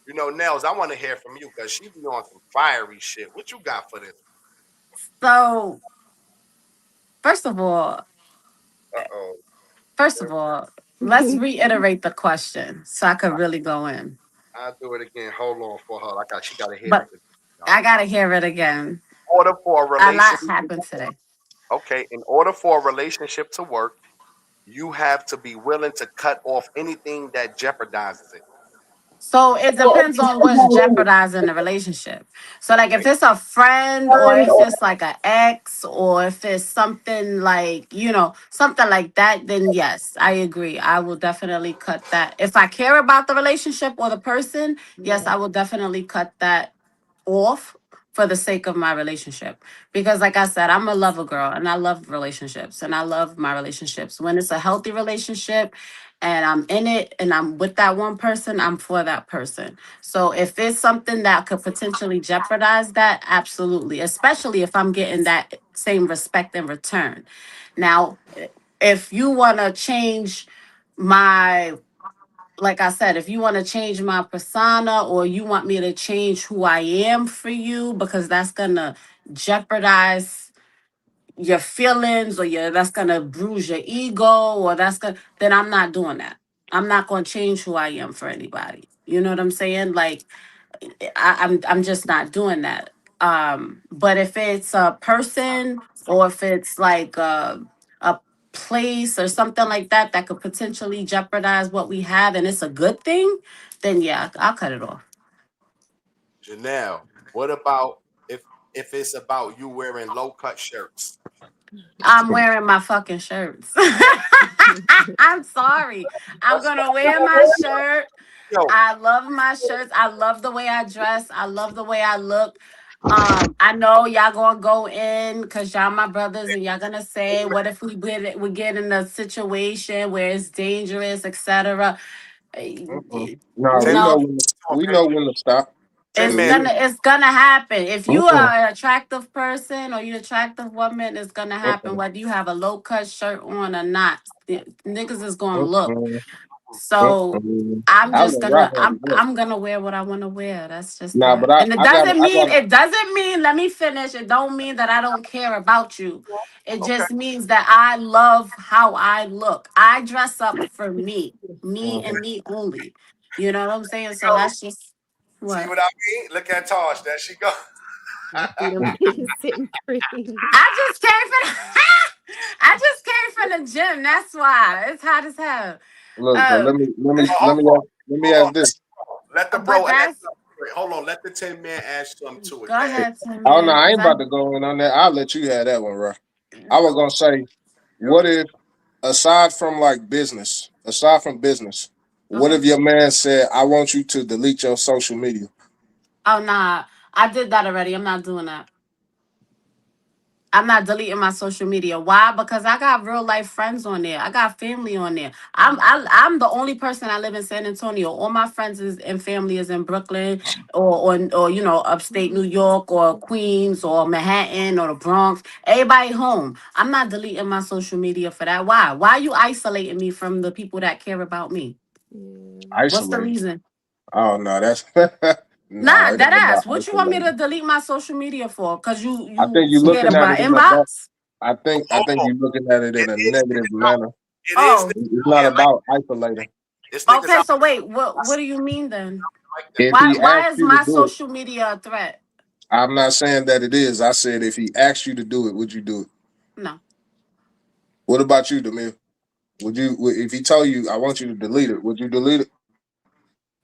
[SPEAKER 1] You know, Nels, I want to hear from you because she be on some fiery shit. What you got for this?
[SPEAKER 5] So first of all,
[SPEAKER 1] Uh oh.
[SPEAKER 5] first of all, let's reiterate the question so I could really go in.
[SPEAKER 1] I'll do it again. Hold on for her. She got to hear this
[SPEAKER 5] But
[SPEAKER 1] again, y'all.
[SPEAKER 5] I gotta hear it again.
[SPEAKER 1] In order for a
[SPEAKER 5] A lot
[SPEAKER 1] relationship,
[SPEAKER 5] happened today.
[SPEAKER 1] okay, in order for a relationship to work, you have to be willing to cut off anything that jeopardizes it.
[SPEAKER 5] So it depends on what's jeopardizing the relationship. So like if
[SPEAKER 1] Okay.
[SPEAKER 5] it's a friend or if it's like an ex or if it's something like, something like that, then yes, I agree. I will definitely cut that. If I care about the relationship or the person, yes,
[SPEAKER 7] Yeah.
[SPEAKER 5] I will definitely cut that off for the sake of my relationship. Because like I said, I'm a lover girl and I love relationships and I love my relationships. When it's a healthy relationship and I'm in it and I'm with that one person, I'm for that person. So if it's something that could potentially jeopardize that, absolutely, especially if I'm getting that same respect in return. Now, if you want to change my like I said, if you want to change my persona or you want me to change who I am for you because that's gonna jeopardize your feelings or that's gonna bruise your ego or then I'm not doing that. I'm not gonna change who I am for anybody. You know what I'm saying? Like I'm just not doing that. But if it's a person or if it's like a place or something like that that could potentially jeopardize what we have and it's a good thing, then yeah, I'll cut it off.
[SPEAKER 1] Janelle, what about if it's about you wearing low cut shirts?
[SPEAKER 5] I'm wearing my fucking shirts. I'm sorry. I'm
[SPEAKER 1] That's
[SPEAKER 5] gonna wear my
[SPEAKER 1] fine.
[SPEAKER 5] shirt.
[SPEAKER 1] Yo,
[SPEAKER 5] I love my shirts. I love the way I dress. I love the way I look. I know y'all gonna go in because y'all my brothers and y'all gonna say, what if we get in a situation where it's dangerous, etc.
[SPEAKER 6] Mm-mm. No,
[SPEAKER 1] Tin
[SPEAKER 5] No,
[SPEAKER 6] we know when to stop.
[SPEAKER 1] Tin
[SPEAKER 5] it's
[SPEAKER 1] Man,
[SPEAKER 6] We,
[SPEAKER 5] gonna happen. If you
[SPEAKER 6] mm-mm,
[SPEAKER 5] are an attractive person or you attractive woman, it's gonna happen
[SPEAKER 6] mm-mm,
[SPEAKER 5] whether you have a low cut shirt on or not. Niggas is gonna look.
[SPEAKER 6] mm-mm,
[SPEAKER 5] So
[SPEAKER 6] mm-mm.
[SPEAKER 5] I'm
[SPEAKER 6] I
[SPEAKER 5] just
[SPEAKER 6] let Rock
[SPEAKER 5] gonna
[SPEAKER 6] have
[SPEAKER 5] I'm
[SPEAKER 6] it. Look.
[SPEAKER 5] I'm gonna wear what I want to wear. That's just
[SPEAKER 6] Nah, but
[SPEAKER 5] that. And
[SPEAKER 6] I got
[SPEAKER 5] it doesn't mean let me finish. It don't mean that I don't care about you. It
[SPEAKER 1] okay.
[SPEAKER 5] just means that I love how I look. I dress up for me
[SPEAKER 6] mhm.
[SPEAKER 5] and me only. You know what I'm saying? So
[SPEAKER 1] Yo,
[SPEAKER 5] that's just
[SPEAKER 1] see
[SPEAKER 5] what.
[SPEAKER 1] what I mean? Look at Tosh. There she go.
[SPEAKER 7] I see them titties sitting pretty.
[SPEAKER 5] I just came from I just came from the gym. That's why. It's hot as hell.
[SPEAKER 6] Look, but
[SPEAKER 5] Um,
[SPEAKER 1] Hold on.
[SPEAKER 6] let me
[SPEAKER 1] Hold on.
[SPEAKER 6] ask this.
[SPEAKER 1] Let the
[SPEAKER 5] but
[SPEAKER 1] bro add
[SPEAKER 5] that's
[SPEAKER 1] something to it. Hold on. Let the Tin Man add something to it.
[SPEAKER 5] go
[SPEAKER 1] Go ahead.
[SPEAKER 5] ahead, Tim,
[SPEAKER 6] Oh no,
[SPEAKER 5] man,
[SPEAKER 6] I
[SPEAKER 5] because
[SPEAKER 6] ain't about to go in on that. I'll let you have that one, Rock. I was gonna say, what if aside from business, what
[SPEAKER 5] Okay.
[SPEAKER 6] if your man said, "I want you to delete your social media"?
[SPEAKER 5] Oh nah, I did that already. I'm not doing that. I'm not deleting my social media. Why? Because I got real life friends on there. I got family on there. I'm the only person that live in San Antonio. All my friends and family is in Brooklyn or you know upstate New York or Queens or Manhattan or the Bronx. Everybody home. I'm not deleting my social media for that. Why? Why are you isolating me from the people that care about me?
[SPEAKER 7] Yeah.
[SPEAKER 5] What's the
[SPEAKER 6] Isolated.
[SPEAKER 5] reason?
[SPEAKER 6] Oh no, that's no,
[SPEAKER 5] Nah,
[SPEAKER 6] it
[SPEAKER 5] that
[SPEAKER 6] ain't
[SPEAKER 5] ass.
[SPEAKER 6] about
[SPEAKER 5] What you want me to
[SPEAKER 6] isolated.
[SPEAKER 5] delete my social media for? Cause
[SPEAKER 6] I
[SPEAKER 5] you
[SPEAKER 6] think you're
[SPEAKER 5] scared
[SPEAKER 6] looking
[SPEAKER 5] of
[SPEAKER 6] at
[SPEAKER 5] my
[SPEAKER 6] it in a dark.
[SPEAKER 5] inbox?
[SPEAKER 6] I think
[SPEAKER 1] Oh,
[SPEAKER 6] you're looking at it in
[SPEAKER 1] it
[SPEAKER 6] a
[SPEAKER 1] is.
[SPEAKER 6] negative manner.
[SPEAKER 1] It is.
[SPEAKER 5] Oh,
[SPEAKER 6] It's not
[SPEAKER 1] Yeah, like
[SPEAKER 6] about isolating.
[SPEAKER 1] this niggas
[SPEAKER 5] okay,
[SPEAKER 1] out
[SPEAKER 5] so wait, what do you mean then?
[SPEAKER 1] like that.
[SPEAKER 6] If
[SPEAKER 5] Why
[SPEAKER 6] he
[SPEAKER 5] why
[SPEAKER 6] asked
[SPEAKER 5] is
[SPEAKER 6] you to
[SPEAKER 5] my
[SPEAKER 6] do it,
[SPEAKER 5] social media a threat?
[SPEAKER 6] I'm not saying that it is. I said if he asked you to do it, would you do it?
[SPEAKER 5] No.
[SPEAKER 6] What about you, Demir? If he told you, "I want you to delete it"? Would you delete it?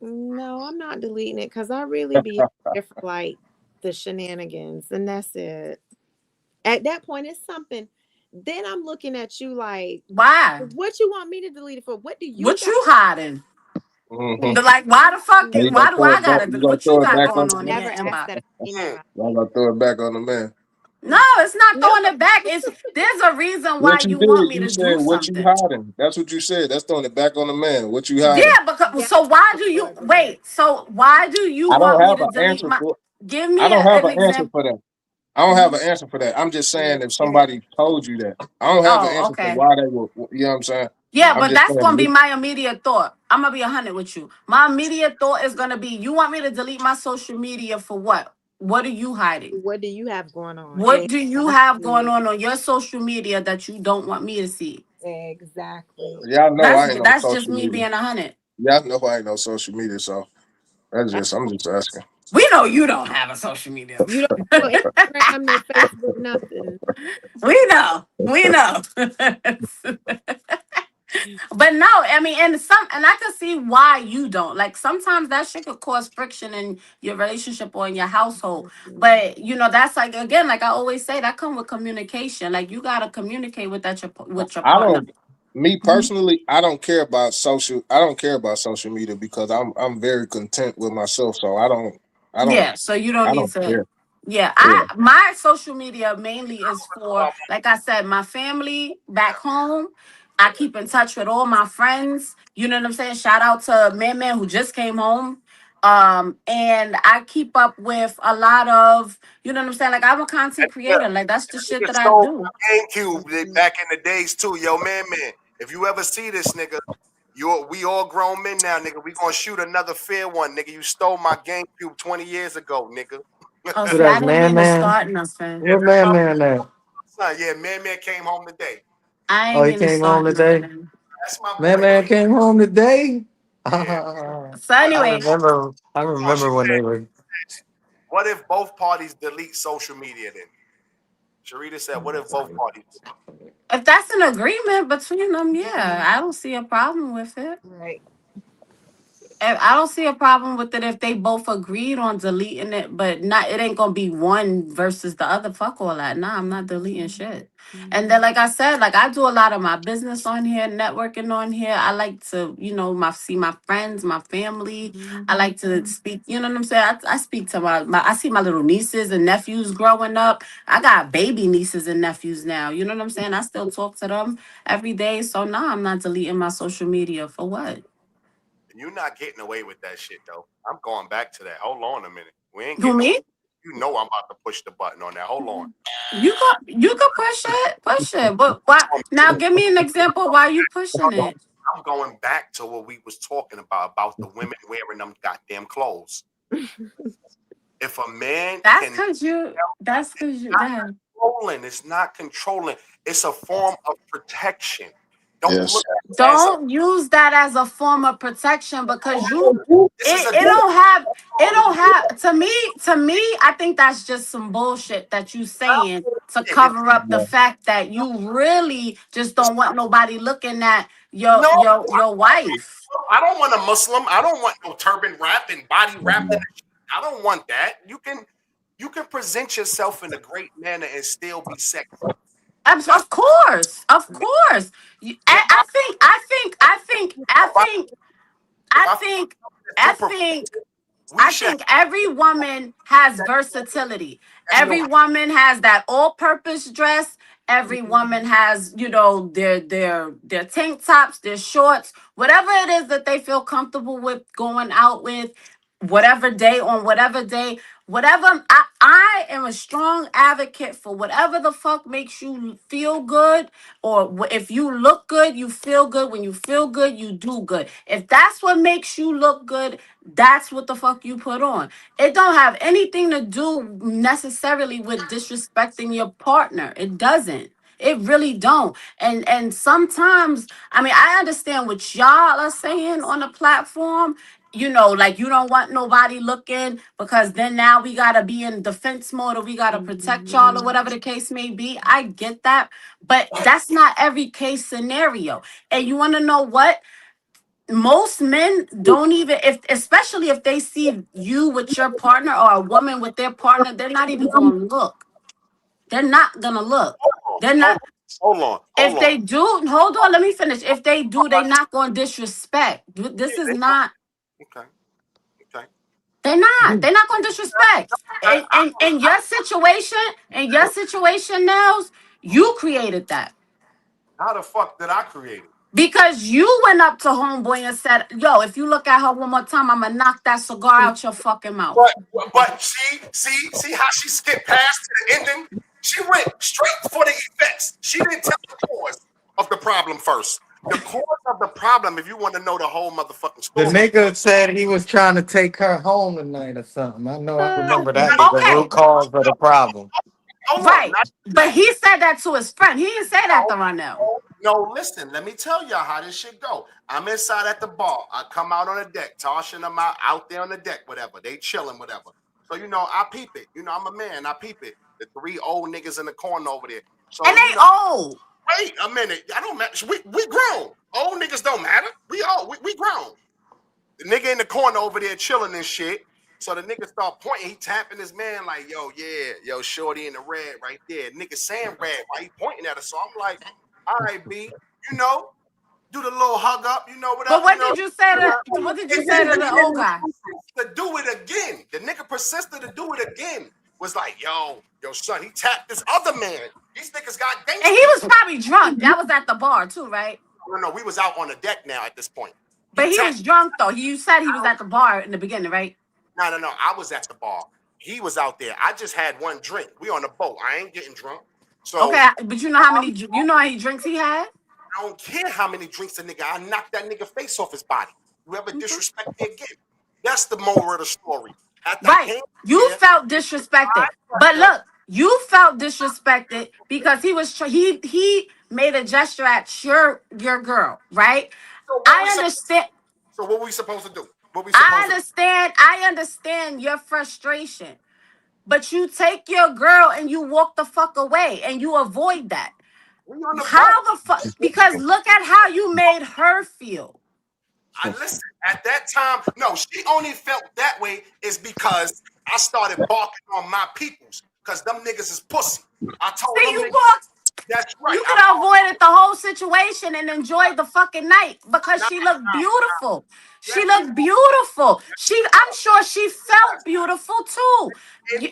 [SPEAKER 7] No, I'm not deleting it because I really be here for like the shenanigans, and that's it. At that point, it's something. Then I'm looking at you like,
[SPEAKER 5] Why?
[SPEAKER 7] what you want me to delete it for? What do you
[SPEAKER 5] What
[SPEAKER 7] got?
[SPEAKER 5] you hiding?
[SPEAKER 6] Mm-hmm.
[SPEAKER 7] Man,
[SPEAKER 5] Like why the fuck
[SPEAKER 6] You
[SPEAKER 7] never,
[SPEAKER 6] gonna
[SPEAKER 5] why
[SPEAKER 6] throw
[SPEAKER 5] I
[SPEAKER 6] it back?
[SPEAKER 5] gotta
[SPEAKER 6] You gonna
[SPEAKER 5] what you
[SPEAKER 6] throw it
[SPEAKER 5] got
[SPEAKER 6] back on
[SPEAKER 5] going
[SPEAKER 6] the
[SPEAKER 5] on in
[SPEAKER 6] man?
[SPEAKER 5] your
[SPEAKER 7] never asked
[SPEAKER 5] inbox?
[SPEAKER 7] that of me.
[SPEAKER 1] Mm.
[SPEAKER 7] Never.
[SPEAKER 6] Y'all gonna throw it back on the man?
[SPEAKER 5] No, it's not
[SPEAKER 7] No,
[SPEAKER 5] throwing it back. It's there's a reason why
[SPEAKER 6] What you
[SPEAKER 5] you want
[SPEAKER 6] did?
[SPEAKER 5] me
[SPEAKER 6] You
[SPEAKER 5] to
[SPEAKER 6] said
[SPEAKER 5] do
[SPEAKER 6] what you
[SPEAKER 5] something.
[SPEAKER 6] hiding? That's what you said. That's throwing it back on the man. What you
[SPEAKER 5] Yeah,
[SPEAKER 6] hiding?
[SPEAKER 5] because
[SPEAKER 7] yeah,
[SPEAKER 5] so why do you
[SPEAKER 7] before I do that.
[SPEAKER 5] wait? So why do you
[SPEAKER 6] I don't
[SPEAKER 5] want me
[SPEAKER 6] have
[SPEAKER 5] to
[SPEAKER 6] an
[SPEAKER 5] delete
[SPEAKER 6] answer
[SPEAKER 5] my
[SPEAKER 6] for.
[SPEAKER 5] give
[SPEAKER 6] I
[SPEAKER 5] me
[SPEAKER 6] don't have
[SPEAKER 5] an
[SPEAKER 6] an answer
[SPEAKER 5] example?
[SPEAKER 6] for that. I don't have
[SPEAKER 5] Mhm.
[SPEAKER 6] an answer for that. I'm just
[SPEAKER 7] Yeah,
[SPEAKER 6] saying if
[SPEAKER 7] it is.
[SPEAKER 6] somebody told you that, I don't have an
[SPEAKER 5] Oh,
[SPEAKER 6] answer for
[SPEAKER 5] okay.
[SPEAKER 6] why they will. You know what I'm saying?
[SPEAKER 5] Yeah,
[SPEAKER 6] I'm
[SPEAKER 5] but
[SPEAKER 6] just
[SPEAKER 5] that's
[SPEAKER 6] saying.
[SPEAKER 5] gonna be my immediate thought. I'm gonna be 100 with you. My immediate thought is gonna be, you want me to delete my social media for what? What are you hiding?
[SPEAKER 7] What do you have going on?
[SPEAKER 5] What do you have going
[SPEAKER 7] Exactly.
[SPEAKER 5] on your social media that you don't want me to see?
[SPEAKER 7] Exactly.
[SPEAKER 6] Y'all know I ain't no
[SPEAKER 5] That's just
[SPEAKER 6] social
[SPEAKER 5] me
[SPEAKER 6] media.
[SPEAKER 5] being 100.
[SPEAKER 6] Y'all know I ain't no social media. So that's just. I'm just asking.
[SPEAKER 5] We know you don't have a social media.
[SPEAKER 7] You don't know Instagram, no Facebook, nothing.
[SPEAKER 5] We know. We know. But no, I mean, and I can see why you don't. Like sometimes that shit could cause friction in your relationship or in your household.
[SPEAKER 7] Mhm.
[SPEAKER 5] But you know, that's like again, like I always say, that come with communication. Like you gotta communicate with your
[SPEAKER 6] I
[SPEAKER 5] partner.
[SPEAKER 6] don't. Me
[SPEAKER 5] Mhm.
[SPEAKER 6] personally, I don't care about social. I don't care about social media because I'm very content with myself. So I don't. I don't.
[SPEAKER 5] Yeah, so you don't
[SPEAKER 6] I
[SPEAKER 5] need
[SPEAKER 6] don't
[SPEAKER 5] to.
[SPEAKER 6] care.
[SPEAKER 5] Yeah,
[SPEAKER 6] Yeah.
[SPEAKER 5] I my social media mainly is for, like I said, my family back home. I keep in touch with all my friends. You know what I'm saying? Shout out to Man who just came home. And I keep up with a lot of, you know what I'm saying? Like I'm a content
[SPEAKER 1] Yeah,
[SPEAKER 5] creator. Like that's the shit
[SPEAKER 1] nigga
[SPEAKER 5] that I
[SPEAKER 1] stole
[SPEAKER 5] do.
[SPEAKER 1] my GameCube
[SPEAKER 7] Mhm.
[SPEAKER 1] back in the days too. Yo, man. If you ever see this nigga, we all grown men now, nigga. We gonna shoot another fair one, nigga. You stole my GameCube 20 years ago, nigga.
[SPEAKER 5] Oh,
[SPEAKER 4] Who
[SPEAKER 5] see, I
[SPEAKER 4] that's
[SPEAKER 5] didn't
[SPEAKER 4] man
[SPEAKER 5] mean to
[SPEAKER 4] man?
[SPEAKER 5] start nothing.
[SPEAKER 1] Yeah,
[SPEAKER 4] What
[SPEAKER 1] that's
[SPEAKER 4] man
[SPEAKER 1] my
[SPEAKER 4] man at?
[SPEAKER 1] son. Yeah, man came home today.
[SPEAKER 5] I
[SPEAKER 4] Oh,
[SPEAKER 5] ain't
[SPEAKER 4] he
[SPEAKER 5] mean to
[SPEAKER 4] came home
[SPEAKER 5] start
[SPEAKER 4] today.
[SPEAKER 5] nothing.
[SPEAKER 1] That's my
[SPEAKER 4] Man
[SPEAKER 1] boy.
[SPEAKER 4] man came home today.
[SPEAKER 1] Yeah.
[SPEAKER 5] So
[SPEAKER 4] I
[SPEAKER 1] What,
[SPEAKER 5] anyway,
[SPEAKER 4] remember. I
[SPEAKER 1] oh, she
[SPEAKER 4] remember when
[SPEAKER 1] said,
[SPEAKER 4] they were.
[SPEAKER 1] what if both parties delete social media then? Sharita said, what if both parties?
[SPEAKER 5] if that's an agreement between them, yeah, I don't see a problem with it.
[SPEAKER 7] Right.
[SPEAKER 5] I don't see a problem with it if they both agreed on deleting it, but not it ain't gonna be one versus the other. Fuck all that. Nah, I'm not deleting shit. And then,
[SPEAKER 7] Mhm.
[SPEAKER 5] like I said, like I do a lot of my business on here, networking on here. I like to, see my friends, my family. I
[SPEAKER 7] Mhm.
[SPEAKER 5] like to speak. You know what I'm saying? I speak to I see my little nieces and nephews growing up. I got baby nieces and nephews now. You know what I'm saying? I still talk to them every day. So nah, I'm not deleting my social media for what?
[SPEAKER 1] You're not getting away with that shit though. I'm going back to that. Hold on a minute. We ain't
[SPEAKER 5] Who
[SPEAKER 1] getting away.
[SPEAKER 5] me?
[SPEAKER 1] You know I'm about to push the button on that. Hold on.
[SPEAKER 5] You could push it. But why now give me an example why you pushing it.
[SPEAKER 1] I'm going back to what we was talking about the women wearing them goddamn clothes. If a man
[SPEAKER 5] That's
[SPEAKER 1] can
[SPEAKER 5] cause you that's cause you
[SPEAKER 1] not
[SPEAKER 5] that
[SPEAKER 1] controlling, it's not controlling. It's a form of protection. Don't
[SPEAKER 6] Yes.
[SPEAKER 1] look at it as a
[SPEAKER 5] don't use that as a form of protection because
[SPEAKER 1] this is a
[SPEAKER 5] it don't have to me I think that's just some bullshit that you saying to
[SPEAKER 1] it's
[SPEAKER 5] cover up the fact that you really just don't want nobody looking at your
[SPEAKER 1] no,
[SPEAKER 5] your your wife.
[SPEAKER 1] I don't want a Muslim. I don't want no turban wrap and body wrapped in. I don't want that. You can present yourself in a great manner and still be sexy.
[SPEAKER 5] Of course, of course.
[SPEAKER 1] If I,
[SPEAKER 5] I
[SPEAKER 1] if I,
[SPEAKER 5] think,
[SPEAKER 1] if
[SPEAKER 5] I
[SPEAKER 1] I
[SPEAKER 5] think,
[SPEAKER 1] to
[SPEAKER 5] I
[SPEAKER 1] provide,
[SPEAKER 5] think,
[SPEAKER 1] we
[SPEAKER 5] I
[SPEAKER 1] should have
[SPEAKER 5] think every woman has
[SPEAKER 1] that.
[SPEAKER 5] versatility.
[SPEAKER 1] And no,
[SPEAKER 5] Every woman has that all-purpose dress. Every woman has, their tank tops, their shorts, whatever it is that they feel comfortable with going out with, whatever day on whatever day, whatever. I am a strong advocate for whatever the fuck makes you feel good, or if you look good, you feel good. When you feel good, you do good. If that's what makes you look good, that's what the fuck you put on. It don't have anything to do necessarily with disrespecting your partner. It doesn't. It really don't. And sometimes, I mean, I understand what y'all are saying on the platform. Like, you don't want nobody looking, because then now we gotta be in defense mode, or we gotta protect y'all, or whatever the case may be. I get that, but that's not every case scenario. And you want to know what? Most men don't even, if especially if they see you with your partner, or a woman with their partner, they're not even gonna look. They're not gonna look. They're
[SPEAKER 1] hold
[SPEAKER 5] not.
[SPEAKER 1] on, hold on, hold
[SPEAKER 5] If
[SPEAKER 1] on.
[SPEAKER 5] they do, hold on, let me finish. If they do, they not gonna disrespect. This
[SPEAKER 1] Yeah,
[SPEAKER 5] is not.
[SPEAKER 1] okay, okay.
[SPEAKER 5] They're not. They're not gonna disrespect.
[SPEAKER 1] I,
[SPEAKER 5] In your situation, Nels, you created that.
[SPEAKER 1] how the fuck did I create it?
[SPEAKER 5] Because you went up to homeboy and said, "Yo, if you look at her one more time, I'm gonna knock that cigar out your fucking mouth."
[SPEAKER 1] But see how she skipped past to the ending. She went straight for the effects. She didn't tell the cause of the problem first. The cause of the problem, if you want to know the whole motherfucking
[SPEAKER 4] The
[SPEAKER 1] story.
[SPEAKER 4] nigga said he was trying to take her home tonight or something. I know. I
[SPEAKER 1] No,
[SPEAKER 4] remember that
[SPEAKER 1] not,
[SPEAKER 4] was the root
[SPEAKER 5] Okay,
[SPEAKER 4] cause of the problem.
[SPEAKER 1] hold on,
[SPEAKER 5] right.
[SPEAKER 1] not
[SPEAKER 5] But
[SPEAKER 1] that.
[SPEAKER 5] he said that to his friend. He didn't say that
[SPEAKER 1] No,
[SPEAKER 5] to Ronell.
[SPEAKER 1] no, listen, let me tell y'all how this shit go. I'm inside at the bar. I come out on the deck. Tasha and them out there on the deck, whatever. They chilling, whatever. So, I peep it. I'm a man. I peep it. The three old niggas in the corner over there.
[SPEAKER 5] And
[SPEAKER 1] So,
[SPEAKER 5] they old.
[SPEAKER 1] wait a minute. I don't matter. We grown. Old niggas don't matter. We grown. The nigga in the corner over there chilling and shit. So the nigga start pointing. He tapping his man like, yo, yeah, yo, shorty in the red right there. Nigga saying red. Why he pointing at us? So I'm like, all right, B, do the little hug up, what
[SPEAKER 5] But
[SPEAKER 1] up,
[SPEAKER 5] what did you say to what did you
[SPEAKER 1] And
[SPEAKER 5] say
[SPEAKER 1] then
[SPEAKER 5] to
[SPEAKER 1] the
[SPEAKER 5] the old
[SPEAKER 1] nigga
[SPEAKER 5] guy?
[SPEAKER 1] to do it again. The nigga persisted to do it again. Was like, yo, son, he tapped this other man. These niggas got
[SPEAKER 5] And he
[SPEAKER 1] gangster.
[SPEAKER 5] was probably drunk. That was at the bar too, right?
[SPEAKER 1] No, we was out on the deck now at this point. He
[SPEAKER 5] But he
[SPEAKER 1] tapped.
[SPEAKER 5] was drunk though. You said he was at the bar in the beginning, right?
[SPEAKER 1] No. I was at the bar. He was out there. I just had one drink. We on the boat. I ain't getting drunk. So
[SPEAKER 5] Okay, but you know how many drinks he had?
[SPEAKER 1] I don't care how many drinks a nigga. I knocked that nigga face off his body. Whoever
[SPEAKER 5] Mhm.
[SPEAKER 1] disrespect me again. That's the moral of the story. After I
[SPEAKER 5] Right.
[SPEAKER 1] came
[SPEAKER 5] You
[SPEAKER 1] here,
[SPEAKER 5] felt disrespected. But
[SPEAKER 1] yo,
[SPEAKER 5] look, you felt disrespected because he made a gesture at your girl, right?
[SPEAKER 1] so what we
[SPEAKER 5] I
[SPEAKER 1] supposed
[SPEAKER 5] understand
[SPEAKER 1] so what we supposed to do? What we
[SPEAKER 5] I
[SPEAKER 1] supposed to do?
[SPEAKER 5] understand I understand your frustration. But you take your girl and you walk the fuck away and you avoid that.
[SPEAKER 1] We on the boat.
[SPEAKER 5] How the fuck? Because look at how you made her feel.
[SPEAKER 1] I listen at that time. No, she only felt that way is because I started barking on my peoples because them niggas is pussy. I told
[SPEAKER 5] See,
[SPEAKER 1] them
[SPEAKER 5] you
[SPEAKER 1] niggas
[SPEAKER 5] walked.
[SPEAKER 1] that's right.
[SPEAKER 5] You could have avoided the whole situation and enjoyed the fucking night because
[SPEAKER 1] Nah,
[SPEAKER 5] she looked beautiful. She
[SPEAKER 1] yes, she
[SPEAKER 5] looked beautiful. I'm sure she felt beautiful too.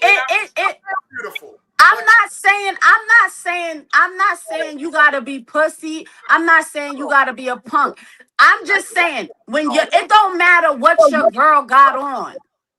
[SPEAKER 1] and I
[SPEAKER 5] It
[SPEAKER 1] felt beautiful.
[SPEAKER 5] I'm
[SPEAKER 1] But
[SPEAKER 5] not saying, you gotta be pussy. I'm not saying you gotta be a punk. I'm
[SPEAKER 1] now
[SPEAKER 5] just
[SPEAKER 1] you
[SPEAKER 5] saying
[SPEAKER 1] know,
[SPEAKER 5] it don't matter what your girl got on.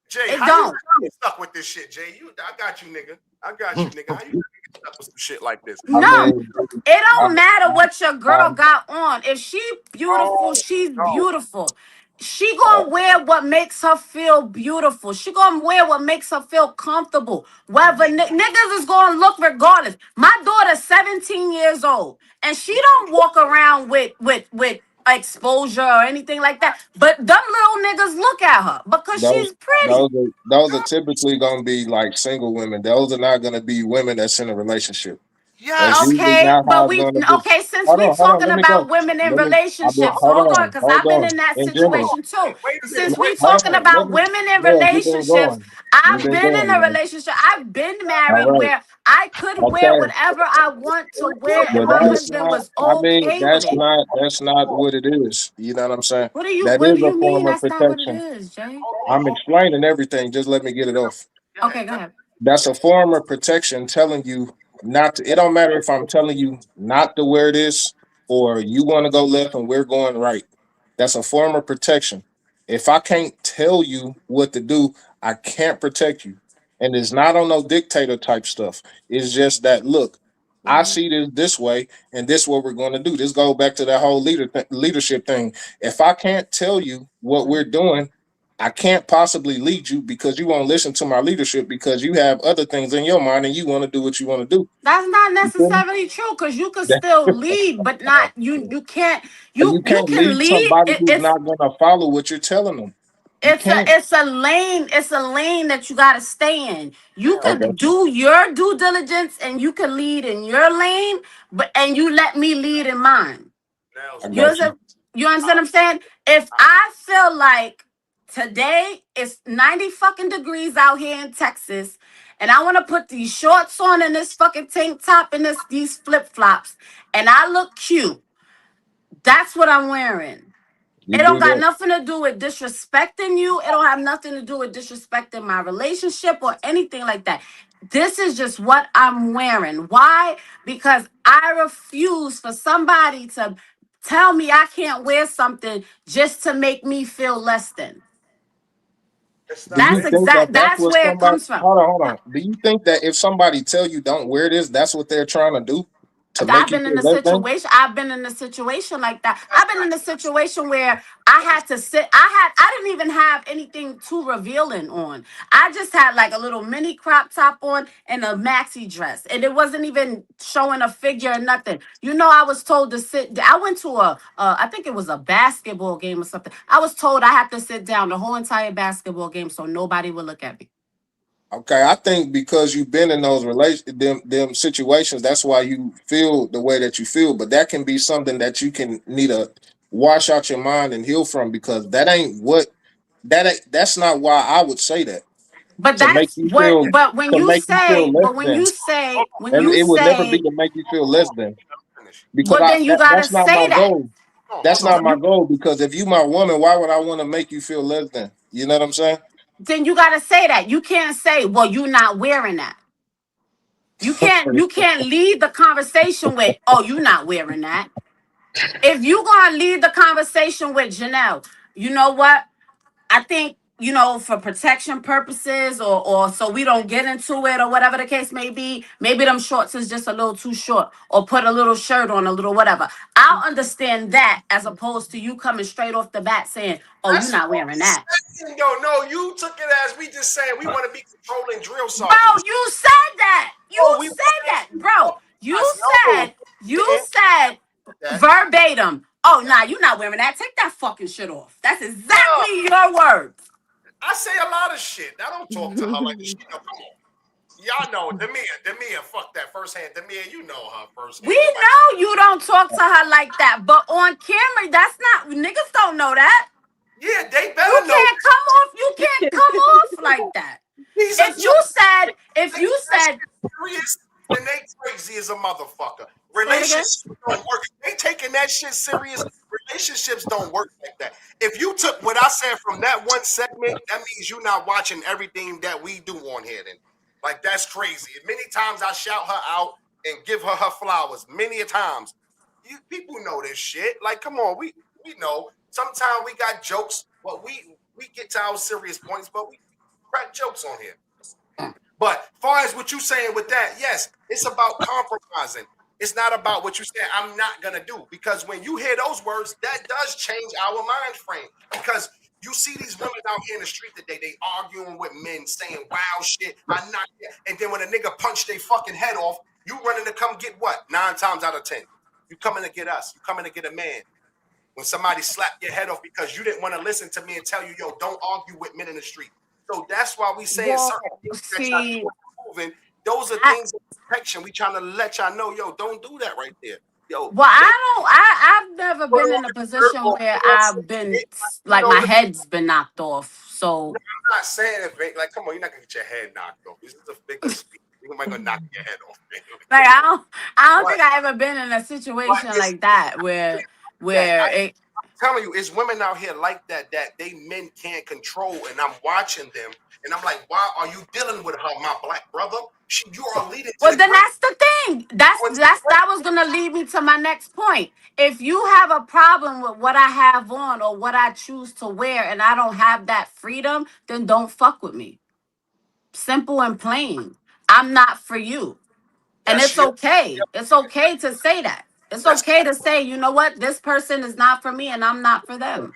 [SPEAKER 1] Jay,
[SPEAKER 5] It
[SPEAKER 1] how you
[SPEAKER 5] don't.
[SPEAKER 1] get stuck with this shit, Jay? I got you, nigga. I got you, nigga. How you get stuck with some shit like this?
[SPEAKER 6] I
[SPEAKER 5] No.
[SPEAKER 6] mean,
[SPEAKER 5] It
[SPEAKER 6] I,
[SPEAKER 5] don't matter what your
[SPEAKER 6] I,
[SPEAKER 5] girl got on. If she beautiful,
[SPEAKER 1] Oh
[SPEAKER 5] she's
[SPEAKER 1] no.
[SPEAKER 5] beautiful. She gonna wear what makes her feel beautiful. She gonna wear what makes her feel comfortable. Whether niggas is gonna look regardless. My daughter's 17 years old, and she don't walk around with exposure or anything like that. But them little niggas look at her because
[SPEAKER 6] those
[SPEAKER 5] she's pretty.
[SPEAKER 6] those are typically gonna be like single women. Those are not gonna be women that's in a relationship. That's
[SPEAKER 1] Yes.
[SPEAKER 6] usually
[SPEAKER 5] Okay,
[SPEAKER 6] not how
[SPEAKER 5] but
[SPEAKER 6] it's
[SPEAKER 5] we
[SPEAKER 6] gonna be.
[SPEAKER 5] okay since we
[SPEAKER 6] Hold on,
[SPEAKER 5] talking
[SPEAKER 6] let me go.
[SPEAKER 5] about women in
[SPEAKER 6] Let me.
[SPEAKER 5] relationships.
[SPEAKER 6] Hold
[SPEAKER 5] Hold on,
[SPEAKER 6] on,
[SPEAKER 5] because
[SPEAKER 6] hold
[SPEAKER 5] I've been
[SPEAKER 6] on.
[SPEAKER 5] in that
[SPEAKER 6] In general,
[SPEAKER 5] situation too.
[SPEAKER 1] Wait a minute.
[SPEAKER 5] Since
[SPEAKER 1] Wait
[SPEAKER 5] we
[SPEAKER 1] a minute.
[SPEAKER 6] hold
[SPEAKER 5] talking
[SPEAKER 6] on.
[SPEAKER 5] about women in
[SPEAKER 6] Yeah, you've been
[SPEAKER 5] relationships,
[SPEAKER 6] going. You've
[SPEAKER 5] I've
[SPEAKER 6] been
[SPEAKER 5] been in
[SPEAKER 6] going,
[SPEAKER 5] a
[SPEAKER 6] man.
[SPEAKER 5] relationship. I've been
[SPEAKER 6] All
[SPEAKER 5] married
[SPEAKER 6] right.
[SPEAKER 5] where I could wear
[SPEAKER 6] Okay.
[SPEAKER 5] whatever I want to wear, and
[SPEAKER 6] But
[SPEAKER 5] my
[SPEAKER 6] that's
[SPEAKER 5] husband
[SPEAKER 6] not.
[SPEAKER 5] was
[SPEAKER 6] I mean,
[SPEAKER 5] okay with it.
[SPEAKER 6] that's not what it is. You know what I'm saying? That
[SPEAKER 5] What
[SPEAKER 6] is
[SPEAKER 5] do
[SPEAKER 6] a
[SPEAKER 5] you
[SPEAKER 6] form
[SPEAKER 5] mean
[SPEAKER 6] of
[SPEAKER 5] that's not what it
[SPEAKER 6] protection.
[SPEAKER 5] is, Jay?
[SPEAKER 6] I'm explaining everything. Just let me get it off.
[SPEAKER 5] Okay, go ahead.
[SPEAKER 6] That's a form of protection telling you not to. It don't matter if I'm telling you not to wear this or you want to go left and we're going right. That's a form of protection. If I can't tell you what to do, I can't protect you. And it's not on no dictator type stuff. It's just that look, I
[SPEAKER 5] Hmm.
[SPEAKER 6] see this way, and this what we're going to do. This goes back to that whole leadership thing. If I can't tell you what we're doing, I can't possibly lead you because you won't listen to my leadership because you have other things in your mind and you want to do what you want to do.
[SPEAKER 5] That's not
[SPEAKER 6] You feel me?
[SPEAKER 5] necessarily true because you could still lead, but not you. You can't.
[SPEAKER 6] You
[SPEAKER 5] You
[SPEAKER 6] can't
[SPEAKER 5] can
[SPEAKER 6] lead
[SPEAKER 5] lead.
[SPEAKER 6] somebody who's not going to follow what you're telling them. You can't.
[SPEAKER 5] It's a lane. It's a lane that you gotta stay in. You
[SPEAKER 6] I got
[SPEAKER 5] could
[SPEAKER 6] you.
[SPEAKER 5] do your due diligence and you can lead in your lane, but and you let me lead in mine.
[SPEAKER 6] I
[SPEAKER 1] Nails,
[SPEAKER 5] You
[SPEAKER 1] bro.
[SPEAKER 6] got you.
[SPEAKER 5] understand? You understand what I'm saying? If I feel like today it's 90 fucking degrees out here in Texas, and I want to put these shorts on and this fucking tank top and these flip flops, and I look cute, that's what I'm wearing.
[SPEAKER 6] You
[SPEAKER 5] It don't
[SPEAKER 6] do
[SPEAKER 5] got
[SPEAKER 6] that.
[SPEAKER 5] nothing to do with disrespecting you. It don't have nothing to do with disrespecting my relationship or anything like that. This is just what I'm wearing. Why? Because I refuse for somebody to tell me I can't wear something just to make me feel less than.
[SPEAKER 1] It's
[SPEAKER 6] Do
[SPEAKER 1] not.
[SPEAKER 6] you think that that's
[SPEAKER 5] That's
[SPEAKER 6] what
[SPEAKER 5] where it
[SPEAKER 6] somebody?
[SPEAKER 5] comes from.
[SPEAKER 6] Hold on, hold on. Do you think that if somebody tell you don't wear this, that's what they're trying to do to make
[SPEAKER 5] I've
[SPEAKER 6] you
[SPEAKER 5] been in
[SPEAKER 6] feel
[SPEAKER 5] a
[SPEAKER 6] less than?
[SPEAKER 5] situation. I've been in a situation like that. I've been in a situation where I had to sit. I didn't even have anything too revealing on. I just had like a little mini crop top on and a maxi dress, and it wasn't even showing a figure or nothing. You know, I was told to sit. I went to I think it was a basketball game or something. I was told I had to sit down the whole entire basketball game so nobody would look at me.
[SPEAKER 6] Okay, I think because you've been in those them situations, that's why you feel the way that you feel. But that can be something that you can need to wash out your mind and heal from because that's not why I would say that
[SPEAKER 5] But
[SPEAKER 6] to make
[SPEAKER 5] that's
[SPEAKER 6] you
[SPEAKER 5] what.
[SPEAKER 6] feel
[SPEAKER 5] But when
[SPEAKER 6] to
[SPEAKER 5] you
[SPEAKER 6] make you feel
[SPEAKER 5] say,
[SPEAKER 6] less than.
[SPEAKER 5] when
[SPEAKER 6] And
[SPEAKER 5] you
[SPEAKER 6] it would never be
[SPEAKER 5] say,
[SPEAKER 6] to make you feel
[SPEAKER 1] Hold
[SPEAKER 6] less
[SPEAKER 1] on.
[SPEAKER 6] than
[SPEAKER 1] Finish.
[SPEAKER 6] because
[SPEAKER 5] but then you gotta
[SPEAKER 6] that's not
[SPEAKER 5] say
[SPEAKER 6] my
[SPEAKER 5] that.
[SPEAKER 6] goal.
[SPEAKER 1] Hold
[SPEAKER 6] That's
[SPEAKER 1] on.
[SPEAKER 6] not my goal because if you my woman, why would I want to make you feel less than? You know what I'm saying?
[SPEAKER 5] Then you gotta say that. You can't say, well, you're not wearing that. You can't lead the conversation with, oh, you're not wearing that. If you gonna lead the conversation with Janelle, you know what? I think, for protection purposes or so we don't get into it or whatever the case may be, maybe them shorts is just a little too short or put a little shirt on, a little whatever. I'll understand that as opposed to you coming straight off the bat saying, oh, you're
[SPEAKER 1] That's
[SPEAKER 5] not
[SPEAKER 1] what
[SPEAKER 5] wearing
[SPEAKER 1] we
[SPEAKER 5] that.
[SPEAKER 1] saying, yo. No, you took it as we just saying we want to be controlling drill
[SPEAKER 5] Bro,
[SPEAKER 1] sergeants.
[SPEAKER 5] you said that. You
[SPEAKER 1] Oh, we want
[SPEAKER 5] said
[SPEAKER 1] to
[SPEAKER 5] that.
[SPEAKER 1] actually
[SPEAKER 5] Bro,
[SPEAKER 1] talk to
[SPEAKER 5] you
[SPEAKER 1] us. No, didn't
[SPEAKER 5] said
[SPEAKER 1] that.
[SPEAKER 5] verbatim. Oh, nah, you're not wearing that. Take that fucking shit off. That's
[SPEAKER 1] No,
[SPEAKER 5] exactly your words.
[SPEAKER 1] I say a lot of shit. I don't talk to her like this. She know, come on. Y'all know Demia, fuck that firsthand. Demia, you know her
[SPEAKER 5] We
[SPEAKER 1] firsthand. Like,
[SPEAKER 5] know you don't talk to her like that, but on camera, that's not, niggas don't know that.
[SPEAKER 1] yeah, they
[SPEAKER 5] You
[SPEAKER 1] better know.
[SPEAKER 5] can't come off, you can't come off like that.
[SPEAKER 1] These are
[SPEAKER 5] If you
[SPEAKER 1] jokes.
[SPEAKER 5] said, if
[SPEAKER 1] They
[SPEAKER 5] you
[SPEAKER 1] take that
[SPEAKER 5] said,
[SPEAKER 1] shit serious, then they crazy as a motherfucker.
[SPEAKER 5] say it again.
[SPEAKER 1] Relationships don't work. They taking that shit serious. Relationships don't work like that. If you took what I said from that one segment, that means you're not watching everything that we do on here. Then, like that's crazy. Many times I shout her out and give her flowers. Many a times, you people know this shit. Like, come on, we know. Sometimes we got jokes, but we get to our serious points, but we crack jokes on here. But far as what you saying with that, yes, it's about compromising. It's not about what you saying I'm not gonna do. Because when you hear those words, that does change our mind frame. Because you see these women out here in the street today, they arguing with men, saying wild shit. I knock it. And then when a nigga punch their fucking head off, you running to come get what? 9 times out of 10. You coming to get us. You coming to get a man. When somebody slapped your head off because you didn't want to listen to me and tell you, yo, don't argue with men in the street. So that's why we saying
[SPEAKER 5] Well,
[SPEAKER 1] certain things that y'all
[SPEAKER 5] see,
[SPEAKER 1] doing, moving Those are
[SPEAKER 5] I,
[SPEAKER 1] things of protection. We trying to let y'all know, yo, don't do that right there. Yo,
[SPEAKER 5] well,
[SPEAKER 1] they
[SPEAKER 5] I don't. I've never
[SPEAKER 1] put
[SPEAKER 5] been
[SPEAKER 1] on
[SPEAKER 5] in a
[SPEAKER 1] a shirt
[SPEAKER 5] position
[SPEAKER 1] or
[SPEAKER 5] where
[SPEAKER 1] put on some
[SPEAKER 5] I've been
[SPEAKER 1] shit. You
[SPEAKER 5] like
[SPEAKER 1] know,
[SPEAKER 5] my head's been knocked off. So
[SPEAKER 1] I'm not saying it, man. Like, come on, you're not gonna get your head knocked off. This is a figure of speech. You might gonna knock your head off, man.
[SPEAKER 5] like I don't
[SPEAKER 1] but
[SPEAKER 5] think I ever been in a
[SPEAKER 1] but
[SPEAKER 5] situation
[SPEAKER 1] it's
[SPEAKER 5] like that
[SPEAKER 1] that
[SPEAKER 5] where it.
[SPEAKER 1] telling you, it's women out here like that that they men can't control, and I'm watching them, and I'm like, why are you dealing with her, my black brother? You are leading to
[SPEAKER 5] Well,
[SPEAKER 1] the
[SPEAKER 5] then
[SPEAKER 1] grave.
[SPEAKER 5] that's the thing. That was gonna lead me to my next point. If you have a problem with what I have on or what I choose to wear, and I don't have that freedom, then don't fuck with me. Simple and plain. I'm not for you. And
[SPEAKER 1] That's
[SPEAKER 5] it's
[SPEAKER 1] your.
[SPEAKER 5] okay. It's okay to say that. It's
[SPEAKER 1] That's
[SPEAKER 5] okay to say, you know what, this person is not for me and I'm not for them.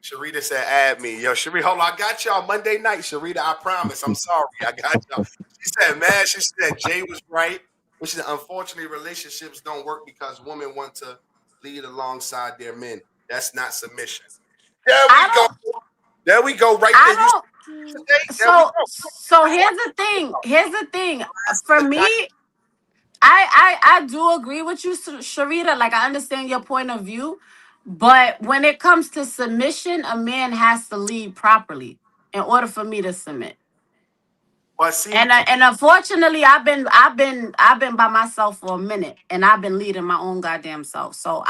[SPEAKER 1] Sharita said, add me. Yo, Sharita, hold on. I got y'all Monday night. Sharita, I promise. I'm sorry. I got y'all. She said, man, she said Jay was right. Which is unfortunately, relationships don't work because women want to lead alongside their men. That's not submission. There
[SPEAKER 5] I
[SPEAKER 1] we go.
[SPEAKER 5] don't
[SPEAKER 1] There we go. Right
[SPEAKER 5] I
[SPEAKER 1] there. You
[SPEAKER 5] don't
[SPEAKER 1] today. There we
[SPEAKER 5] so
[SPEAKER 1] go.
[SPEAKER 5] so here's the thing. Here's the thing. For
[SPEAKER 1] The
[SPEAKER 5] me,
[SPEAKER 1] guy,
[SPEAKER 5] I do agree with you, Sharita. Like I understand your point of view, but when it comes to submission, a man has to lead properly in order for me to submit.
[SPEAKER 1] but see,
[SPEAKER 5] And unfortunately, I've been by myself for a minute, and I've been leading my own goddamn self. So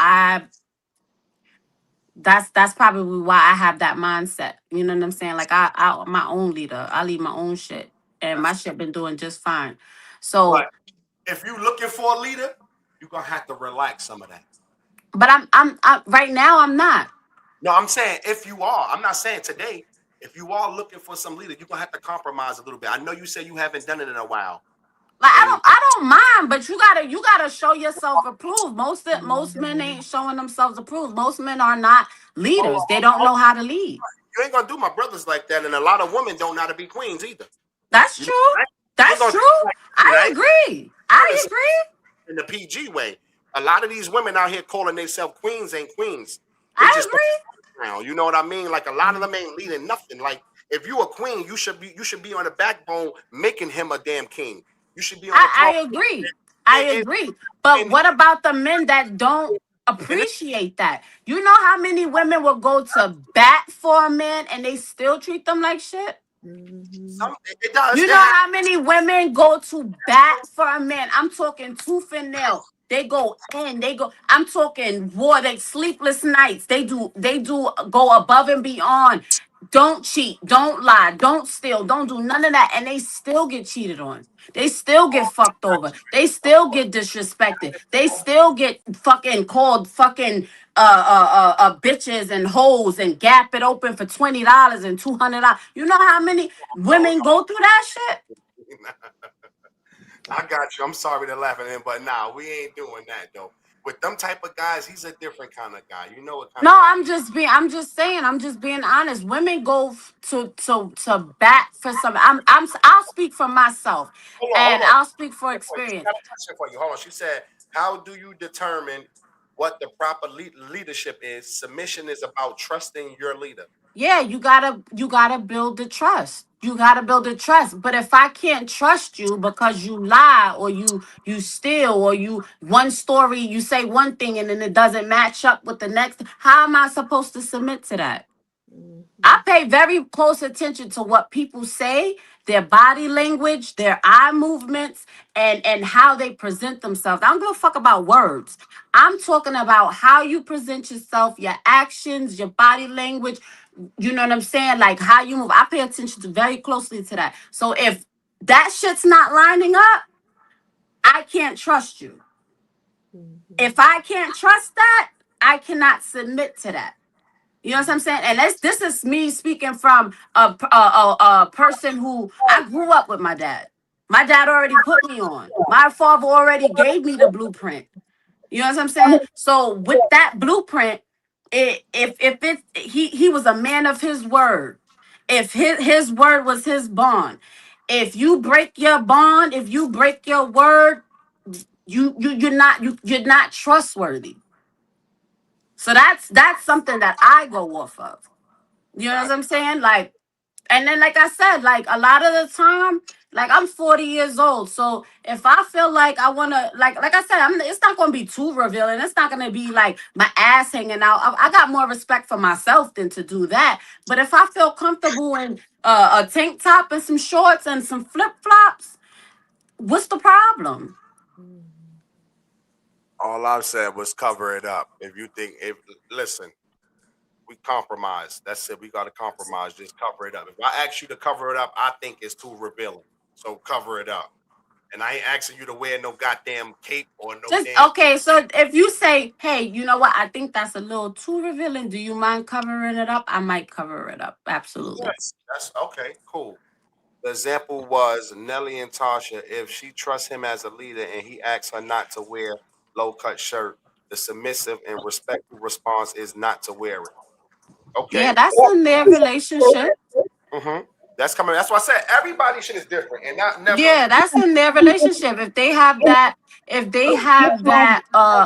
[SPEAKER 5] that's probably why I have that mindset. You know what I'm saying? Like I my own leader. I lead my own shit, and my
[SPEAKER 1] that's,
[SPEAKER 5] shit been doing just fine.
[SPEAKER 1] but
[SPEAKER 5] So,
[SPEAKER 1] if you looking for a leader, you're gonna have to relax some of that.
[SPEAKER 5] but I'm right now I'm not.
[SPEAKER 1] No, I'm saying if you are, I'm not saying today. If you are looking for some leader, you're gonna have to compromise a little bit. I know you say you haven't done it in a while,
[SPEAKER 5] Like
[SPEAKER 1] and
[SPEAKER 5] I don't mind, but you gotta show yourself approved. Most men ain't showing themselves approved. Most men are not
[SPEAKER 1] hold on,
[SPEAKER 5] leaders. They
[SPEAKER 1] hold on,
[SPEAKER 5] don't
[SPEAKER 1] hold
[SPEAKER 5] know
[SPEAKER 1] on.
[SPEAKER 5] how to lead.
[SPEAKER 1] You ain't gonna do my brothers like that, and a lot of women don't know how to be queens either.
[SPEAKER 5] That's
[SPEAKER 1] You know,
[SPEAKER 5] true.
[SPEAKER 1] I ain't
[SPEAKER 5] That's
[SPEAKER 1] gonna
[SPEAKER 5] true.
[SPEAKER 1] treat you like a queen.
[SPEAKER 5] I agree.
[SPEAKER 1] Gonna
[SPEAKER 5] I
[SPEAKER 1] say
[SPEAKER 5] agree.
[SPEAKER 1] in the PG way. A lot of these women out here calling themselves queens ain't queens. They
[SPEAKER 5] I
[SPEAKER 1] just
[SPEAKER 5] agree.
[SPEAKER 1] around. You know what I mean? Like a lot of them ain't leading nothing. Like if you a queen, you should be on the backbone making him a damn king. You should be on the throne.
[SPEAKER 5] I agree. I
[SPEAKER 1] And
[SPEAKER 5] agree. But
[SPEAKER 1] and,
[SPEAKER 5] what about the men that don't
[SPEAKER 1] and
[SPEAKER 5] appreciate that? You know how many women will go to bat for a man and they still treat them like shit?
[SPEAKER 1] some it does.
[SPEAKER 5] You
[SPEAKER 1] It
[SPEAKER 5] know
[SPEAKER 1] happens.
[SPEAKER 5] how many women go to bat for a man? I'm talking tooth and nail. They go in. They go. I'm talking war. They sleepless nights. They do go above and beyond. Don't cheat. Don't lie. Don't steal. Don't do none of that. And they still get cheated on. They still get fucked over. They still get disrespected. They still get fucking called fucking bitches and hoes and gap it open for $20 and $200. You know how many
[SPEAKER 1] No,
[SPEAKER 5] women go through that shit?
[SPEAKER 1] I got you. I'm sorry to laugh at him, but nah, we ain't doing that though. With them type of guys, he's a different kind of guy. You know what kind
[SPEAKER 5] No,
[SPEAKER 1] of guy?
[SPEAKER 5] I'm just saying, I'm just being honest. Women go to bat for some. I'll speak for myself,
[SPEAKER 1] Hold
[SPEAKER 5] and
[SPEAKER 1] on.
[SPEAKER 5] I'll speak for
[SPEAKER 1] She
[SPEAKER 5] experience.
[SPEAKER 1] got a question for you. Hold on. She said, "How do you determine what the proper leadership is? Submission is about trusting your leader."
[SPEAKER 5] Yeah, you gotta build the trust. You gotta build the trust. But if I can't trust you because you lie or you steal or you one story you say one thing and then it doesn't match up with the next, how am I supposed to submit to that? I pay very close attention to what people say, their body language, their eye movements, and how they present themselves. I don't give a fuck about words. I'm talking about how you present yourself, your actions, your body language. You know what I'm saying? Like how you move. I pay attention to very closely to that. So if that shit's not lining up, I can't trust you. If I can't trust that, I cannot submit to that. You know what I'm saying? And this is me speaking from a person who I grew up with my dad. My dad already put me on. My father already gave me the blueprint. You know what I'm saying? So with that blueprint, if it he was a man of his word. If his word was his bond. If you break your bond, if you break your word, you're not trustworthy. So that's something that I go off of. You know
[SPEAKER 1] Got
[SPEAKER 5] what I'm saying? Like, and then like I said, like a lot of the time, Like I'm 40 years old, so if I feel like I wanna, like I said, it's not gonna be too revealing. It's not gonna be like my ass hanging out. I got more respect for myself than to do that. But if I feel comfortable in a tank top and some shorts and some flip flops, what's the problem?
[SPEAKER 7] Mhm.
[SPEAKER 1] All I said was cover it up. If you think, if listen, we compromise. That's it. We got to compromise. Just cover it up. If I ask you to cover it up, I think it's too revealing. So cover it up. And I ain't asking you to wear no goddamn cape or no
[SPEAKER 5] Just
[SPEAKER 1] damn.
[SPEAKER 5] okay. So if you say, "Hey, you know what? I think that's a little too revealing. Do you mind covering it up?" I might cover it up. Absolutely.
[SPEAKER 1] Yes, that's okay. Cool. The example was Nelly and Tasha. If she trusts him as a leader and he asks her not to wear low cut shirt, the submissive and respectful response is not to wear it.
[SPEAKER 5] Yeah,
[SPEAKER 1] Okay.
[SPEAKER 5] that's in their relationship.
[SPEAKER 1] hmm That's coming. That's why I said everybody shit is different and not never.
[SPEAKER 5] Yeah, that's in their relationship. If they have that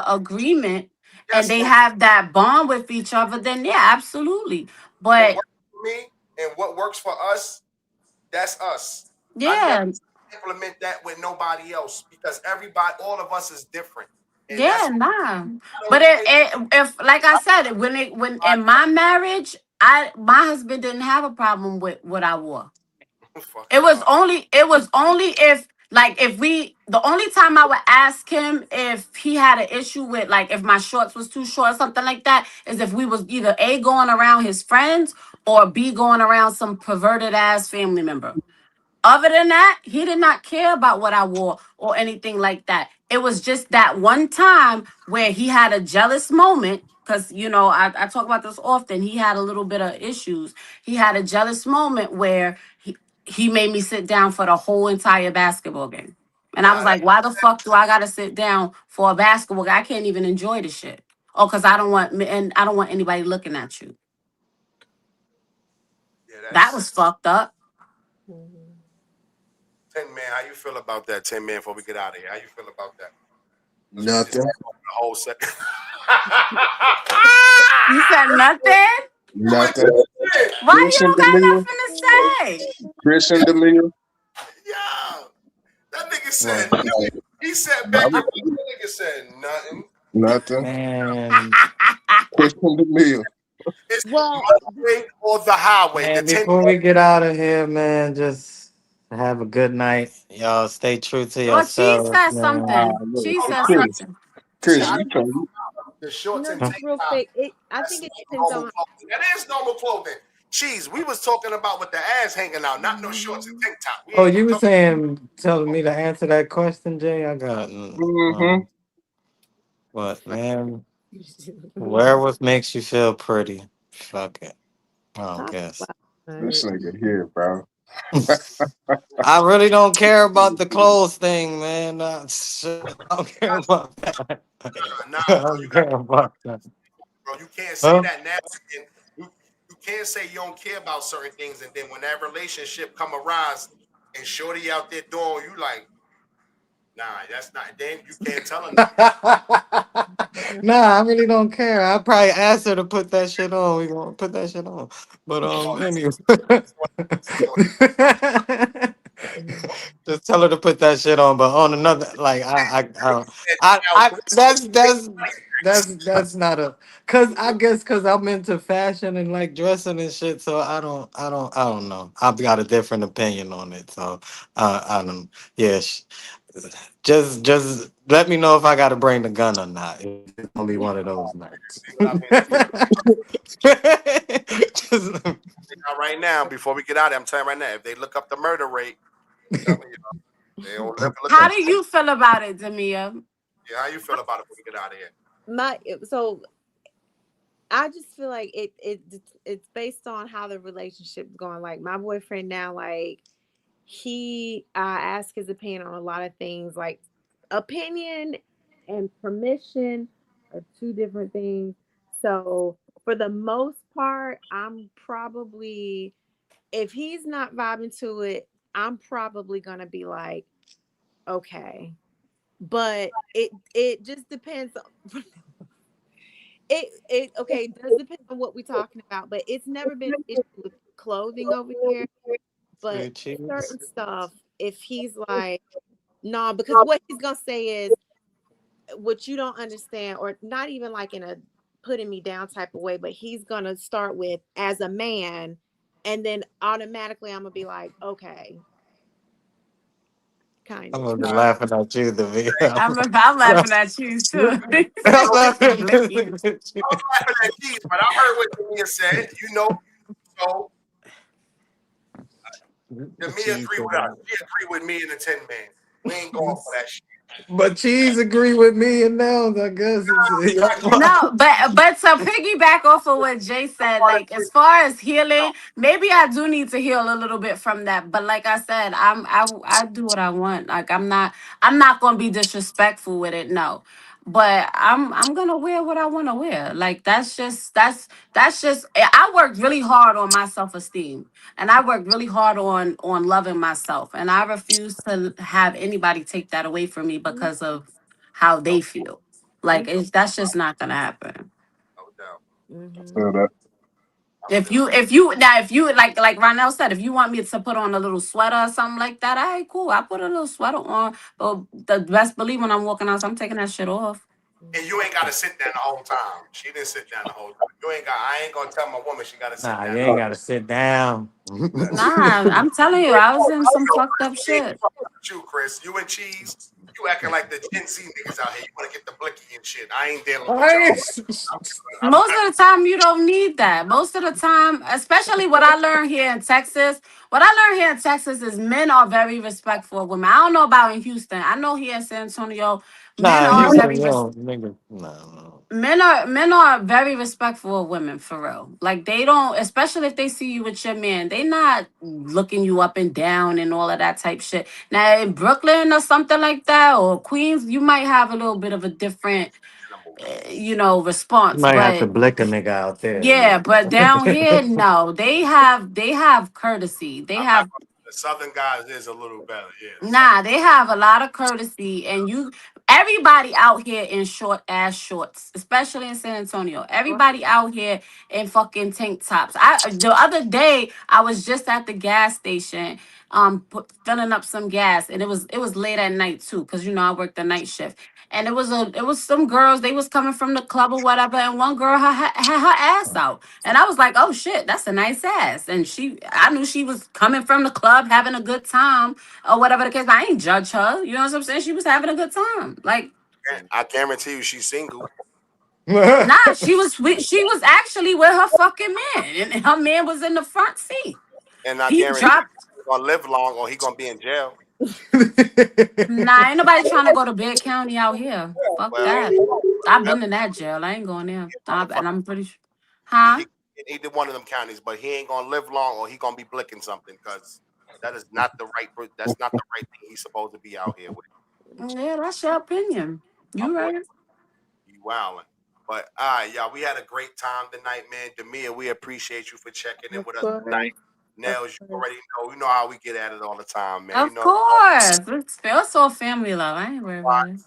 [SPEAKER 5] agreement and
[SPEAKER 1] Yes,
[SPEAKER 5] they
[SPEAKER 1] and
[SPEAKER 5] have that bond with each other, then yeah, absolutely.
[SPEAKER 1] what
[SPEAKER 5] But
[SPEAKER 1] works for me and what works for us, that's us. I never
[SPEAKER 5] yeah,
[SPEAKER 1] implement that with nobody else because everybody, all of us is different, and
[SPEAKER 5] yeah,
[SPEAKER 1] that's
[SPEAKER 5] nah.
[SPEAKER 1] I
[SPEAKER 5] But
[SPEAKER 1] don't take.
[SPEAKER 5] if like I said, when in my marriage, my husband didn't have a problem with what I wore.
[SPEAKER 1] Fuck
[SPEAKER 5] It was
[SPEAKER 1] y'all.
[SPEAKER 5] only it was only if like if we the only time I would ask him if he had an issue with like if my shorts was too short or something like that is if we was either A going around his friends or B going around some perverted ass family member. Other than that, he did not care about what I wore or anything like that. It was just that one time where he had a jealous moment. Because, I talk about this often. He had a little bit of issues. He had a jealous moment where he made me sit down for the whole entire basketball game. And I was
[SPEAKER 1] Nah, that,
[SPEAKER 5] like, why the fuck do I gotta sit down for a basketball game? I can't even enjoy the shit. Oh, because I don't want anybody looking at you.
[SPEAKER 1] yeah,
[SPEAKER 5] That
[SPEAKER 1] that's
[SPEAKER 5] was fucked up.
[SPEAKER 7] Mhm.
[SPEAKER 1] Tin Man. How you feel about that, Tin Man? Before we get out of here, how you feel about that? Because we just
[SPEAKER 6] Nothing.
[SPEAKER 1] came over the whole set.
[SPEAKER 5] You said nothing?
[SPEAKER 1] You went to
[SPEAKER 6] Nothing.
[SPEAKER 1] the shit.
[SPEAKER 5] Why you
[SPEAKER 6] Christian
[SPEAKER 5] don't got
[SPEAKER 6] Demille.
[SPEAKER 5] nothing to say?
[SPEAKER 6] Christian Demille.
[SPEAKER 1] Yo, that nigga
[SPEAKER 6] Well,
[SPEAKER 1] said nothing. He sat back and that nigga said nothing.
[SPEAKER 6] nothing.
[SPEAKER 4] Man,
[SPEAKER 6] Christian Demille.
[SPEAKER 1] It's
[SPEAKER 7] Well,
[SPEAKER 1] Monday or the highway. The
[SPEAKER 4] man,
[SPEAKER 1] 10.
[SPEAKER 4] before we get out of here, man, just have a good night. Y'all stay true to
[SPEAKER 5] Well, she
[SPEAKER 4] yourselves,
[SPEAKER 5] said
[SPEAKER 4] man.
[SPEAKER 5] something.
[SPEAKER 6] Look,
[SPEAKER 5] She said
[SPEAKER 6] Chris.
[SPEAKER 5] something.
[SPEAKER 1] See,
[SPEAKER 6] Chris,
[SPEAKER 1] I
[SPEAKER 6] you told
[SPEAKER 1] the shorts and
[SPEAKER 7] no,
[SPEAKER 4] Huh?
[SPEAKER 7] just
[SPEAKER 1] tank
[SPEAKER 7] real
[SPEAKER 1] top.
[SPEAKER 7] quick. I
[SPEAKER 1] That's
[SPEAKER 7] think it depends
[SPEAKER 1] normal
[SPEAKER 7] on.
[SPEAKER 1] clothing. That is normal clothing. Jeez, we was talking about with the ass hanging out, not no shorts and
[SPEAKER 7] Mhm.
[SPEAKER 1] tank top. We
[SPEAKER 4] Oh,
[SPEAKER 1] ain't even
[SPEAKER 4] you were
[SPEAKER 1] talking.
[SPEAKER 4] saying, telling me to answer that question, Jay? I got,
[SPEAKER 6] mm-hmm.
[SPEAKER 4] what, man? Wear what makes you feel pretty. Fuck it. I don't
[SPEAKER 7] Talk
[SPEAKER 4] guess.
[SPEAKER 7] about
[SPEAKER 6] This
[SPEAKER 7] it.
[SPEAKER 6] nigga here, bro.
[SPEAKER 4] I really don't care about the clothes thing, man. I don't care about that.
[SPEAKER 1] Nah,
[SPEAKER 4] I
[SPEAKER 1] bro,
[SPEAKER 4] don't
[SPEAKER 1] you got
[SPEAKER 4] care about that.
[SPEAKER 1] bro. You can't say
[SPEAKER 4] Huh?
[SPEAKER 1] that now. And you can't say you don't care about certain things, and then when that relationship come arise and shorty out there doing, you like, nah, that's not. Then you can't tell her nothing.
[SPEAKER 4] Nah, I really don't care. I probably asked her to put that shit on. We gonna put that shit on. But
[SPEAKER 1] Oh,
[SPEAKER 4] anyway.
[SPEAKER 1] that's what
[SPEAKER 7] Mhm.
[SPEAKER 4] Just tell her to put that shit on. But on another, like that's not a, cause I guess cause I'm into fashion and like dressing and shit. So I don't know. I've got a different opinion on it. So I don't. Yeah, just let me know if I got to bring the gun or not. If it's gonna be one of those nights.
[SPEAKER 1] See what I mean? If
[SPEAKER 4] Just
[SPEAKER 1] right now, before we get out of there, I'm telling you right now, if they look up the murder rate, I'm telling you, they don't look
[SPEAKER 5] How
[SPEAKER 1] up.
[SPEAKER 5] do you feel about it, Demia?
[SPEAKER 1] Yeah, how you feel about it when we get out of here?
[SPEAKER 7] So I just feel like it's based on how the relationship's going. Like my boyfriend now, like I ask his opinion on a lot of things. Like opinion and permission are two different things. So for the most part, I'm probably, if he's not vibing to it, I'm probably gonna be like, okay. But it just depends. It okay, it does depend on what we're talking about, but it's never been an issue with clothing over here. But
[SPEAKER 4] sweet cheeks.
[SPEAKER 7] certain stuff, if he's like, no, because what he's gonna say is what you don't understand, or not even like in a putting me down type of way, but he's gonna start with as a man, and then automatically I'm gonna be like, okay, kind
[SPEAKER 4] I'm
[SPEAKER 7] of.
[SPEAKER 4] gonna be laughing at you, the video.
[SPEAKER 5] I'm laughing at you too. He
[SPEAKER 4] I'm
[SPEAKER 5] said Blicky
[SPEAKER 4] laughing at
[SPEAKER 5] Blicky.
[SPEAKER 1] I was laughing at Keys, but I heard what Demia said. So Demia agree with us. She agree with me and the 10 man. We ain't going
[SPEAKER 4] you.
[SPEAKER 1] for that shit.
[SPEAKER 4] But Cheese agree with me, and now I guess it's
[SPEAKER 5] No, but to piggyback off of what Jay said, like as far as healing, maybe I do need to heal a little bit from that. But like I said, I do what I want. Like I'm not gonna be disrespectful with it. No. But I'm gonna wear what I want to wear. Like that's just I worked really hard on my self-esteem, and I worked really hard on loving myself, and I refuse to have anybody take that away from me because of how they feel. Like that's just not gonna happen.
[SPEAKER 1] No doubt.
[SPEAKER 7] Mm-hmm.
[SPEAKER 6] So that
[SPEAKER 1] I feel
[SPEAKER 5] If you like Ronell said, if you want me to put on a little sweater or something like that, all right, cool. I put a little sweater on. But the best believe when I'm walking out, I'm taking that shit off.
[SPEAKER 1] and you ain't gotta sit down the whole time. She didn't sit down the whole time. I ain't gonna tell my woman she gotta sit
[SPEAKER 4] nah, you
[SPEAKER 1] down.
[SPEAKER 4] ain't gotta sit down.
[SPEAKER 5] Nah, I'm telling you, I was in some fucked up shit.
[SPEAKER 1] You, Chris, you and Cheese, you acting like the Gen Z niggas out here. You wanna get the blicky and shit. I ain't dealing with y'all. I'm
[SPEAKER 5] Most of the time, you don't need that. Most of the time, especially what I learned here in Texas, what I learned here in Texas is men are very respectful of women. I don't know about in Houston. I know here in San Antonio, men
[SPEAKER 4] Nah,
[SPEAKER 5] are
[SPEAKER 4] Houston,
[SPEAKER 5] very
[SPEAKER 4] yo, nigga, no.
[SPEAKER 5] men are very respectful of women for real. Like they don't, especially if they see you with your man, they not looking you up and down and all of that type shit. Now in Brooklyn or something like that, or Queens, you might have a little bit of a different,
[SPEAKER 4] You
[SPEAKER 5] response.
[SPEAKER 4] might have to
[SPEAKER 5] But
[SPEAKER 4] blick a nigga out there.
[SPEAKER 5] yeah, but down here, no, they have courtesy. They
[SPEAKER 1] not
[SPEAKER 5] have.
[SPEAKER 1] gonna the Southern guys is a little better. Yeah, the Southern
[SPEAKER 5] Nah, they have a lot of courtesy, and everybody out here in short ass shorts, especially in San Antonio. Everybody out here in fucking tank tops. The other day I was just at the gas station, filling up some gas, and it was late at night too, because I worked the night shift, and it was some girls. They was coming from the club or whatever, and one girl had her ass out. And I was like, oh shit, that's a nice ass. And I knew she was coming from the club having a good time or whatever the case. I ain't judge her. You know what I'm saying? She was having a good time. Like,
[SPEAKER 1] I guarantee you she's single.
[SPEAKER 5] nah, she was actually with her fucking man. And her man was in the front seat.
[SPEAKER 1] And I
[SPEAKER 5] He
[SPEAKER 1] guarantee
[SPEAKER 5] dropped.
[SPEAKER 1] he's gonna live long or he gonna be in jail.
[SPEAKER 5] Nah, ain't nobody trying to go to Bed County out here. Fuck
[SPEAKER 1] Well,
[SPEAKER 5] that. I've been in that jail. I ain't going there. And
[SPEAKER 1] motherfucker,
[SPEAKER 5] I'm pretty sure.
[SPEAKER 1] he,
[SPEAKER 5] Huh?
[SPEAKER 1] he in either one of them counties, but he ain't gonna live long or he gonna be blicking something because that's not the right thing he's supposed to be out here with.
[SPEAKER 5] Yeah, that's your opinion.
[SPEAKER 1] My
[SPEAKER 5] You
[SPEAKER 1] boy,
[SPEAKER 5] right.
[SPEAKER 1] you wildin'. But all right, y'all, we had a great time tonight, man. Demia, we appreciate you for checking in
[SPEAKER 7] Of
[SPEAKER 1] with us tonight.
[SPEAKER 7] course. Of
[SPEAKER 1] Nels, you
[SPEAKER 7] course.
[SPEAKER 1] already know. You know how we get at it all the time, man. You
[SPEAKER 5] Of
[SPEAKER 1] know,
[SPEAKER 5] course. It's all family love. I ain't worried about it.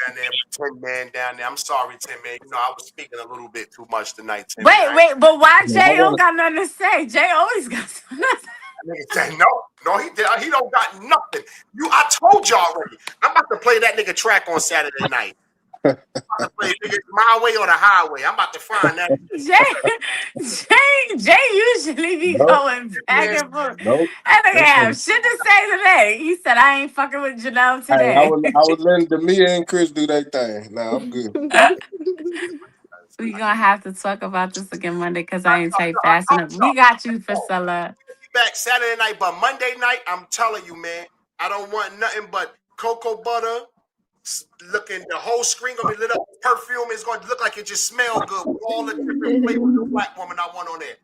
[SPEAKER 1] down there, 10 man down there. I'm sorry, 10 man. I was speaking a little bit too much tonight, 10 man.
[SPEAKER 5] Wait, but why
[SPEAKER 6] yeah, I
[SPEAKER 5] Jay don't
[SPEAKER 6] want
[SPEAKER 5] got nothing to say? Jay always got something to say.
[SPEAKER 1] Nigga said no, he did. He don't got nothing. I told y'all already. I'm about to play that nigga track on Saturday night. I'm about to play nigga my way or the highway. I'm about to find that.
[SPEAKER 5] Jay usually be
[SPEAKER 6] nope,
[SPEAKER 5] going back
[SPEAKER 1] Man,
[SPEAKER 5] and forth.
[SPEAKER 6] nope.
[SPEAKER 5] I think I have
[SPEAKER 6] Mm-mm.
[SPEAKER 5] shit to say today. He said I ain't fucking with Janelle
[SPEAKER 6] Hey,
[SPEAKER 5] today.
[SPEAKER 6] I was letting Demia and Chris do their thing. Nah, I'm good.
[SPEAKER 5] We gonna have to talk about this again Monday because I ain't type
[SPEAKER 1] I
[SPEAKER 5] fast
[SPEAKER 1] told
[SPEAKER 5] enough. We got you,
[SPEAKER 1] y'all.
[SPEAKER 5] Priscilla.
[SPEAKER 1] Be back Saturday night, but Monday night, I'm telling you, man, I don't want nothing but cocoa butter. Looking, the whole screen gonna be lit up with perfume. It's gonna look like it just smell good with all the different flavors of black woman I want on there.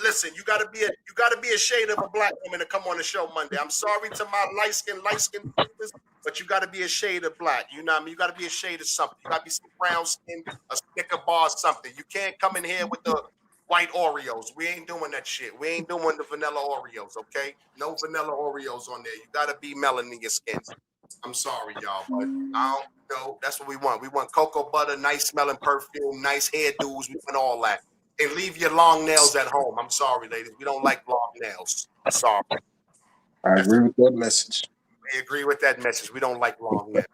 [SPEAKER 1] Listen, you gotta be a shade of a black woman to come on the show Monday. I'm sorry to my light skin sisters, but you gotta be a shade of black. You know what I mean? You gotta be a shade of something. You gotta be some brown skin, a Snicker bar, something. You can't come in here with the white Oreos. We ain't doing that shit. We ain't doing the vanilla Oreos, okay? No vanilla Oreos on there. You gotta be melanin in your skin. I'm sorry, y'all, but I don't know. That's what we want. We want cocoa butter, nice smelling perfume, nice hairdos. We want all that. And leave your long nails at home. I'm sorry, ladies. We don't like long nails. Sorry.
[SPEAKER 6] I agree with that message.
[SPEAKER 1] We agree with that message. We don't like long nails.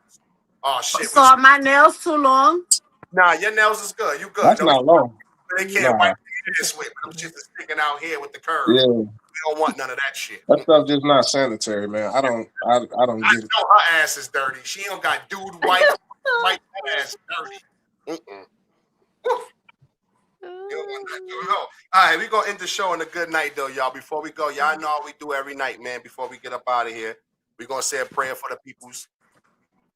[SPEAKER 1] Oh shit.
[SPEAKER 5] So are my nails too long?
[SPEAKER 1] Nah, your nails is good. You good.
[SPEAKER 6] That's
[SPEAKER 1] No,
[SPEAKER 6] not long.
[SPEAKER 1] they can't
[SPEAKER 6] Nah,
[SPEAKER 1] wipe this way. Them shits is sticking out here with the curve.
[SPEAKER 6] yeah,
[SPEAKER 1] We don't want none of that shit.
[SPEAKER 6] that stuff just not sanitary, man. I don't
[SPEAKER 1] I
[SPEAKER 6] get it.
[SPEAKER 1] know her ass is dirty. She don't got dude white. White that ass dirty. You don't want that to go. All right, we gonna end the show on a good night though, y'all. Before we go, y'all know how we do every night, man. Before we get up out of here, we gonna say a prayer for the peoples,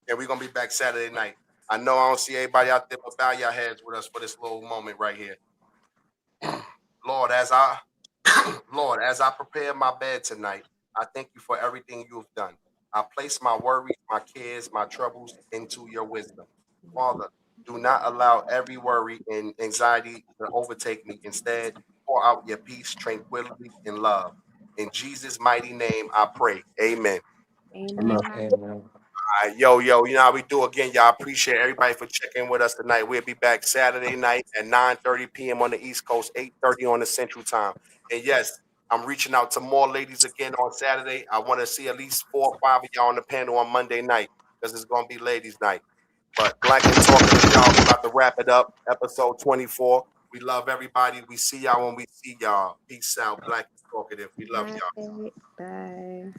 [SPEAKER 1] and we gonna be back Saturday night. I know I don't see everybody out there, but bow your heads with us for this little moment right here. Lord, Lord, as I prepare my bed tonight, I thank you for everything you've done. I place my worries, my cares, my troubles into your wisdom. Father, do not allow every worry and anxiety to overtake me. Instead, pour out your peace, tranquility, and love. In Jesus' mighty name, I pray. Amen.
[SPEAKER 6] Amen.
[SPEAKER 7] Amen.
[SPEAKER 4] Amen.
[SPEAKER 1] All right, yo, you know how we do again. Y'all appreciate everybody for checking with us tonight. We'll be back Saturday night at 9:30 p.m. on the East Coast, 8:30 on the Central Time. And yes, I'm reaching out to more ladies again on Saturday. I want to see at least 4 or 5 of y'all on the panel on Monday night because it's gonna be ladies' night. But Black and Talkative, y'all, we about to wrap it up. Episode 24. We love everybody. We see y'all when we see y'all. Peace out, Black and Talkative. We love y'all.
[SPEAKER 7] Bye. Bye.